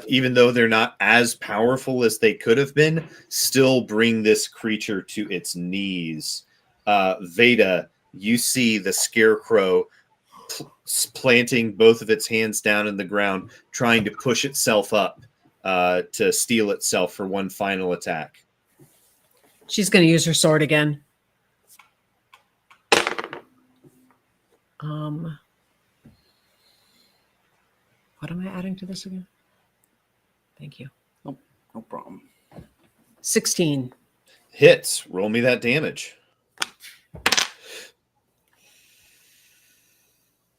Speaker 1: even though they're not as powerful as they could have been, still bring this creature to its knees. Veda, you see the scarecrow planting both of its hands down in the ground, trying to push itself up to steel itself for one final attack.
Speaker 7: She's going to use her sword again. What am I adding to this again? Thank you.
Speaker 4: No problem.
Speaker 7: 16.
Speaker 1: Hits. Roll me that damage.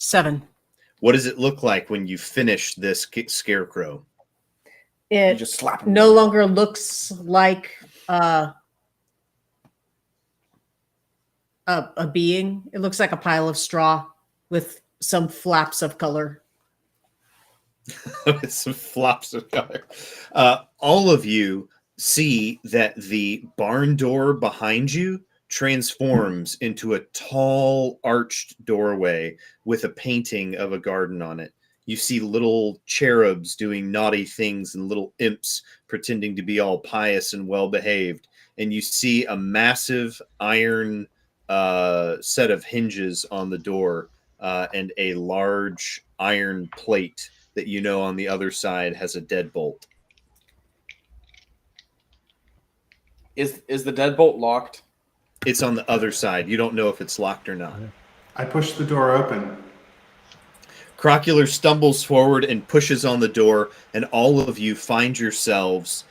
Speaker 7: 7.
Speaker 1: What does it look like when you finish this scarecrow?
Speaker 4: You
Speaker 7: It
Speaker 4: just slap him.
Speaker 7: no longer looks like a being. It looks like a pile of straw with some flaps of color.
Speaker 1: With some flops of color. All of you see that the barn door behind you transforms into a tall arched doorway with a painting of a garden on it. You see little cherubs doing naughty things and little imps pretending to be all pious and well behaved. And you see a massive iron set of hinges on the door and a large iron plate that you know on the other side has a deadbolt.
Speaker 4: Is the deadbolt locked?
Speaker 1: It's on the other side. You don't know if it's locked or not.
Speaker 2: I push the door open.
Speaker 1: Crocular stumbles forward and pushes on the door, and all of you find yourselves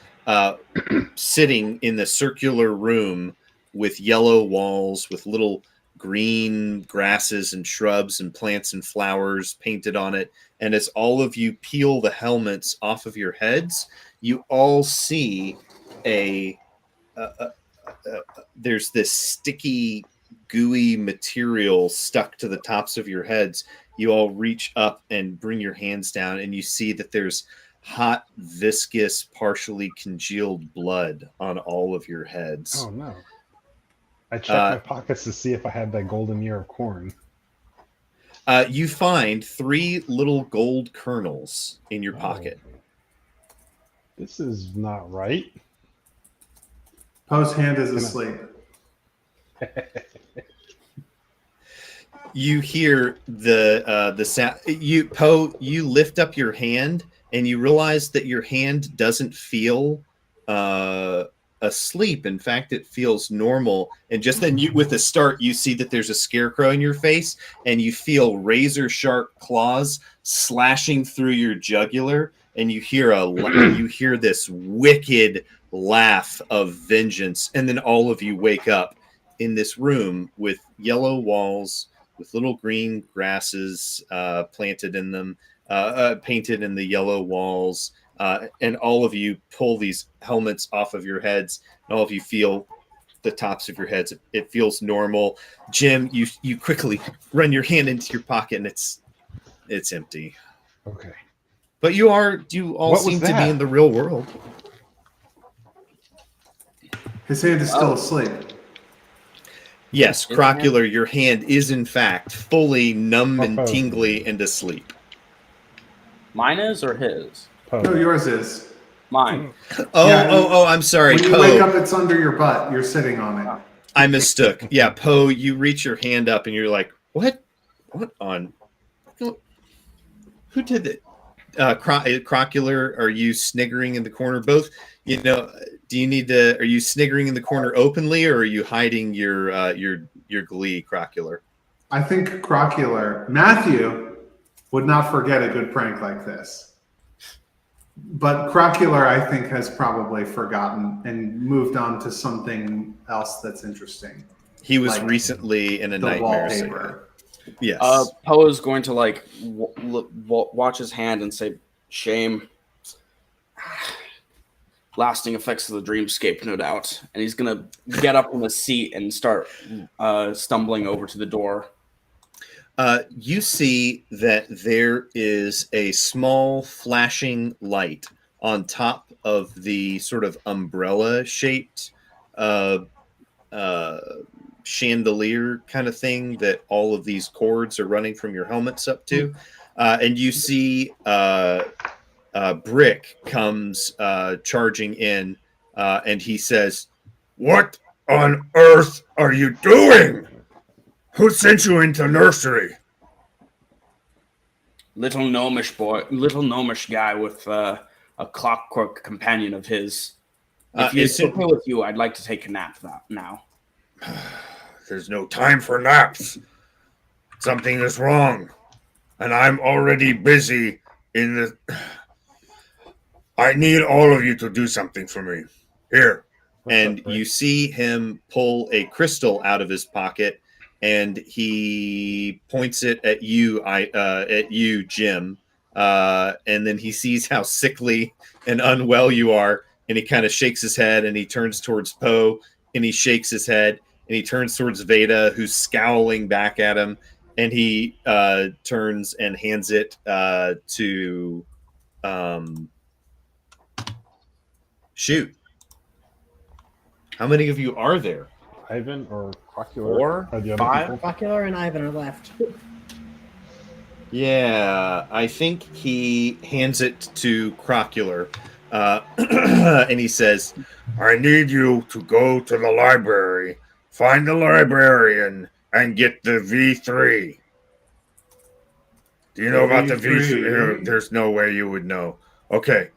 Speaker 1: sitting in the circular room with yellow walls, with little green grasses and shrubs and plants and flowers painted on it. And as all of you peel the helmets off of your heads, you all see there's this sticky, gooey material stuck to the tops of your heads. You all reach up and bring your hands down, and you see that there's hot, viscous, partially congealed blood on all of your heads.
Speaker 3: Oh no. I checked my pockets to see if I had that golden ear of corn.
Speaker 1: You find 3 little gold kernels in your pocket.
Speaker 3: This is not right.
Speaker 2: Poe's hand is asleep.
Speaker 1: You hear the sound. You lift up your hand and you realize that your hand doesn't feel asleep. In fact, it feels normal. And just then, with a start, you see that there's a scarecrow in your face, and you feel razor sharp claws slashing through your jugular, and you hear this wicked laugh of vengeance. And then all of you wake up in this room with yellow walls, with little green grasses planted in them, painted in the yellow walls. And all of you pull these helmets off of your heads, and all of you feel the tops of your heads. It feels normal. Jim, you quickly run your hand into your pocket, and it's empty.
Speaker 3: Okay.
Speaker 1: But you all
Speaker 3: What was
Speaker 1: seem to
Speaker 3: that?
Speaker 1: be in the real world.
Speaker 2: His hand is still asleep.
Speaker 1: Yes, Crocular, your hand is in fact fully numb and tingly and asleep.
Speaker 8: Mine is or his?
Speaker 2: No, yours is.
Speaker 8: Mine.
Speaker 1: Oh, I'm sorry.
Speaker 2: When you
Speaker 1: Poe,
Speaker 2: wake up, it's under your butt. You're sitting on it.
Speaker 1: I mistook. Yeah, Poe, you reach your hand up and you're like, what? What on? Who did that? Crocular, are you sniggering in the corner? Both, do you need to, are you sniggering in the corner openly, or are you hiding your glee, Crocular?
Speaker 2: I think Crocular, Matthew would not forget a good prank like this. But Crocular, I think, has probably forgotten and moved on to something else that's interesting.
Speaker 1: He was
Speaker 2: Like
Speaker 1: recently in a
Speaker 2: the
Speaker 1: nightmare.
Speaker 2: wallpaper.
Speaker 1: Yes.
Speaker 4: Poe is going to watch his hand and say, "Shame. Lasting effects of the dreamscape, no doubt." And he's gonna get up from his seat and start stumbling over to the door.
Speaker 1: You see that there is a small flashing light on top of the sort of umbrella-shaped chandelier kind of thing that all of these cords are running from your helmets up to. And you see Brick comes charging in, and he says, "What on earth are you doing? Who sent you into nursery?"
Speaker 4: Little gnomish guy with a clockwork companion of his. If it's okay with you, I'd like to take a nap now.
Speaker 1: There's no time for naps. Something is wrong, and I'm already busy in the... I need all of you to do something for me. Here. And you see him pull a crystal out of his pocket, and he points it at you, Jim. And then he sees how sickly and unwell you are, and he kind of shakes his head, and he turns towards Poe, and he shakes his head, and he turns towards Veda, who's scowling back at him, and he turns and hands it to shoot. How many of you are there?
Speaker 3: Ivan or Crocula
Speaker 8: 4,
Speaker 3: are the other
Speaker 8: 5.
Speaker 3: people?
Speaker 7: Ocular and Ivan are left.
Speaker 1: Yeah, I think he hands it to Crocular, and he says, I need you to go to the library, find the librarian, and get the V3. Do you know about the V3? There's no way you would know. Okay.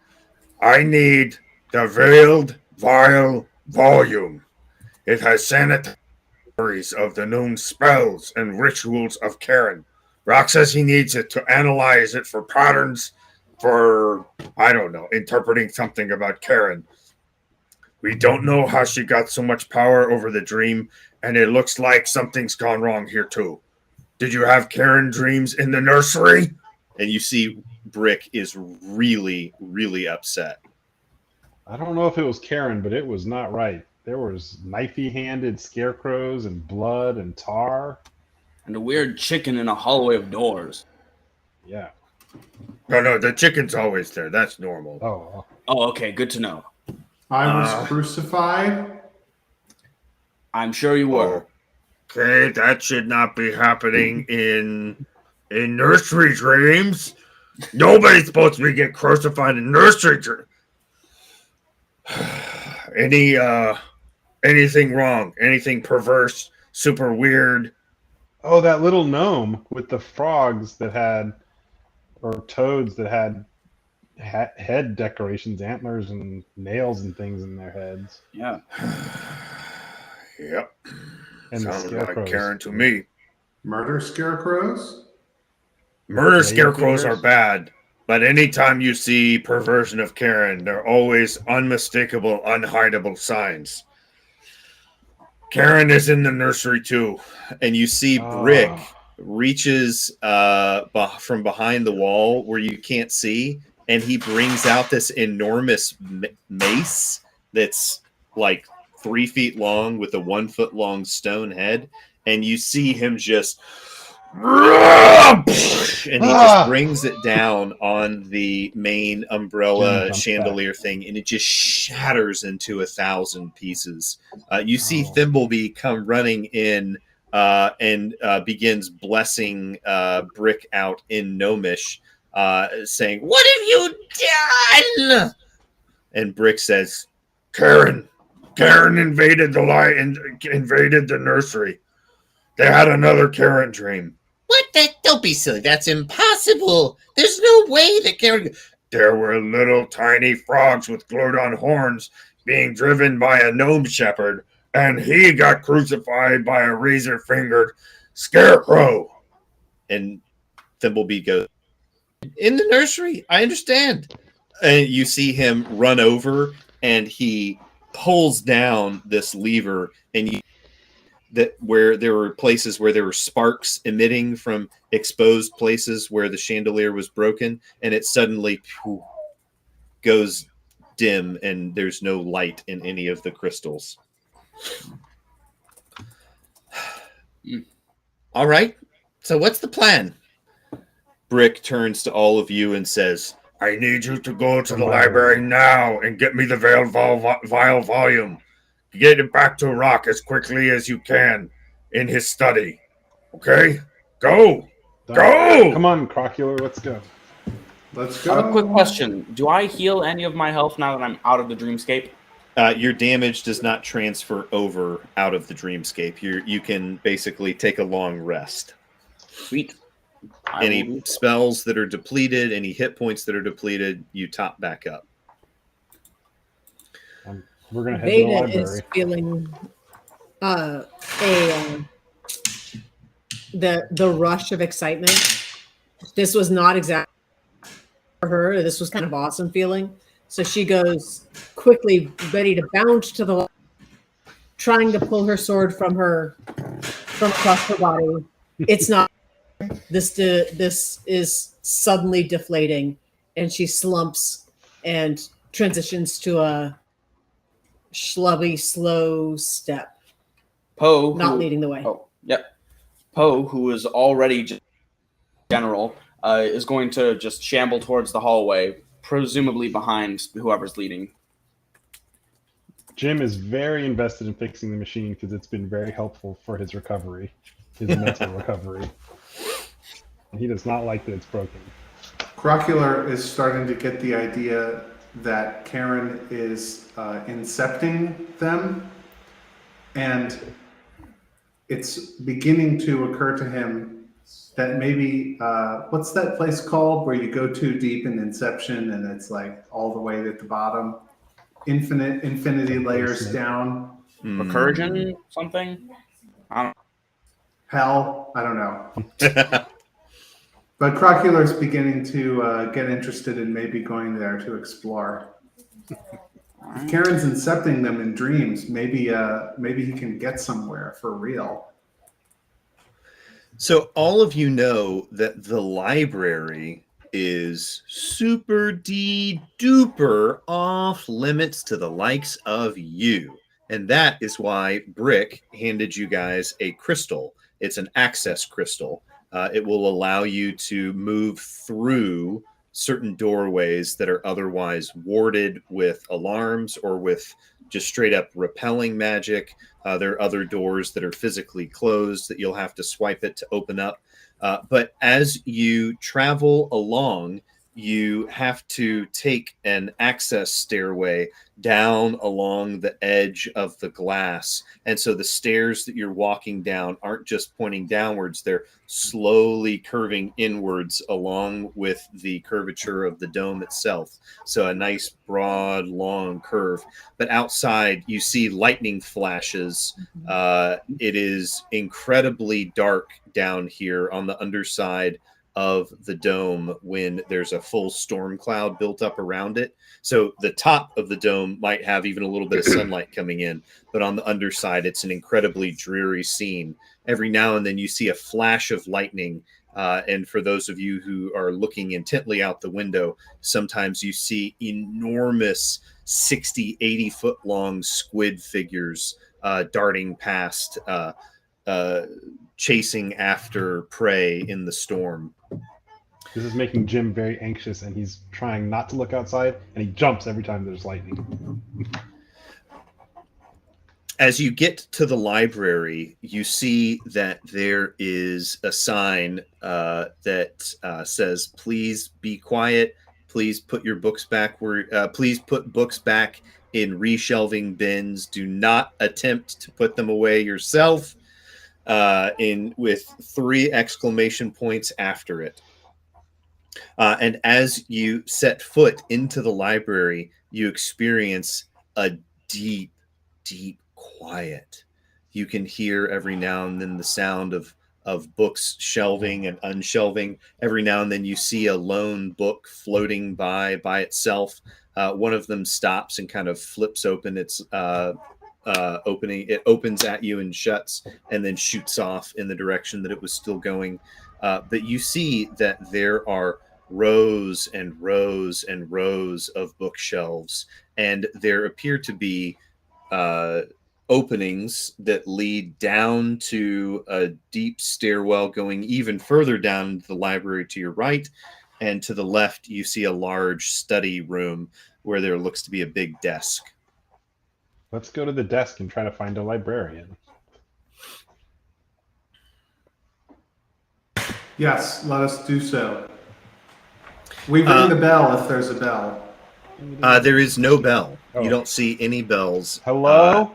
Speaker 1: I need the Veiled Vial Volume. It has sanitaries of the known spells and rituals of Karen. Rock says he needs it to analyze it for patterns for, I don't know, interpreting something about Karen. We don't know how she got so much power over the dream, and it looks like something's gone wrong here too. Did you have Karen dreams in the nursery? And you see Brick is really, really upset.
Speaker 3: I don't know if it was Karen, but it was not right. There was knifey-handed scarecrows and blood and tar.
Speaker 8: And a weird chicken in a hallway of doors.
Speaker 3: Yeah.
Speaker 1: No, the chicken's always there. That's normal.
Speaker 3: Oh.
Speaker 8: Oh, okay, good to know.
Speaker 2: I was crucified.
Speaker 8: I'm sure you were.
Speaker 1: Okay, that should not be happening in nursery dreams. Nobody's supposed to be getting crucified in nursery dreams. Anything wrong? Anything perverse? Super weird?
Speaker 3: Oh, that little gnome with the frogs that had, or toads that had head decorations, antlers and nails and things in their heads.
Speaker 8: Yeah.
Speaker 1: Yep.
Speaker 3: And the
Speaker 1: Sounds like
Speaker 3: scarecrows.
Speaker 1: Karen to me.
Speaker 2: Murder scarecrows?
Speaker 1: Murder
Speaker 3: Yeah,
Speaker 1: scarecrows
Speaker 3: yeah.
Speaker 1: are bad, but anytime you see perversion of Karen, they're always unmistakable, unhideable signs. Karen is in the nursery too, and you see Brick reaches from behind the wall where you can't see, and he brings out this enormous mace that's like 3 feet long with a 1 foot long stone head, and you see him just and he just brings it down on the main umbrella chandelier thing, and it just shatters into 1,000 pieces. You see Thimbleby come running in and begins blessing Brick out in Gnomish, saying, "What have you done?" And Brick says, Karen invaded invaded the nursery. They had another Karen dream. What? Don't be silly. That's impossible. There's no way that Karen... There were little tiny frogs with glued-on horns being driven by a gnome shepherd, and he got crucified by a razor-fingered scarecrow. And Thimbleby goes, in the nursery, I understand. And you see him run over, and he pulls down this lever, and you where there were places where there were sparks emitting from exposed places where the chandelier was broken, and it suddenly goes dim, and there's no light in any of the crystals. All right, so what's the plan? Brick turns to all of you and says, I need you to go to the library now and get me the Veiled Vial volume. Get it back to Rock as quickly as you can in his study. Okay? Go! Go!
Speaker 3: Come on, Crocula, let's go.
Speaker 2: Let's
Speaker 8: I have
Speaker 2: go.
Speaker 8: a quick question. Do I heal any of my health now that I'm out of the dreamscape?
Speaker 1: Your damage does not transfer over out of the dreamscape. You can basically take a long rest.
Speaker 8: Sweet.
Speaker 1: Any spells that are depleted, any hit points that are depleted, you top back up.
Speaker 3: We're gonna head to the
Speaker 7: Veda
Speaker 3: library.
Speaker 7: is feeling the rush of excitement. This was not exactly for her. This was kind of awesome feeling. So she goes quickly, ready to bound to the, trying to pull her sword from her from across her body. It's not. This is suddenly deflating, and she slumps and transitions to a schlubby, slow step,
Speaker 4: Poe,
Speaker 7: not leading the way.
Speaker 4: Oh, yep. Poe, who is already just general, is going to just shamble towards the hallway, presumably behind whoever's leading.
Speaker 3: Jim is very invested in fixing the machine because it's been very helpful for his recovery, his mental recovery. And he does not like that it's broken.
Speaker 2: Crocular is starting to get the idea that Karen is incepting them, and it's beginning to occur to him that maybe what's that place called where you go too deep in Inception and it's like all the way at the bottom, infinity layers down.
Speaker 8: Recursion, something.
Speaker 2: Hell, I don't know. But Crocular is beginning to get interested in maybe going there to explore. If Karen's incepting them in dreams, maybe he can get somewhere for real.
Speaker 1: So all of you know that the library is super duper off limits to the likes of you. And that is why Brick handed you guys a crystal. It's an access crystal. It will allow you to move through certain doorways that are otherwise warded with alarms or with just straight up repelling magic. There are other doors that are physically closed that you'll have to swipe it to open up. But as you travel along, you have to take an access stairway down along the edge of the glass. And so the stairs that you're walking down aren't just pointing downwards, they're slowly curving inwards along with the curvature of the dome itself. So a nice, broad, long curve. But outside, you see lightning flashes. It is incredibly dark down here on the underside of the dome when there's a full storm cloud built up around it. So the top of the dome might have even a little bit of sunlight coming in, but on the underside, it's an incredibly dreary scene. Every now and then you see a flash of lightning. And for those of you who are looking intently out the window, sometimes you see enormous 60, 80 foot long squid figures darting past, chasing after prey in the storm.
Speaker 3: This is making Jim very anxious, and he's trying not to look outside, and he jumps every time there's lightning.
Speaker 1: As you get to the library, you see that there is a sign that says, "Please be quiet. Please put your books back please put books back in reshelving bins. Do not attempt to put them away yourself." With 3 exclamation points after it. And as you set foot into the library, you experience a deep, deep quiet. You can hear every now and then the sound of books shelving and unshelving. Every now and then you see a lone book floating by itself. One of them stops and kind of flips open its opening. It opens at you and shuts and then shoots off in the direction that it was still going. But you see that there are rows and rows and rows of bookshelves, and there appear to be openings that lead down to a deep stairwell going even further down into the library to your right, and to the left you see a large study room where there looks to be a big desk.
Speaker 3: Let's go to the desk and try to find a librarian.
Speaker 2: Yes, let us do so. We ring the bell if there's a bell.
Speaker 1: There is no bell.
Speaker 3: Oh.
Speaker 1: You don't see any bells.
Speaker 3: Hello?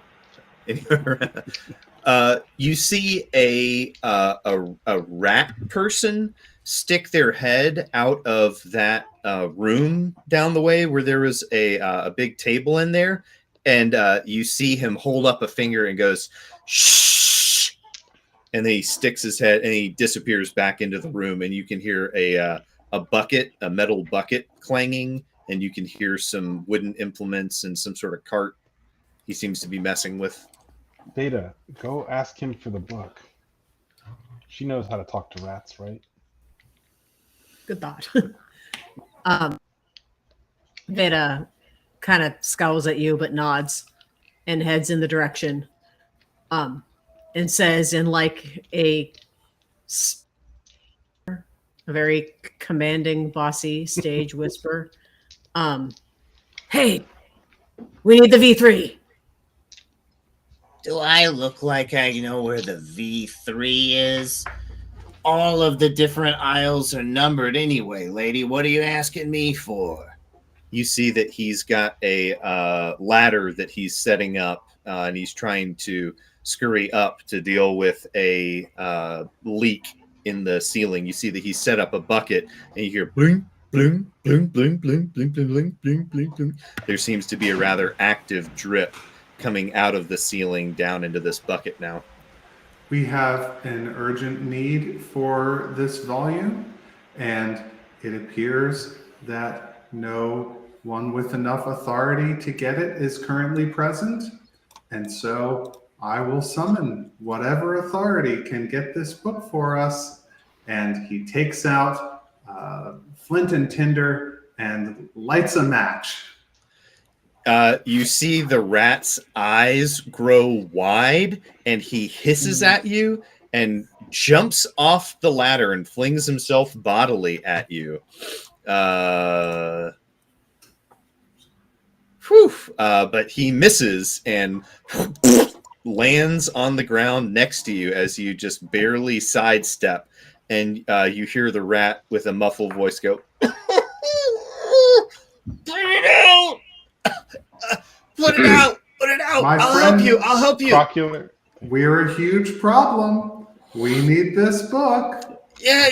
Speaker 1: You see a rat person stick their head out of that room down the way where there was a big table in there, and you see him hold up a finger and goes, "Shh," and then he sticks his head and he disappears back into the room, and you can hear a metal bucket clanging, and you can hear some wooden implements and some sort of cart he seems to be messing with.
Speaker 3: Beta, go ask him for the book. She knows how to talk to rats, right?
Speaker 7: Good thought. Veda kind of scowls at you but nods and heads in the direction and says in like a very commanding, bossy stage whisper, hey, we need the V3.
Speaker 5: Do I look like I know where the V3 is? All of the different aisles are numbered anyway, lady. What are you asking me for?
Speaker 1: You see that he's got a ladder that he's setting up, and he's trying to scurry up to deal with a leak in the ceiling. You see that he's set up a bucket, and you hear bling, bling, bling, bling, bling, bling, bling, bling, bling, bling, bling. There seems to be a rather active drip coming out of the ceiling down into this bucket now.
Speaker 2: We have an urgent need for this volume, and it appears that no one with enough authority to get it is currently present. And so I will summon whatever authority can get this book for us. And he takes out flint and tinder and lights a match.
Speaker 1: You see the rat's eyes grow wide, and he hisses at you and jumps off the ladder and flings himself bodily at you. But he misses and lands on the ground next to you as you just barely sidestep. And you hear the rat with a muffled voice go, Put it out! Put it out!
Speaker 2: My
Speaker 1: I'll
Speaker 2: friend,
Speaker 1: help you! I'll help you!
Speaker 3: Crocula,
Speaker 2: We're a huge problem. We need this book.
Speaker 1: Yeah.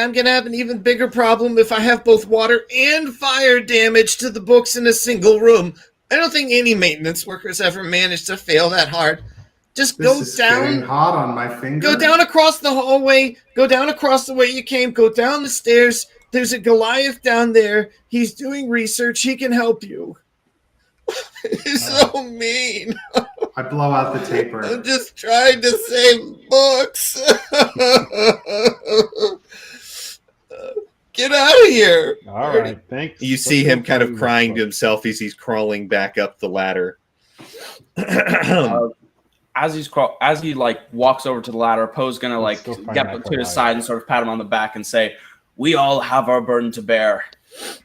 Speaker 1: I'm gonna have an even bigger problem if I have both water and fire damage to the books in a single room. I don't think any maintenance workers ever managed to fail that hard. Just
Speaker 2: This
Speaker 1: go
Speaker 2: is getting
Speaker 1: down.
Speaker 2: hot on my finger.
Speaker 1: Go down across the hallway. Go down across the way you came. Go down the stairs. There's a Goliath down there. He's doing research. He can help you. He's so mean.
Speaker 2: I blow out the taper.
Speaker 1: I'm just trying to save books. Get out of here.
Speaker 3: all right, thanks.
Speaker 1: You see him kind of crying to himself as he's crawling back up the ladder.
Speaker 8: As he like walks over to the ladder, Poe's gonna like
Speaker 3: Still find
Speaker 8: get
Speaker 3: that
Speaker 8: to his
Speaker 3: Goliath.
Speaker 8: side and sort of pat him on the back and say, "We all have our burden to bear.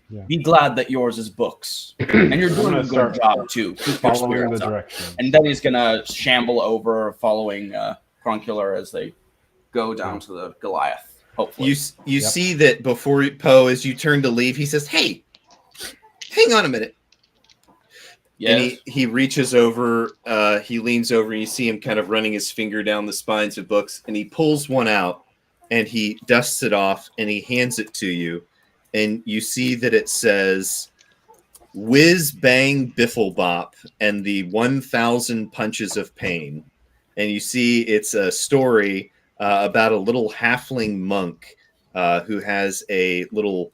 Speaker 3: Yeah.
Speaker 8: Be glad that yours is books, and you're doing
Speaker 3: gonna
Speaker 8: a good
Speaker 3: start
Speaker 8: job too. Keep your
Speaker 3: following
Speaker 8: spirits
Speaker 3: the
Speaker 8: up."
Speaker 3: direction.
Speaker 8: And then he's gonna shamble over, following Croncular as they go down to the Goliath. Hopefully,
Speaker 1: You see that before Poe, as you turn to leave, he says, "Hey, hang on a minute."
Speaker 8: yes.
Speaker 1: And he reaches over, he leans over, and you see him kind of running his finger down the spines of books, and he pulls one out, and he dusts it off, and he hands it to you, and you see that it says, "Whiz Bang Biffle Bop and the 1,000 Punches of Pain." And you see it's a story about a little halfling monk who has a little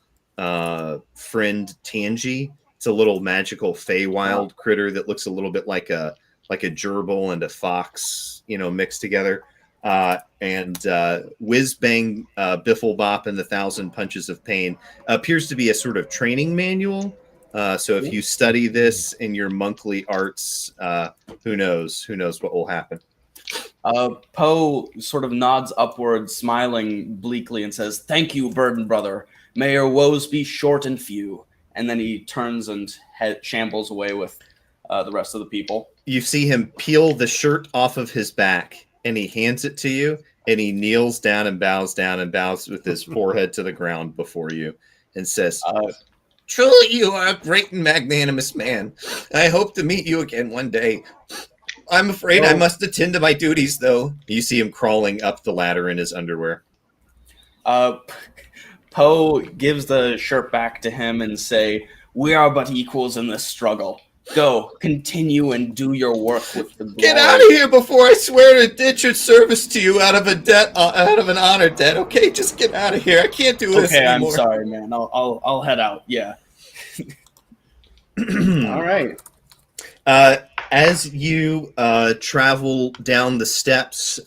Speaker 1: friend, Tangi. It's a little magical Feywild critter that looks a little bit like a gerbil and a fox, mixed together. And Whiz Bang Biffle Bop and the 1,000 Punches of Pain appears to be a sort of training manual. So if you study this in your monthly arts, who knows what will happen.
Speaker 8: Poe sort of nods upward, smiling bleakly, and says, "Thank you, Burden Brother. May your woes be short and few." And then he turns and shambles away with the rest of the people.
Speaker 1: You see him peel the shirt off of his back, and he hands it to you, and he kneels down and bows with his forehead to the ground before you, and says, "Truly, you are a great and magnanimous man. I hope to meet you again one day. I'm afraid I must attend to my duties, though." You see him crawling up the ladder in his underwear.
Speaker 8: Poe gives the shirt back to him and say, "We are but equals in this struggle. Go, continue and do your work with the glory."
Speaker 1: Get out of here before I swear to ditch your service to you out of an honor debt. Okay, just get out of here. I can't do this
Speaker 8: Okay, I'm
Speaker 1: anymore.
Speaker 8: sorry, man. I'll head out. Yeah. All right.
Speaker 1: As you travel down the steps,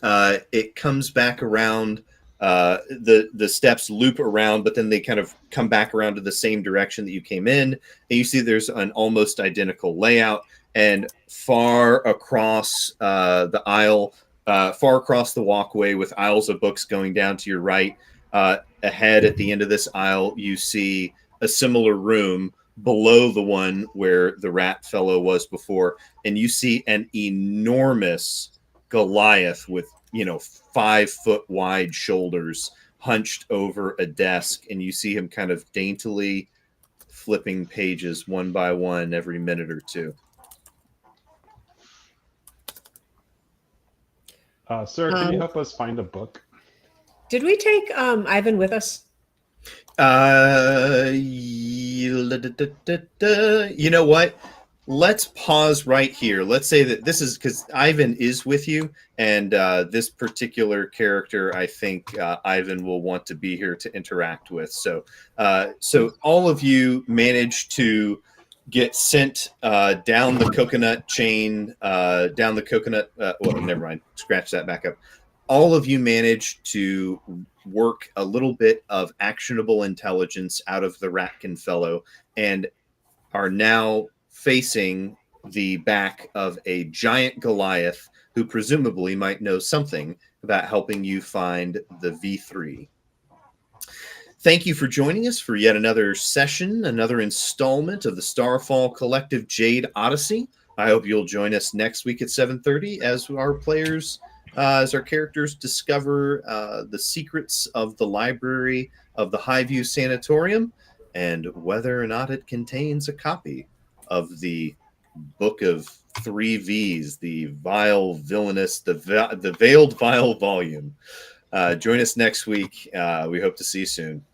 Speaker 1: it comes back around The steps loop around, but then they kind of come back around to the same direction that you came in, and you see there's an almost identical layout. And far across the aisle, far across the walkway, with aisles of books going down to your right, ahead at the end of this aisle, you see a similar room below the one where the rat fellow was before, and you see an enormous Goliath with 5 foot wide shoulders hunched over a desk, and you see him kind of daintily flipping pages one by one every minute or two.
Speaker 3: Sir, can you help us find a book?
Speaker 9: Did we take Ivan with us?
Speaker 1: You know what? Let's pause right here. Let's say that this is because Ivan is with you, and this particular character, I think Ivan will want to be here to interact with. So all of you managed to get sent down the coconut chain, down the coconut. Well, never mind. Scratch that back up. All of you managed to work a little bit of actionable intelligence out of the Ratkin fellow, and are now facing the back of a giant Goliath who presumably might know something about helping you find the V3. Thank you for joining us for yet another session, another installment of the Starfall Collective Jade Odyssey. I hope you'll join us next week at 7:30 as our players, as our characters discover the secrets of the library of the Highview Sanatorium and whether or not it contains a copy of the Book of 3 V's, the vile, villainous, the veiled, vile volume. Join us next week. We hope to see you soon.